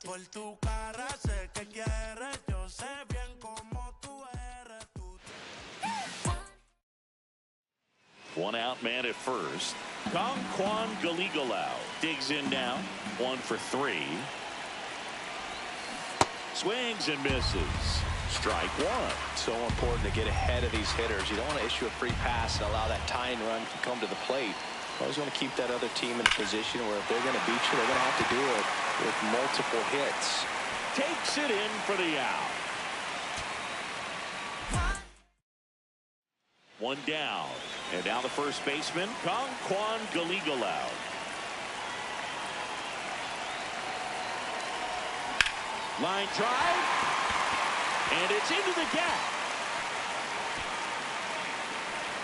F: Por tu cara sé que quieres, yo sé bien cómo tú eres.
A: One out man at first. Kwan Galigalau digs in now. 1 for 3. Swings and misses. Strike 1.
C: So important to get ahead of these hitters. You don't want to issue a free pass and allow that tying run to come to the plate. You always want to keep that other team in a position where if they're going to beat you, they're going to have to do it with multiple hits.
A: Takes it in for the out. 1 down. And now the first baseman, Kwan Galigalau. Line drive. And it's into the gap.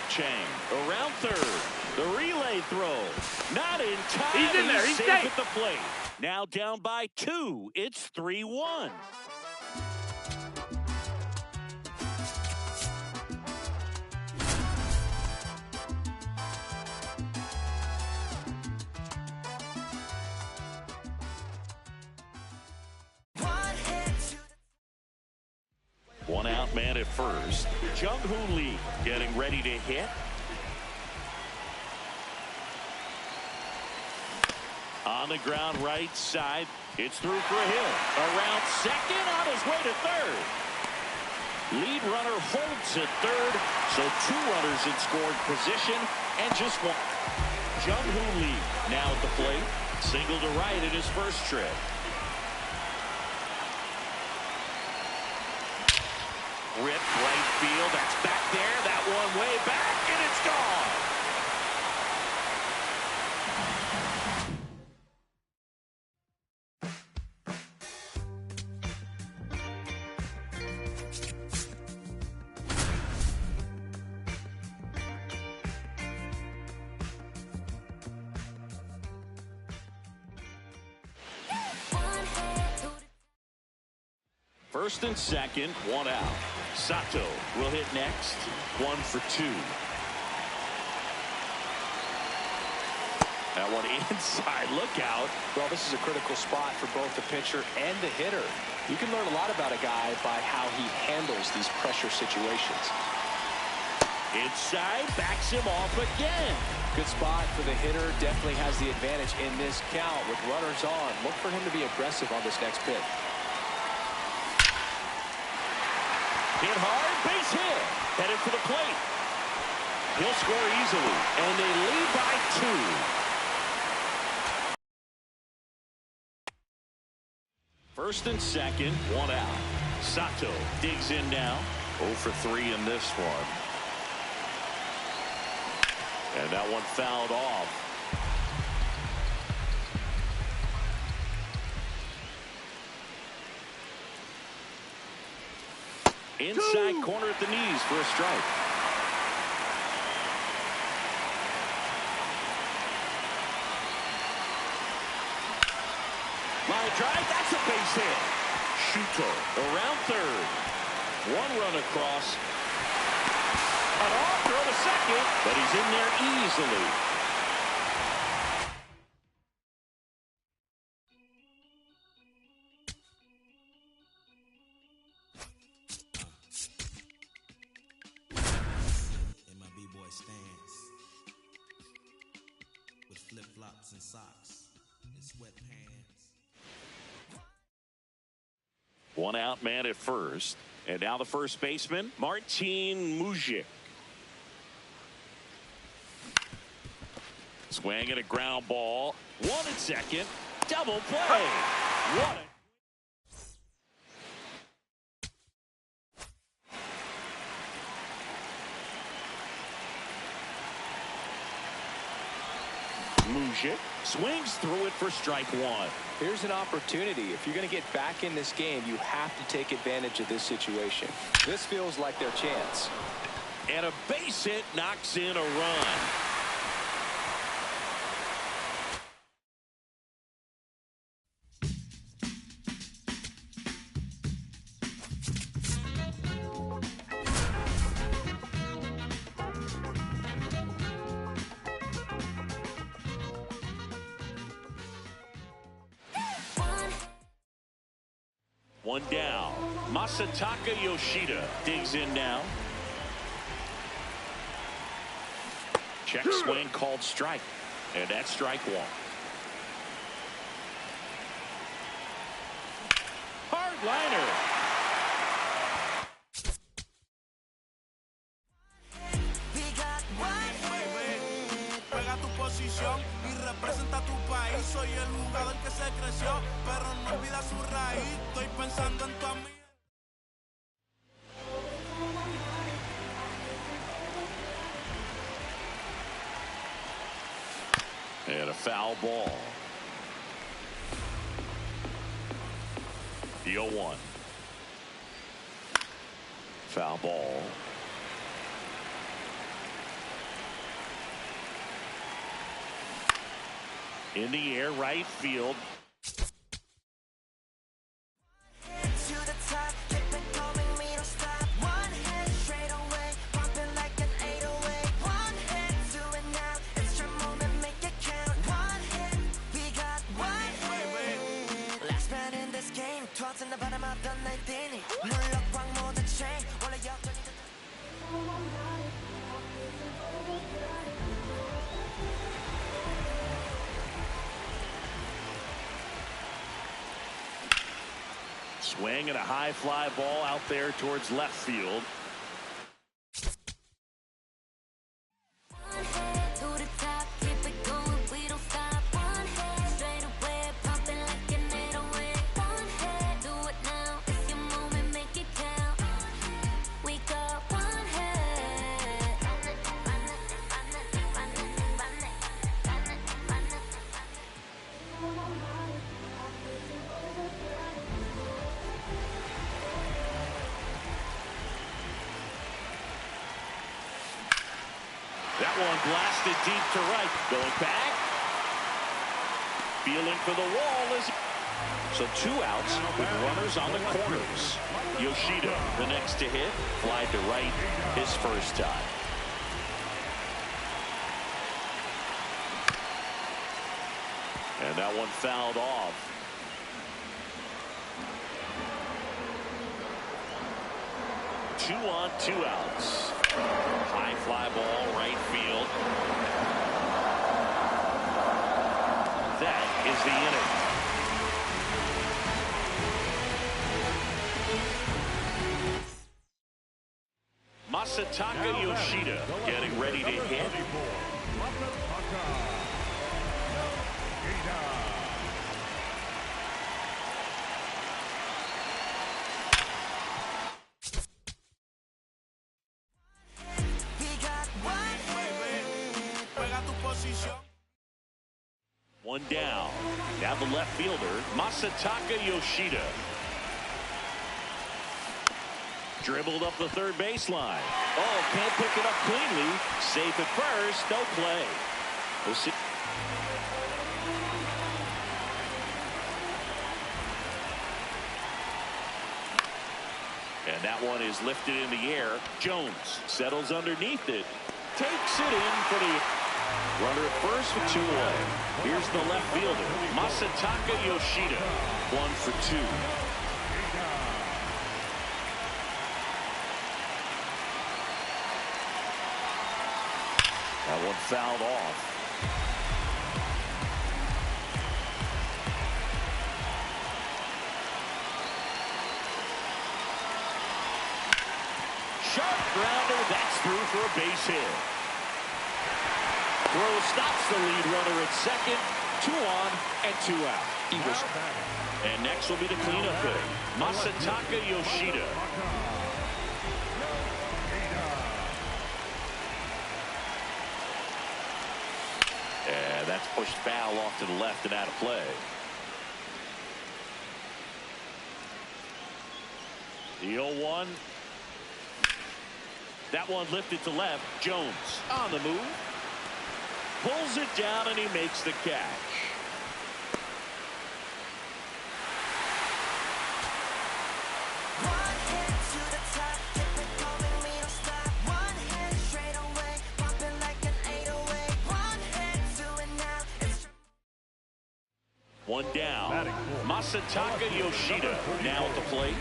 A: Chang around third. The relay throw. Not in time.
E: He's in there. He's
A: safe
E: safe
A: at the plate. Now down by 2. It's 3-1. One out man at first. Jung-Hoo Lee getting ready to hit. On the ground right side. It's through for Hill. Around second, on his way to third. Lead runner holds at third. So 2 runners in scoring position and just 1. Jung-Hoo Lee now at the plate. Single to right in his first trip. Rip right field. That's back there. That one way back, and it's gone. First and second, 1 out. Sato will hit next. 1 for 2. That one inside. Look out.
C: Well, this is a critical spot for both the pitcher and the hitter. You can learn a lot about a guy by how he handles these pressure situations.
A: Inside, backs him off again.
C: Good spot for the hitter. Definitely has the advantage in this count with runners on. Look for him to be aggressive on this next pitch.
A: Hit hard, base hit. Headed for the plate. He'll score easily, and they lead by 2. First and second, 1 out. Sato digs in now. 0 for 3 in this one. And that one fouled off. Inside corner at the knees for a strike. Line drive, that's a base hit. Shuto around third. 1 run across. An off throw to second, but he's in there easily.
G: Flip-flops and socks and sweatpants.
A: 1 out man at first. And now the first baseman, Martin Mujic. Swing and a ground ball. 1 at second. Double play. What a Mujic swings through it for strike one.
C: Here's an opportunity. If you're going to get back in this game, you have to take advantage of this situation. This feels like their chance.
A: And a base hit knocks in a run. One down. Masataka Yoshida digs in now. Check swing called strike. And that's strike one. Hard liner.
F: Juega tu posición y representa tu país. Soy el jugador que se creció, pero no olvida su raíz. Estoy pensando en tu amigo.
A: And a foul ball. The 0-1. Foul ball. In the air, right field. Swing and a high fly ball out there towards left field. That one blasted deep to right. Going back. Feeling for the wall. So 2 outs with runners on the corners. Yoshida, the next to hit. Fly to right his first time. And that one fouled off. Two on, 2 outs. High fly ball, right field. That is the inning. Masataka Yoshida getting ready to hit. One down. Now the left fielder, Masataka Yoshida. Dribbled up the third baseline. Oh, can't pick it up cleanly. Safe at first, no play. We'll see. And that one is lifted in the air. Jones settles underneath it. Takes it in for the runner at first with 2 away. Here's the left fielder, Masataka Yoshida. 1 for 2. That one fouled off. Sharp grounder, that's through for a base hit. Throw stops the lead runner at second. 2 on and 2 out. Eagles. And next will be the cleanup hitter, Masataka Yoshida. And That's pushed foul off to the left and out of play. The 0-1. That one lifted to left. Jones on the move. Pulls it down and he makes the catch. One down. Masataka Yoshida now at the plate.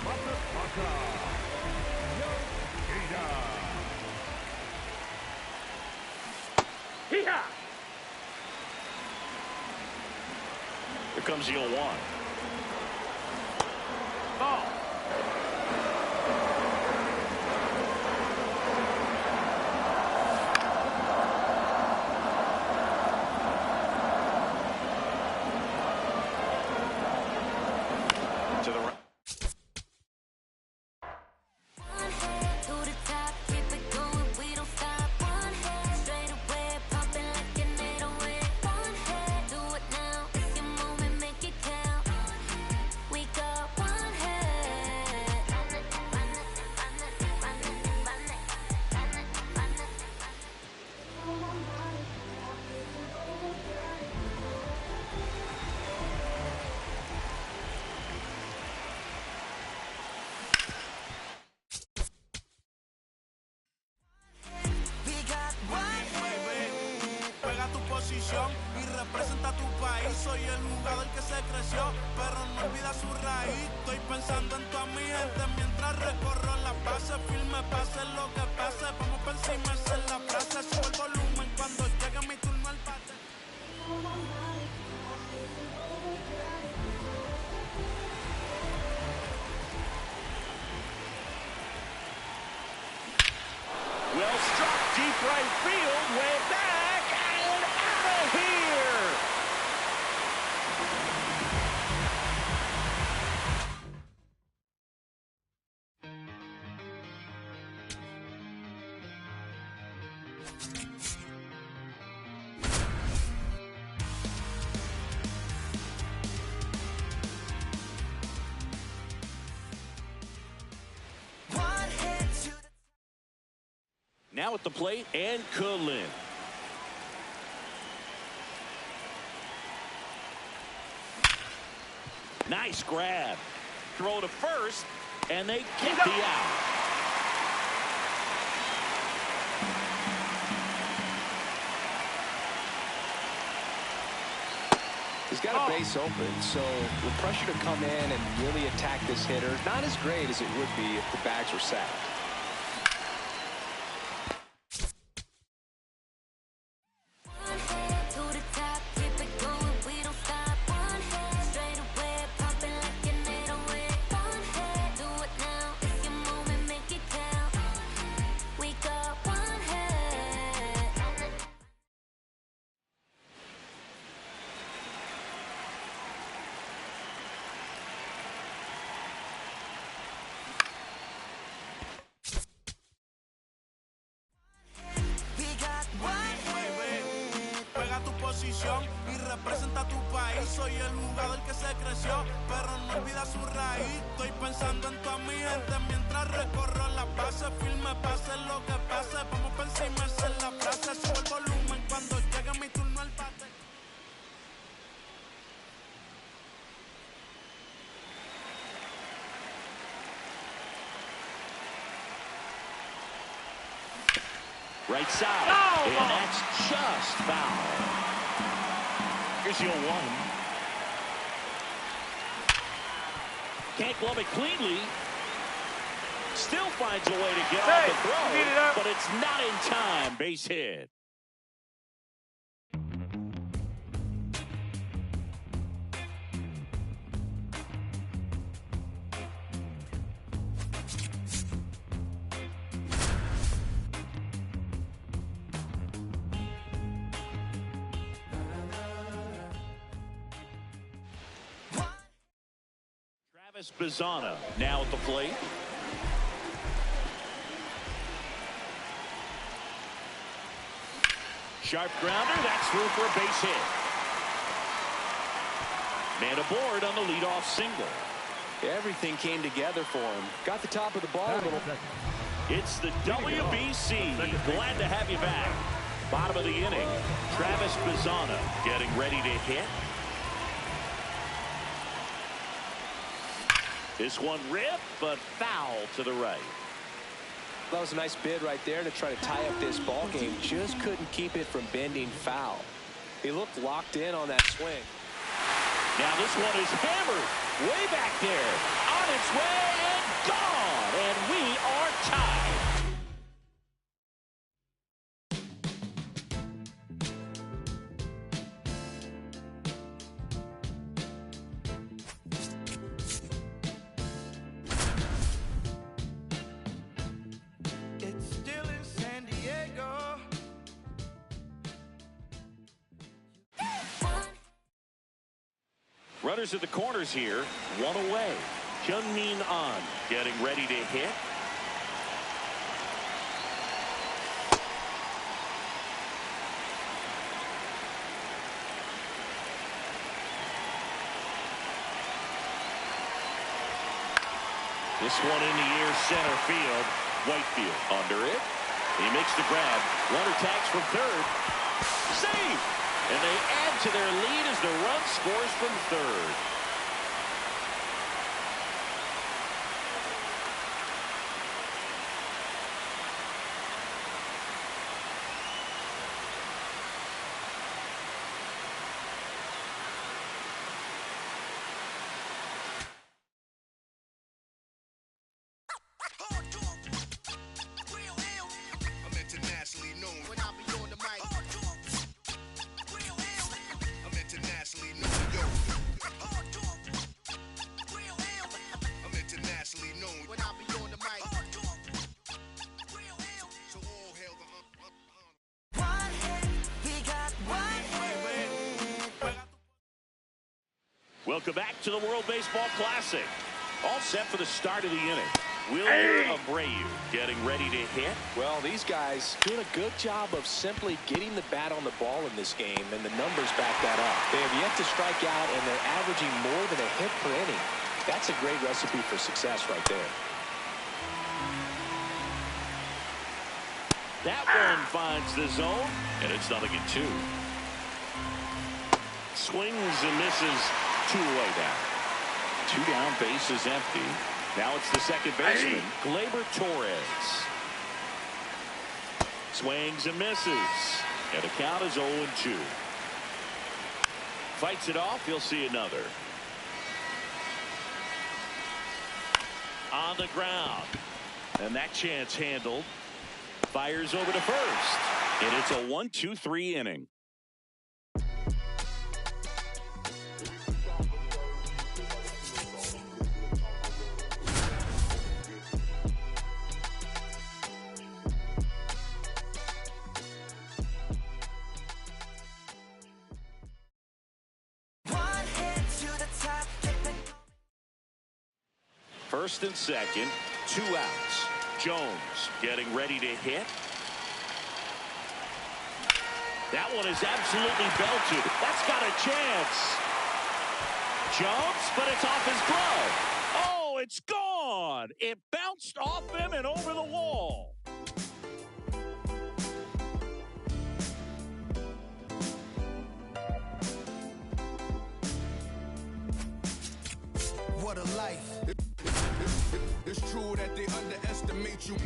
E: Hee-haw!
A: Here comes the 0-1.
E: Ball.
A: To the right.
F: Y representa a tu país. Soy el jugador que se creció, pero no olvida su raíz. Estoy pensando en toda mi gente mientras recorro la base. Firme, pase lo que pase. Vamos por encima, esa es la frase. Subo el volumen cuando llegue mi turno al bate.
A: Well struck deep right field, way back and out of here. Now at the plate, and Cullen. Nice grab. Throw to first, and they get the out.
C: He's got a base open, so the pressure to come in and really attack this hitter, not as great as it would be if the bags were sacked.
F: Y representa a tu país. Soy el jugador que se creció, pero no olvida su raíz. Estoy pensando en toda mi gente mientras recorro la base. Firme, pase lo que pase. Vamos por encima, esa es la frase. Subo el volumen cuando llegue mi turno al bate.
A: Right side, and that's just foul. Here's your 1. Can't glove it cleanly. Still finds a way to get off the throw, but it's not in time. Base hit. Travis Bazzana now at the plate. Sharp grounder. That's through for a base hit. Man aboard on the leadoff single.
C: Everything came together for him. Got the top of the ball a little.
A: It's the WBC. Glad to have you back. Bottom of the inning. Travis Bazzana getting ready to hit. This one ripped, but foul to the right.
C: That was a nice bid right there to try to tie up this ball game. Just couldn't keep it from bending foul. He looked locked in on that swing.
A: Now this one is hammered way back there. On its way and gone. And we are tied.
L: It's still in San Diego.
A: Runners at the corners here. One away. Hyun-Min Ahn getting ready to hit. This one in the air, center field. Whitefield under it. He makes the grab. Runner tags from third. Save! And they add to their lead as the run scores from third.
N: I'm internationally known when I be on the mic. I'm internationally known, yo. I'm internationally known when I be on the mic. So all hail the
K: One hit, he got one hit.
A: Welcome back to the World Baseball Classic. All set for the start of the inning. Wilyer Abreu getting ready to hit.
C: Well, these guys doing a good job of simply getting the bat on the ball in this game, and the numbers back that up. They have yet to strike out, and they're averaging more than a hit per inning. That's a great recipe for success right there.
A: That one finds the zone, and it's 0-2. Swings and misses. 2 away down. 2 down, base is empty. Now it's the second baseman, Gleyber Torres. Swings and misses. And the count is 0-2. Fights it off. He'll see another. On the ground. And that chance handled. Fires over to first. And it's a 1-2-3 inning. First and second, 2 outs. Jones getting ready to hit. That one is absolutely belted. That's got a chance. Jumps, but it's off his glove. Oh, it's gone. It bounced off him and over the wall.
L: What a life. It's true that they underestimate you.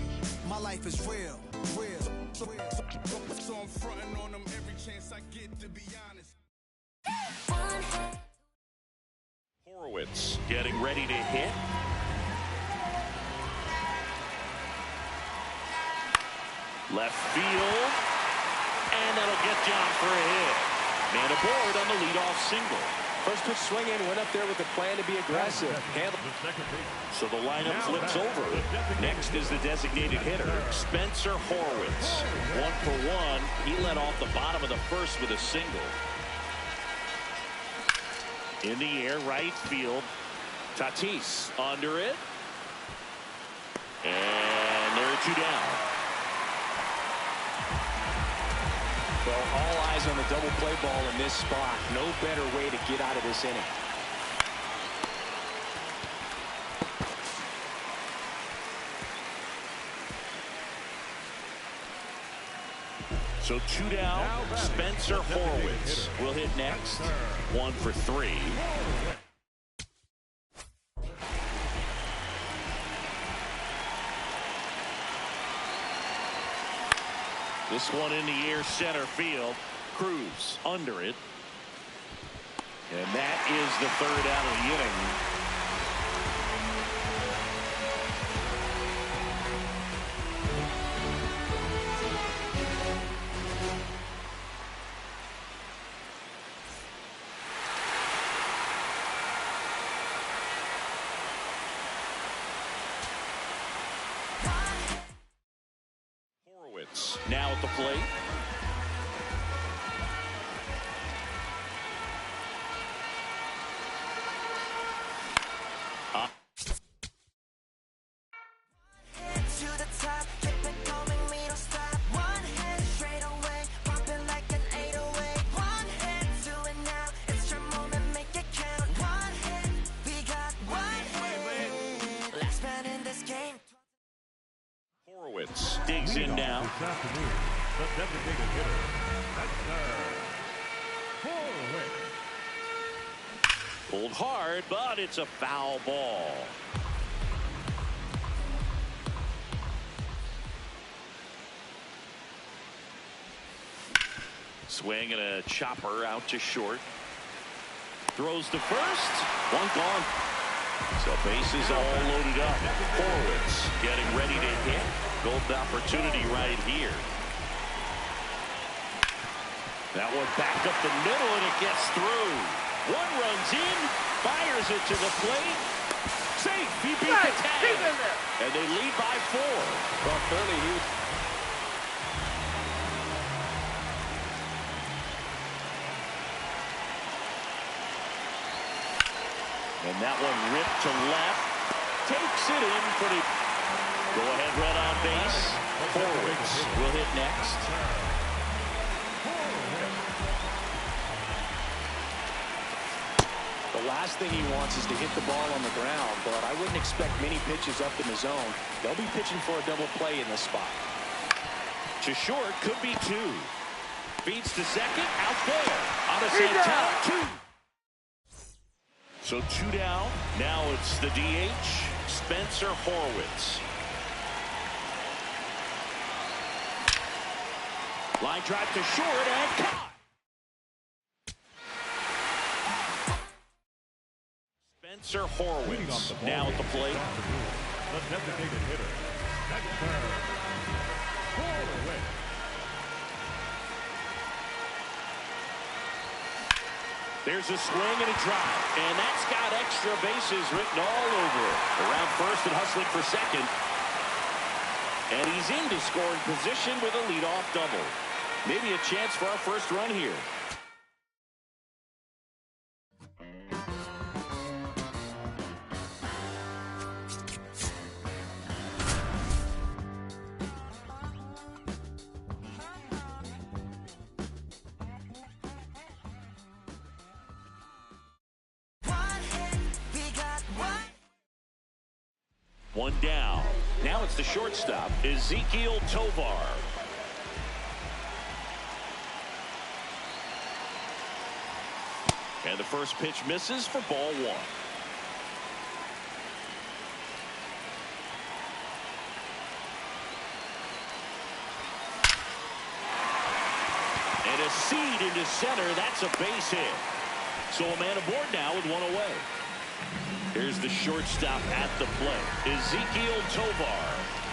L: My life is real, real. So I'm fronting on them every chance I get, to be honest.
A: Horowitz getting ready to hit. Left field. And that'll get John for a hit. Man aboard on the leadoff single.
C: First pitch swinging, went up there with a plan to be aggressive.
A: So the lineup flips over. Next is the designated hitter, Spencer Horwitz. 1 for 1. He led off the bottom of the first with a single. In the air, right field. Tatis under it. And there are 2 down.
C: Well, all eyes on the double play ball in this spot. No better way to get out of this inning.
A: So 2 down. Spencer Horwitz will hit next. 1 for 3. This one in the air, center field. Cruz under it. And that is the 3rd out of the inning. Horwitz now at the plate. Horwitz digs in now.
D: This afternoon, the designated hitter, Spencer Horwitz.
A: Pulled hard, but it's a foul ball. Swing and a chopper out to short. Throws to first. One gone. So bases all loaded up. Horwitz getting ready to hit. Golden opportunity right here. That one back up the middle, and it gets through. One runs in, fires it to the plate. Safe. He beat the tag. And they lead by 4.
C: Well, fairly huge.
A: And that one ripped to left. Takes it in for the go-ahead run on base. Horwitz will hit next.
C: The last thing he wants is to hit the ball on the ground, but I wouldn't expect many pitches up in the zone. They'll be pitching for a double play in this spot.
A: To short, could be 2. Feeds to second, out there. On a Santana, 2. So 2 down. Now it's the DH, Spencer Horwitz. Line drive to short and caught. Spencer Horwitz now at the plate.
D: The designated hitter, Spencer Horwitz.
A: There's a swing and a drive, and that's got extra bases written all over it. Around first and hustling for second. And he's into scoring position with a leadoff double. Maybe a chance for our first run here. One down. Now it's the shortstop, Ezequiel Tovar. And the first pitch misses for ball 1. And a seed into center. That's a base hit. So a man aboard now with 1 away. Here's the shortstop at the plate, Ezequiel Tovar.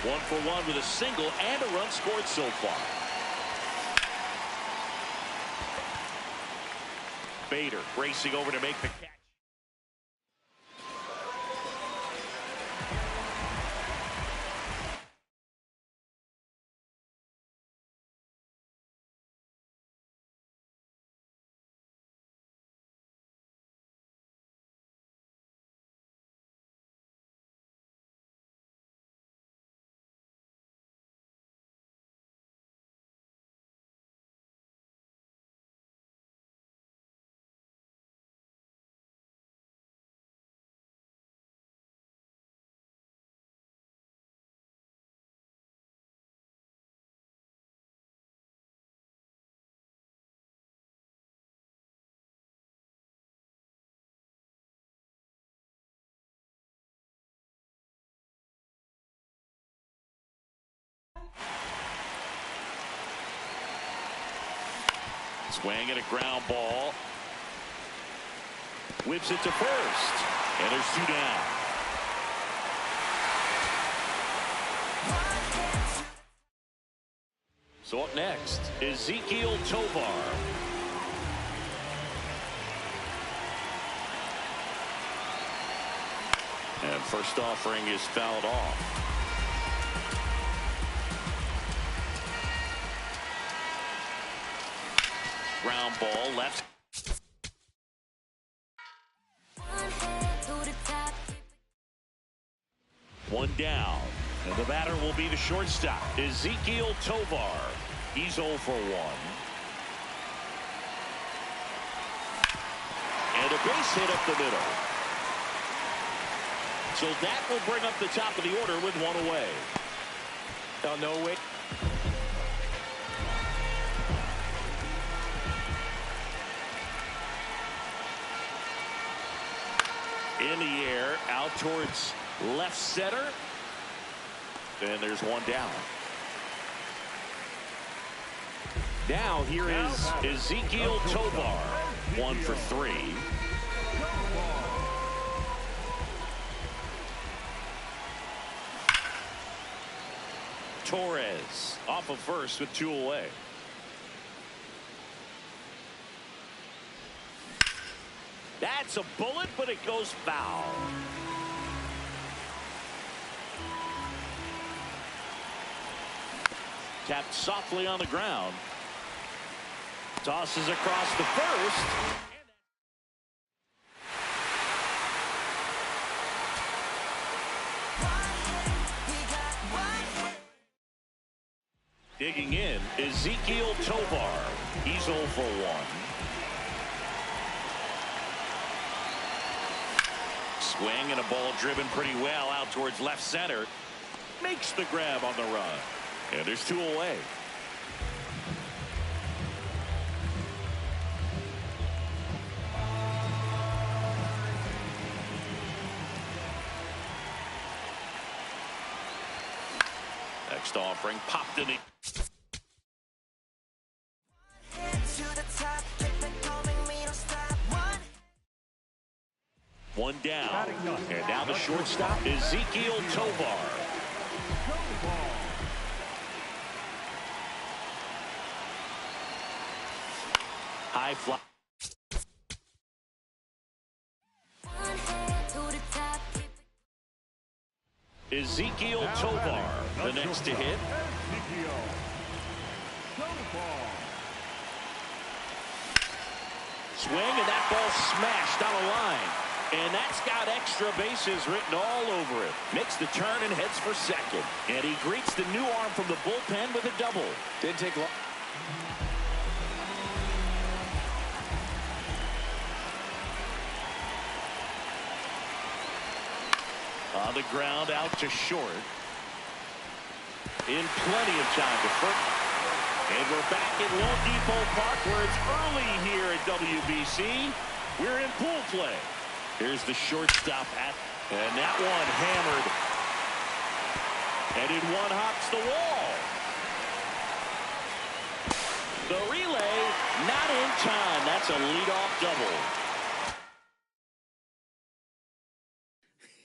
A: 1 for 1 with a single and a run scored so far. Bader racing over to make the catch. Swing and a ground ball. Whips it to first. And there's 2 down. So up next, Ezequiel Tovar. And first offering is fouled off. Ground ball left. One down. And the batter will be the shortstop, Ezequiel Tovar. He's 0 for 1. And a base hit up the middle. So that will bring up the top of the order with 1 away.
C: Now, no way.
A: In the air, out towards left center. And there's 1 down. Now here is Ezequiel Tovar, 1 for 3. Torres off of first with 2 away. That's a bullet, but it goes foul. Tapped softly on the ground. Tosses across the first. Digging in, Ezequiel Tovar. He's 0 for 1. Swing and a ball driven pretty well out towards left center. Makes the grab on the run. And there's 2 away. Next offering popped in the. One down. And now the shortstop, Ezequiel Tovar. High fly. Ezequiel Tovar, the next to hit. Swing, and that ball smashed down the line. And that's got extra bases written all over it. Makes the turn and heads for second. And he greets the new arm from the bullpen with a double.
C: Didn't take long.
A: On the ground, out to short. In plenty of time to first. And we're back at Loan Depot Park where it's early here at WBC. We're in pool play. Here's the shortstop at, and that one hammered. And in one hops the wall. The relay not in time. That's a leadoff double.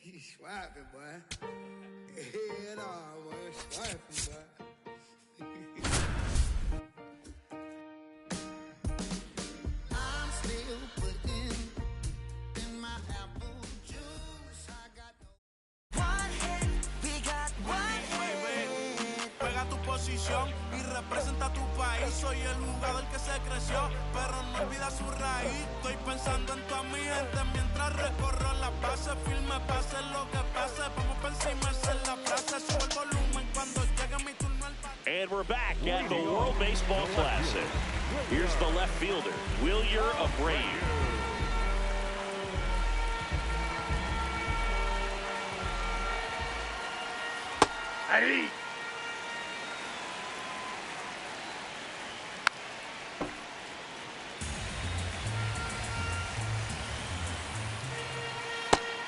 K: He's swiping, boy. Head on, boy. Swiping, boy. I'm still putting in my apple juice. I got no one hit. We got one hit.
F: Pega tu posición y representa tu país. Soy el jugador que se creció, pero no olvida su raíz. Estoy pensando en toda mi gente mientras recorro la base. Firme, pase lo que pase. Vamos por encima, esa es la frase. Subo el volumen cuando llegue mi turno al bate.
A: And we're back at the World Baseball Classic. Here's the left fielder, Wilyer Abreu.
E: Ahí.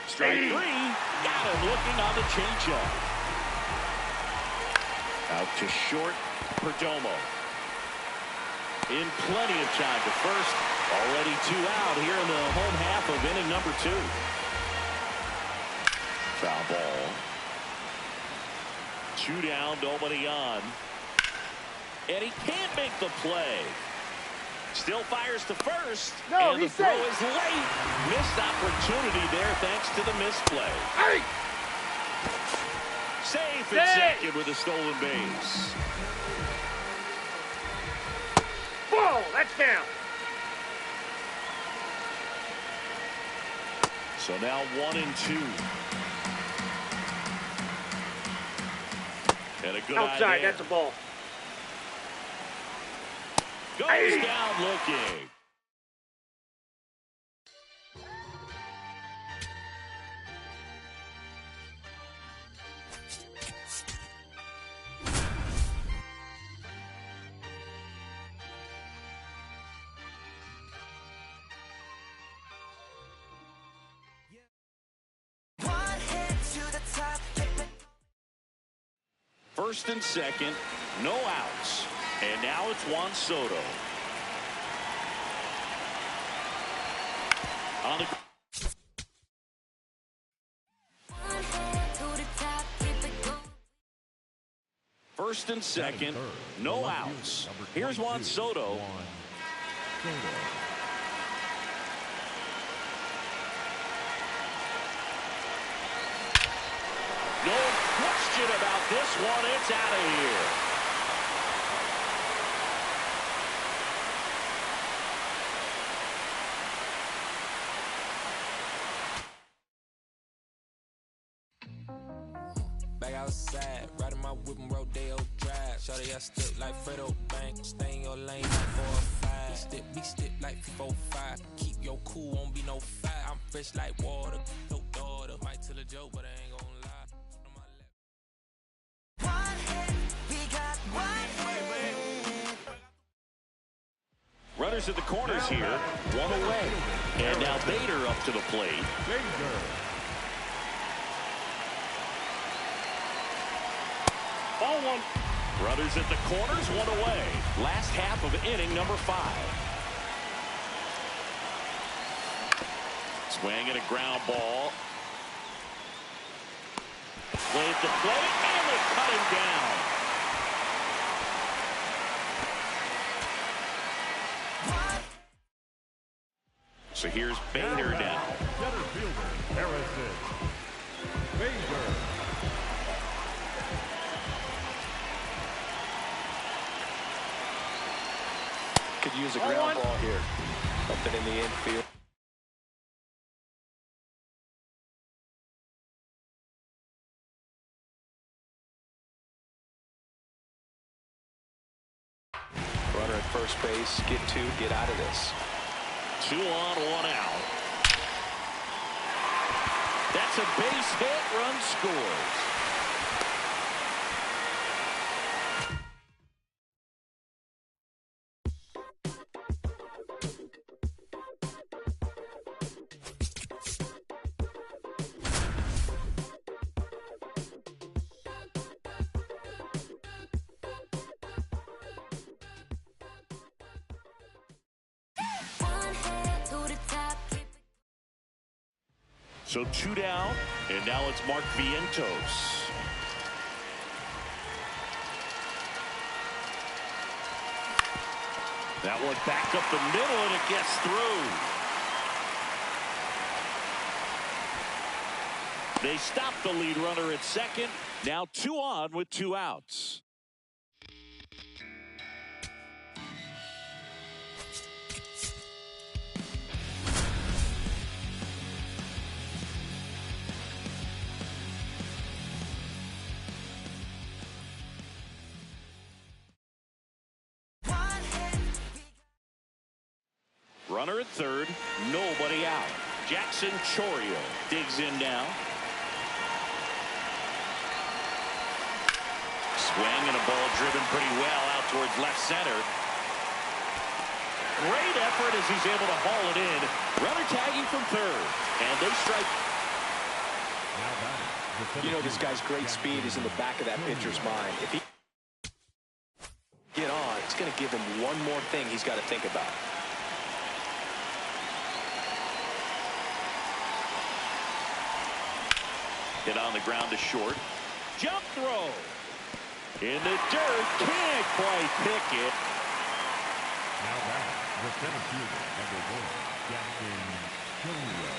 A: Strike 3. Got him looking on the changeup. Out to short, Perdomo. in plenty of time to first. Already 2 out here in the home half of inning number 2. Foul ball. 2 down, nobody on. And he can't make the play. Still fires to first.
E: No,
A: and the throw is late. Missed opportunity there thanks to the misplay.
E: Hey!
A: Safe at second with a stolen base.
E: Whoa, that's down.
A: So now 1-2. And a good
E: outside,
A: idea.
E: that's a ball.
A: Goes down looking. First and second, no outs. And now it's Juan Soto. On the first and second, no outs. Here's Juan Soto. No question about this one. It's out of here.
M: Back outside, riding my whip and Rodeo Drive. Shorty, I step like Fredo Bank. Stay in your lane, 4-5. Be step like 4-5. Keep your cool, won't be no fight. I'm fresh like water, no daughter. Might tell a joke, but I ain't gonna lie.
A: Runners at the corners here, 1 away. And now Bader up to the plate. Ball 1. Runners at the corners, 1 away. Last half of inning number 5. Swing and a ground ball. Play at the plate, and they cut him down. So here's Bader now.
D: Center fielder, Harrison. Bader.
C: Could use a ground ball here. Something in the infield. Runner at first base, get 2, get out of this.
A: 2 on, 1 out. That's a base hit, run scores. So 2 down, and now it's Mark Vientos. That one back up the middle, and it gets through. They stop the lead runner at second. Now 2 on with 2 outs. Runner at third, nobody out. Jackson Chourio digs in now. Swing and a ball driven pretty well out towards left center. Great effort as he's able to haul it in. Runner tagging from third. And they strike.
C: You know, this guy's great speed is in the back of that pitcher's mind. If he get on, going to give him one more thing he's got to think about.
A: Hit on the ground to short. Jump throw. In the dirt. Can't quite pick it.
D: Now back, the center fielder, number 1, Jackson Chourio.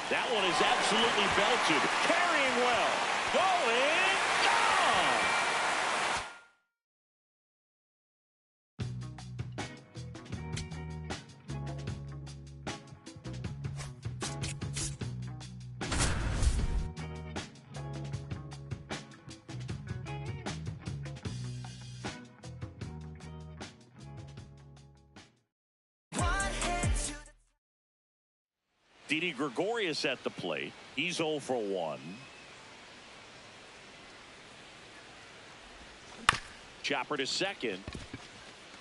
A: That one is absolutely belted. Carrying well. Going. Gone. Didi Gregorius at the plate. He's 0 for 1. Chopper to second.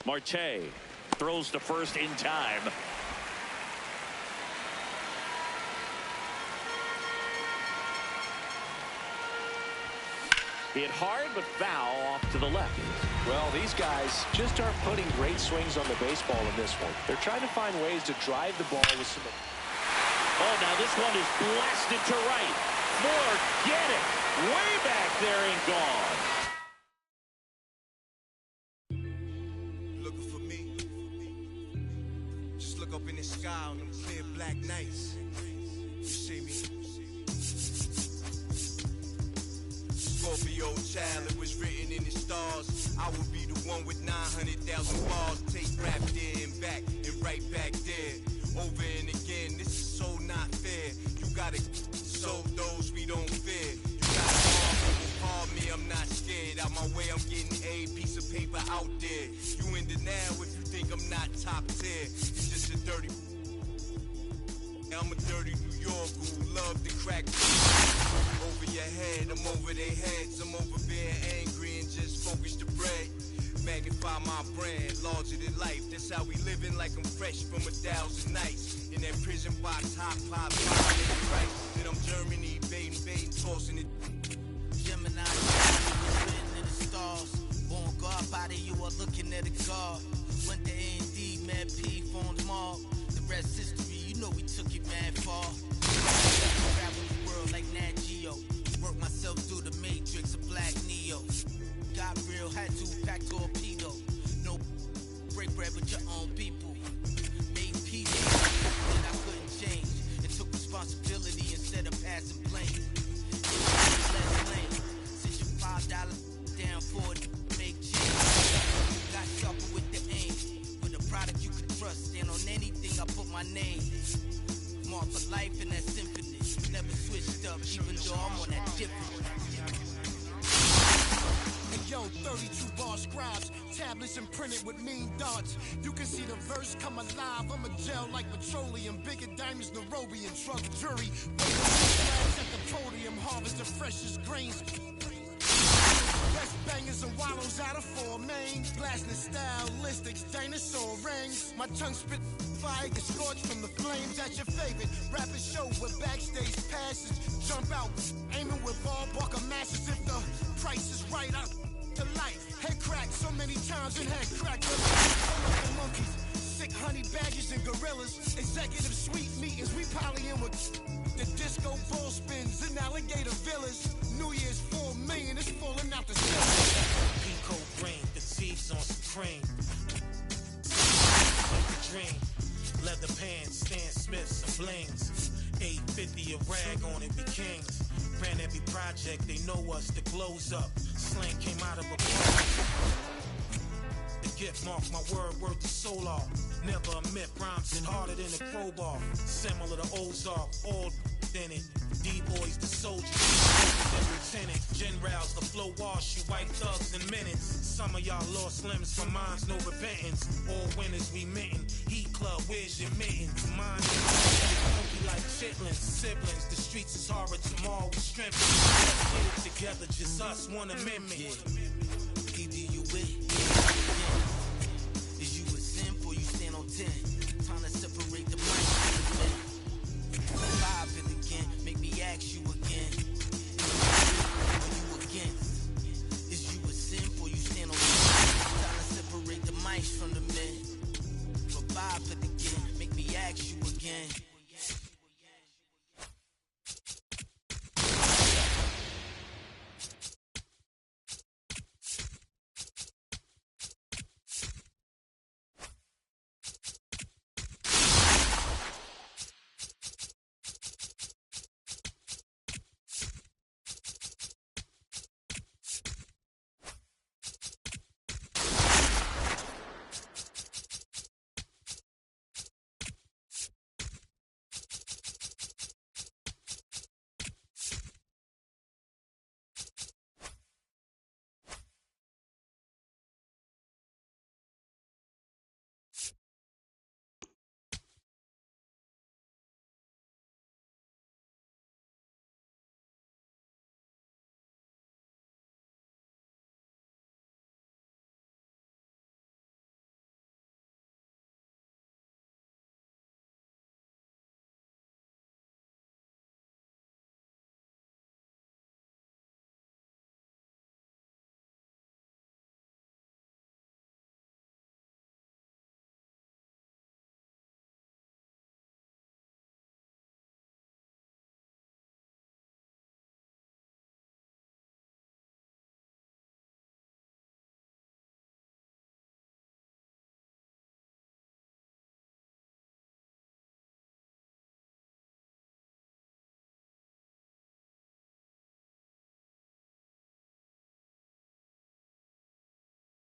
A: Marte throws to first in time. Hit hard but foul off to the left.
C: Well, these guys just aren't putting great swings on the baseball in this one. They're trying to find ways to drive the ball with some...
A: Oh, now this one is blasted to right. Forget it. Way back there and gone.
N: Looking for me? Just look up in the sky on them clear black nights. You see me? Scorpio child, it was written in the stars. I would be the one with 900,000 bars. Take rap there and back and right back there. Over and again, this is so not fair. You gotta sow those we don't fear. You gotta call me, I'm not scared. Out my way, I'm getting a piece of paper out there. You in denial if you think I'm not top tier. You just a dirty. I'm a dirty New Yorker who love to crack. Over your head, I'm over their heads. I'm over being angry and just focus the bread. Magnify my brand, larger than life. That's how we living, like I'm fresh from 1,000 nights. In that prison box, hot pot, right. Then I'm Germany, baiting, tossing it.
Q: Gemini, written in the stars. Born God body, you are looking at a God. Went to A&D, Mad P, formed mob. The rest history, you know we took it mad far. Travel the world like Nat Geo. Work myself through the matrix of Black Neo. Got real, had to pack torpedo. No break bread with your own people. Made peace that I couldn't change. And took responsibility instead of passing blame. Less blame. Since your $5 down for it, make change. Got sharper with the aim. With a product you could trust. And on anything I put my name. Mark for life in that symphony. Never switched up, even though I'm on that different.
R: Yo, 32 bar scribes, tablets imprinted with mean dots. You can see the verse come alive. I'm a gel like petroleum, bigger diamonds, Nairobi and truck jury. Waving at the podium, harvest the freshest grains. Best bangers and wallows out of 4 main. Blasting stylistics, dinosaur rings. My tongue spit fire, get scorched from the flames at your favorite rapid show with backstage passes. Jump out, aiming with ball bucker masses. If the price is right, I to life. Head cracked so many times and head cracked. The monkeys, sick honey badgers and gorillas. Executive suite meetings, we polying with the disco ball spins and alligator villas. New Year's 4 million is falling out the ceiling.
Q: Pico brain, the seeds on supreme. Like a dream. Leather pants, Stan Smiths and blings. 850 a rag on it, we kings. Ran every project, they know us, the glow's up. Slang came out of a the gift mark, my word the solar. Never admit rhymes and harder than a crowbar. Similar to Ozark, all in it. D-boys, the soldiers, the lieutenants, generals, the flow wash, you white thugs in minutes. Some of y'all lost limbs from minds, no repentance. All winners we mitten. Heat club, where's your mittens? Mine is like chitlins, siblings. The streets is horror, tomorrow we strengthen. Let's get it together, just us, one amendment. Either you with, is you a simp or you stand on 10?